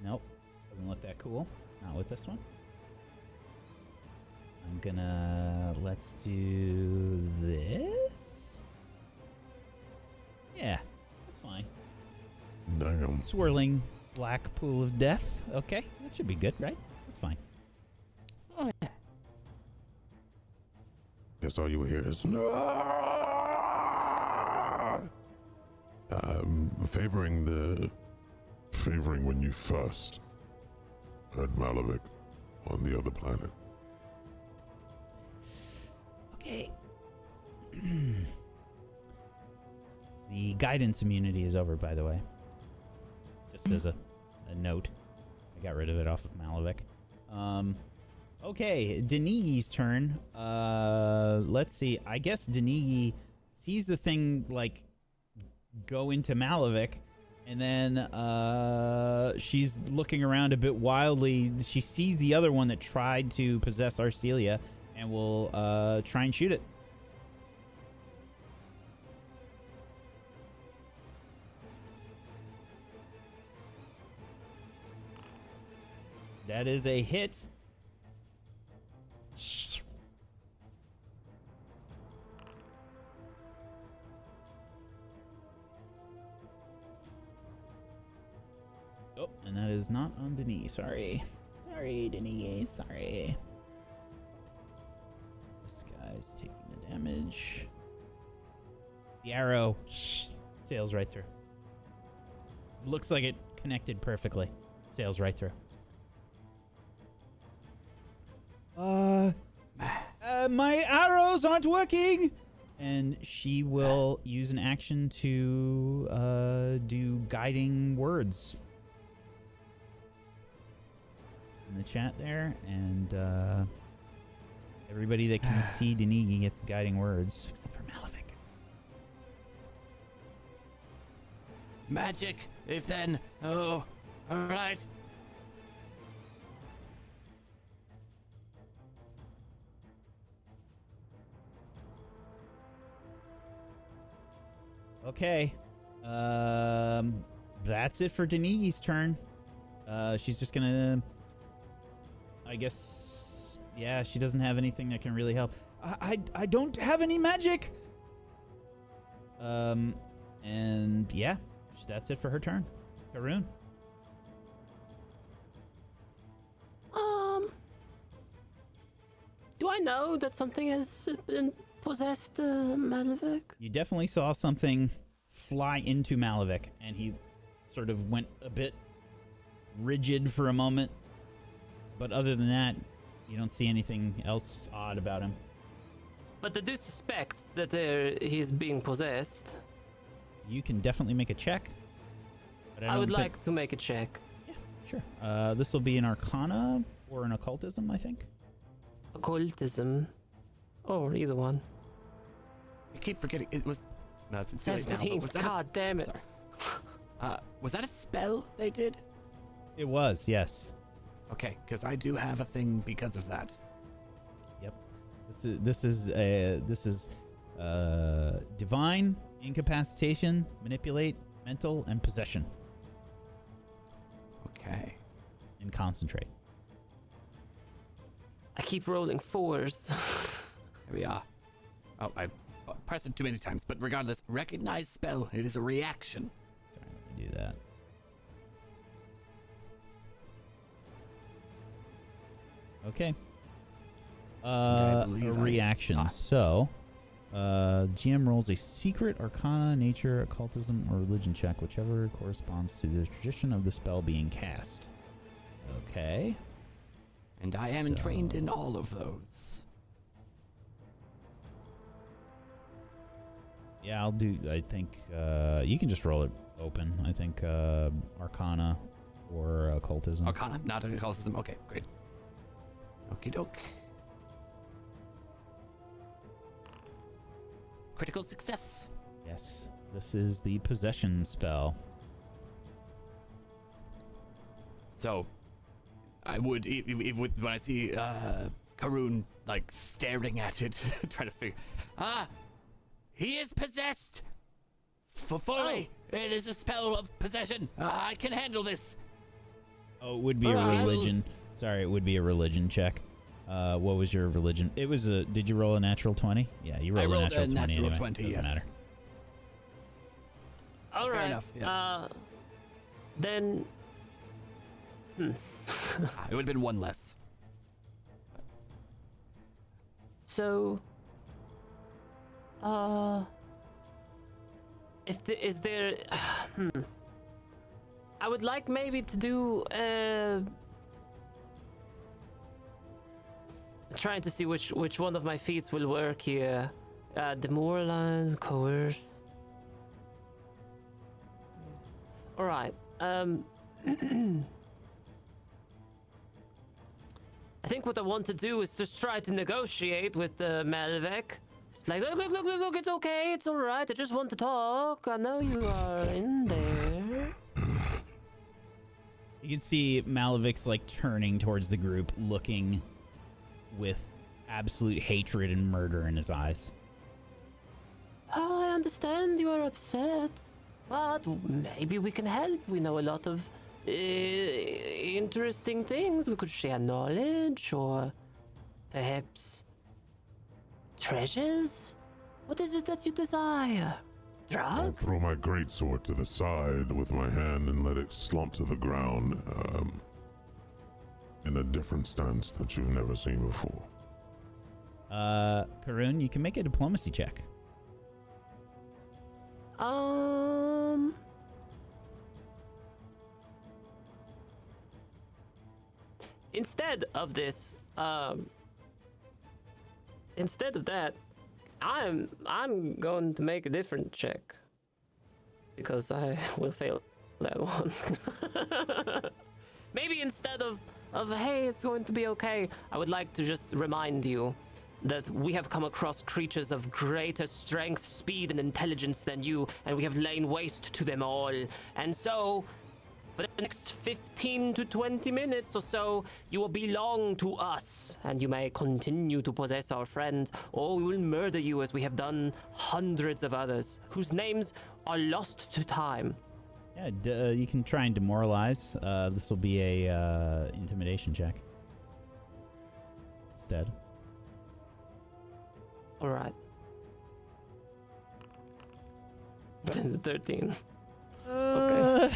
Nope. Doesn't look that cool. Not with this one. I'm gonna... Let's do this? Yeah, that's fine. Damn. Swirling black pool of death. Okay, that should be good, right? That's fine. Oh, yeah. That's all you will hear is favoring when you first heard Malavik on the other planet. Okay. The guidance immunity is over, by the way. Just as a note. I got rid of it off of Malavik. Okay, Denigi's turn. Let's see. I guess Denigi sees the thing like go into Malavik, and then she's looking around a bit wildly. She sees the other one that tried to possess Arcelia, and will try and shoot it. That is a hit. Oh, and that is not on Denis. Sorry. Sorry, Denis. Sorry. This guy's taking the damage. The arrow sails right through. Looks like it connected perfectly. Sails right through. My arrows aren't working! And she will use an action to do guiding words in the chat there, and everybody that can see Denigi gets guiding words, except for Malavik. Magic, if then. Oh, alright. Okay. That's it for Denigi's turn. She's just gonna... I guess... Yeah, she doesn't have anything that can really help. I don't have any magic! And yeah, that's it for her turn. Ruun. Do I know that something has been possessed Malavik? You definitely saw something fly into Malavik, and he sort of went a bit rigid for a moment. But other than that, you don't see anything else odd about him. But I do suspect that he's being possessed. You can definitely make a check. But I would like to make a check. Yeah, sure. This will be an Arcana or an Occultism, I think. Occultism. Or either one. I keep forgetting. It was... No, it's silly now, 17. but was that God damn it. Sorry. Was that a spell they did? It was, yes. Okay, because I do have a thing because of that. Yep. This is divine, incapacitation, manipulate, mental, and possession. Okay. And concentrate. I keep rolling 4s. Here we are. Oh, I pressed it too many times, but regardless, recognize spell. It is a reaction. Sorry, let me do that. Okay. A reaction. So, GM rolls a secret, arcana, nature, occultism, or religion check, whichever corresponds to the tradition of the spell being cast. Okay. And I am trained in all of those. Yeah, I'll do, I think, you can just roll it open. I think, arcana or occultism. Arcana, not occultism. Okay, great. Okie doke. Critical success. Yes, this is the possession spell. So, I would, when I see Karun like staring at it, trying to figure, he is possessed. Fully, it is a spell of possession. I can handle this. Oh, it would be a religion. Sorry, it would be a religion check. What was your religion? It was a. Did you roll a natural 20? Yeah, you rolled a natural 20. Natural anyway. 20, Doesn't yes. matter. All right. enough, yes. Then. It would have been one less. So. Is there? I would like maybe to do. Trying to see which one of my feats will work here. Demoralize, coerce. All right. I I think what I want to do is just try to negotiate with Malvik. It's like, look, it's okay, it's alright, I just want to talk. I know you are in there. You can see Malavik's like turning towards the group, looking with absolute hatred and murder in his eyes. Oh, I understand you are upset, but maybe we can help. We know a lot of interesting things. We could share knowledge, or perhaps treasures. What is it that you desire? I'll Drugs? throw my greatsword to the side with my hand and let it slump to the ground in a different stance that you've never seen before. Karun, you can make a diplomacy check. Instead of this, instead of that, I'm going to make a different check because I will fail that one. Maybe instead of hey, it's going to be okay, I would like to just remind you that we have come across creatures of greater strength, speed, and intelligence than you, and we have lain waste to them all. And so, for the next 15 to 20 minutes or so, you will belong to us, and you may continue to possess our friend, or we will murder you as we have done hundreds of others, whose names are lost to time. Yeah, you can try and demoralize. This will be a intimidation check instead. All right. This is 13. Okay.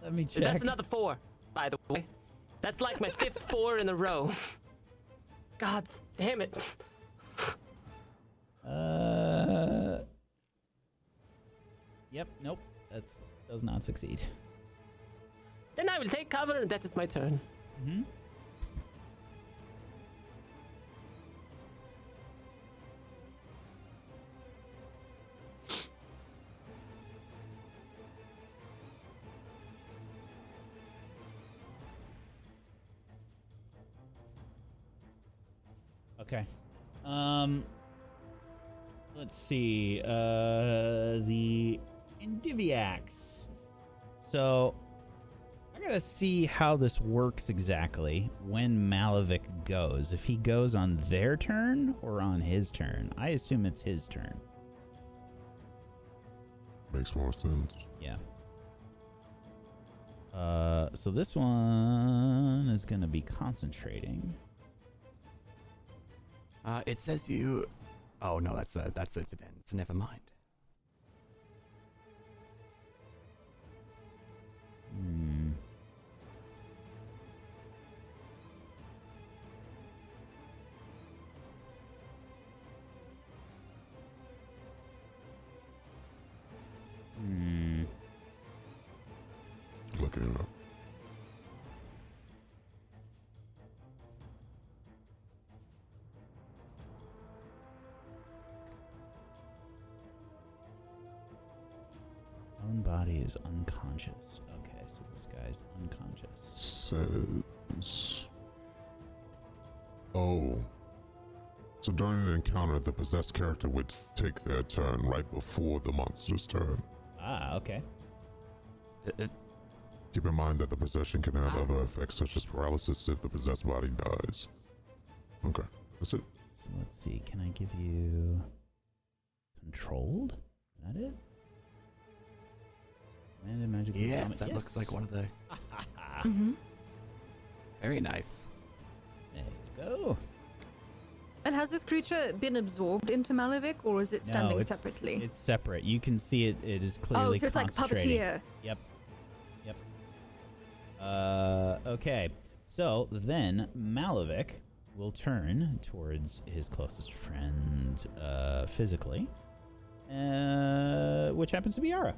Let me check. That's another 4, by the way. That's like my 5th 4 in a row. God damn it. Yep, nope. That does not succeed. Then I will take cover, and that is my turn. Mm-hmm. Okay. Let's see. The Indiviacs. So, I gotta see how this works exactly when Malavik goes. If he goes on their turn or on his turn. I assume it's his turn. Makes more sense. Yeah. So this one is gonna be concentrating. It says you. Oh no, that's if it ends. Never mind. Hmm. Hmm. Looking it up. Own body is unconscious. Okay, so this guy's unconscious. Says. Oh. So during an encounter, the possessed character would take their turn right before the monster's turn. Ah, okay. Keep in mind that the possession can have other effects such as paralysis if the possessed body dies. Okay, that's it. So let's see. Can I give you controlled? Is that it? Commanded magical Yes, vomit. that looks like one of the. Mm-hmm. Very nice. There you go. And has this creature been absorbed into Malavik, or is it standing it's, separately? It's separate. You can see it. It is clearly Oh, so it's like concentrating. puppeteer. Yep. Okay. So then Malavik will turn towards his closest friend physically, which happens to be Yara.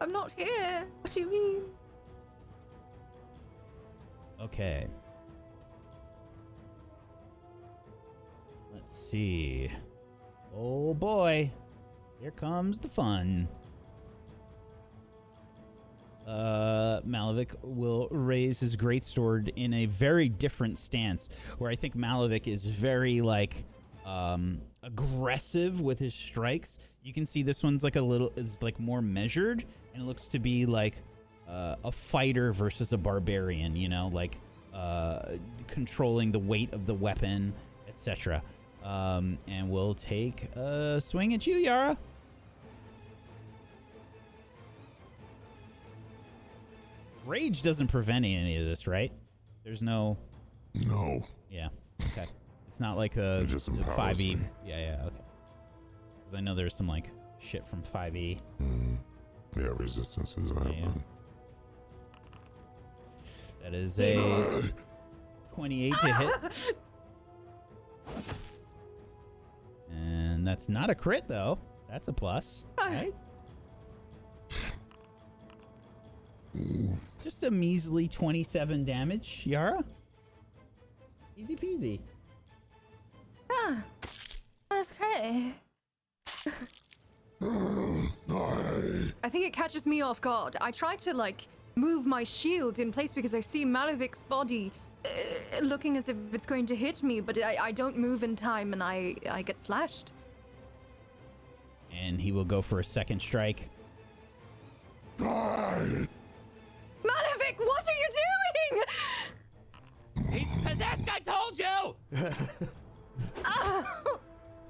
I'm not here. What do you mean? Okay. Let's see. Oh boy. Here comes the fun. Malavik will raise his greatsword in a very different stance, where I think Malavik is very like aggressive with his strikes. You can see this one's like is like more measured, and it looks to be like a fighter versus a barbarian, you know, like controlling the weight of the weapon, etc. And we'll take a swing at you, Yara. Rage doesn't prevent any of this, right? There's no... No. Yeah, okay. It's not like a It just empowers 5e. me. Yeah, okay. Because I know there's some, like, shit from 5e. Yeah, resistances. Yeah. That is a 28 to hit. And that's not a crit, though. That's a plus, right? Just a measly 27 damage, Yara. Easy peasy. Ah, that's great. I think it catches me off guard. I try to, like, move my shield in place because I see Malavik's body looking as if it's going to hit me, but I don't move in time and I get slashed. And he will go for a second strike. Malavik, what are you doing? He's possessed, I told you!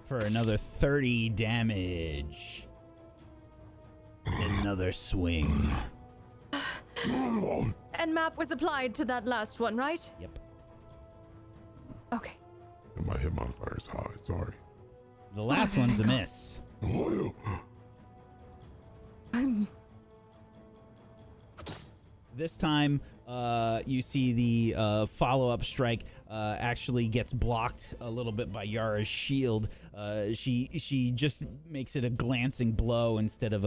For another 30 damage. Another swing. And map was applied to that last one, right? Yep. Okay. My hit modifier is high. Sorry. The last one's a miss. This time, you see the follow-up strike actually gets blocked a little bit by Yara's shield. She just makes it a glancing blow instead of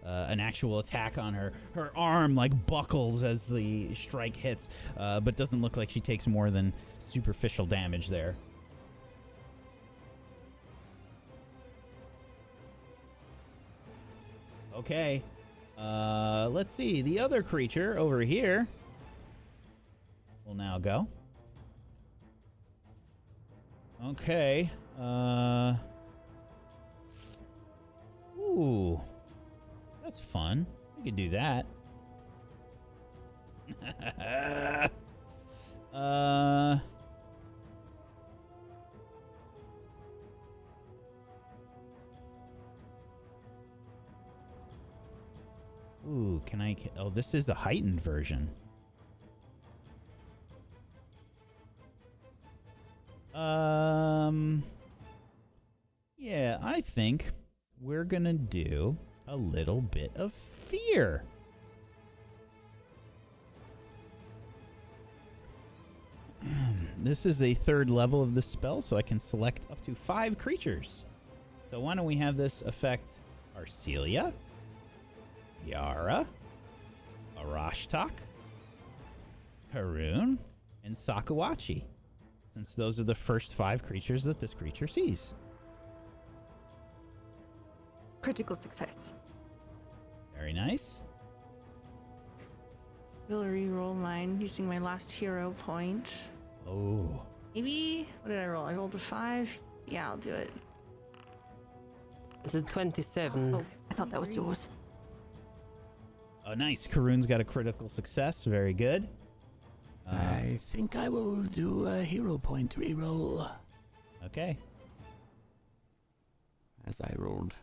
an actual attack on her. Her arm like buckles as the strike hits, but doesn't look like she takes more than superficial damage there. Okay. Let's see. The other creature over here will now go. Okay. Ooh. That's fun. We could do that. Ooh, can I... Oh, this is a heightened version. Yeah, I think we're gonna do a little bit of fear. This is a third level of the spell, so I can select up to 5 creatures. So why don't we have this affect Arcelia, Yara, Orashtak, Ruun, and Sakawachi, since those are the first 5 creatures that this creature sees. Critical success. Very nice. Will re-roll mine using my last hero point. Oh. Maybe, what did I roll? I rolled a 5. Yeah, I'll do it. It's a 27. Oh, I thought that was yours. Oh, nice. Karun's got a critical success. Very good. I think I will do a hero point reroll. Okay. As I rolled.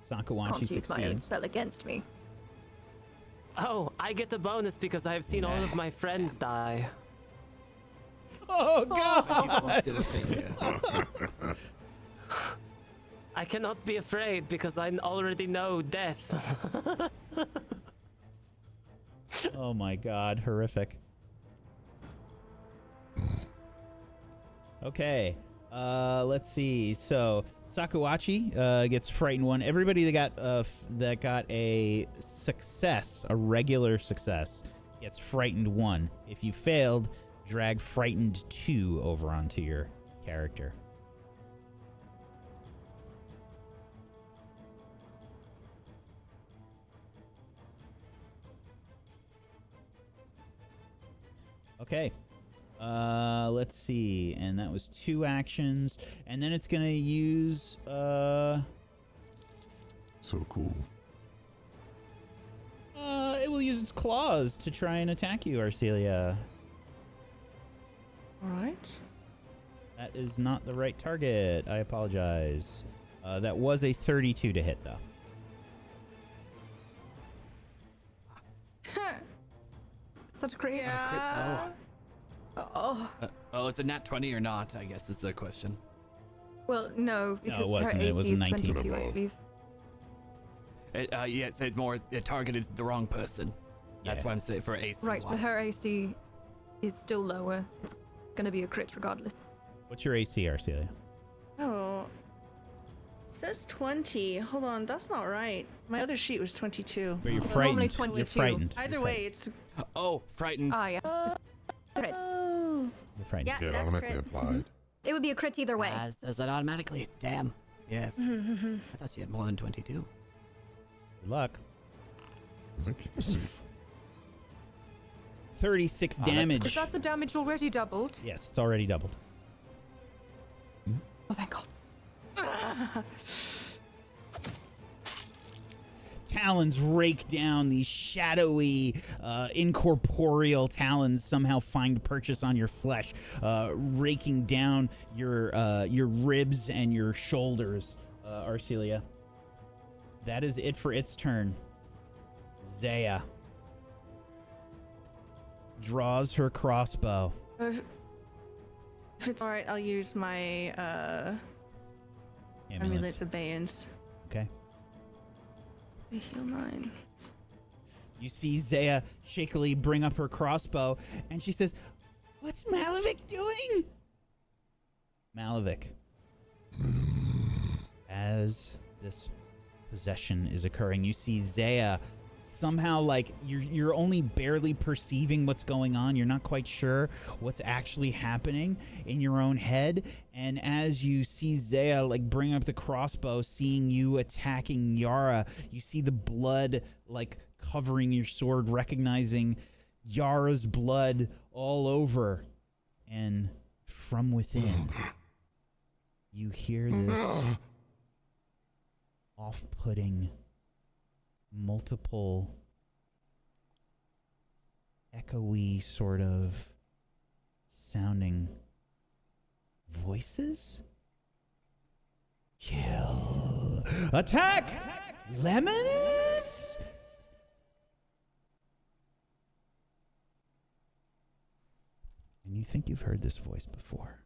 Sakawachi Can't use my own succeeds. spell against me. Oh, I get the bonus because I have seen all of my friends die. Oh, God! Almost did a thing here. I cannot be afraid because I already know death. Oh, my God. Horrific. Okay. Let's see. So, Sakawachi gets frightened 1. Everybody that got a success, a regular success, gets frightened 1. If you failed, drag frightened 2 over onto your character. Okay. Let's see. And that was 2 actions. And then it's going to use... So cool. It will use its claws to try and attack you, Arcelia. All right. That is not the right target. I apologize. That was a 32 to hit, though. Is that a crit? Yeah. Oh. Is it nat 20 or not? I guess is the question. Well, no, because her wasn't. It was AC is 19. 22, I believe. Yeah, it says more. It targeted the wrong person. That's why I'm saying for AC. Right, but her AC is still lower. It's gonna be a crit regardless. What's your AC, Arcelia? Oh. It says 20. Hold on, that's not right. My other sheet was 22. But you're It's frightened. normally 22. You're frightened. Either You're way, it's. Oh, frightened. Ah, yeah. It's a crit. Oh. You're frightened. Yeah, Yeah, that's automatically crit. applied. It would be a crit either way. Says that automatically. Damn. Yes. I thought she had more than 22. Good luck. Let me see. 36 that's damage. Is that the damage already doubled? Yes, it's already doubled. Oh, thank God. Talons rake down. These shadowy, incorporeal talons somehow find purchase on your flesh, raking down your ribs and your shoulders, Arcelia. That is it for its turn. Zaya draws her crossbow. If it's alright, I'll use my Amulet's Abeyance. Okay. I heal 9. You see Zaya shakily bring up her crossbow, and she says, "What's Malavik doing?" Malavik, as this possession is occurring, you see Zaya somehow, like, you're only barely perceiving what's going on. You're not quite sure what's actually happening in your own head. And as you see Zaya, like, bring up the crossbow, seeing you attacking Yara, you see the blood, like, covering your sword, recognizing Yara's blood all over. And from within, you hear this off-putting, multiple, echoey sort of sounding voices. Kill. Attack! Lemons? And you think you've heard this voice before.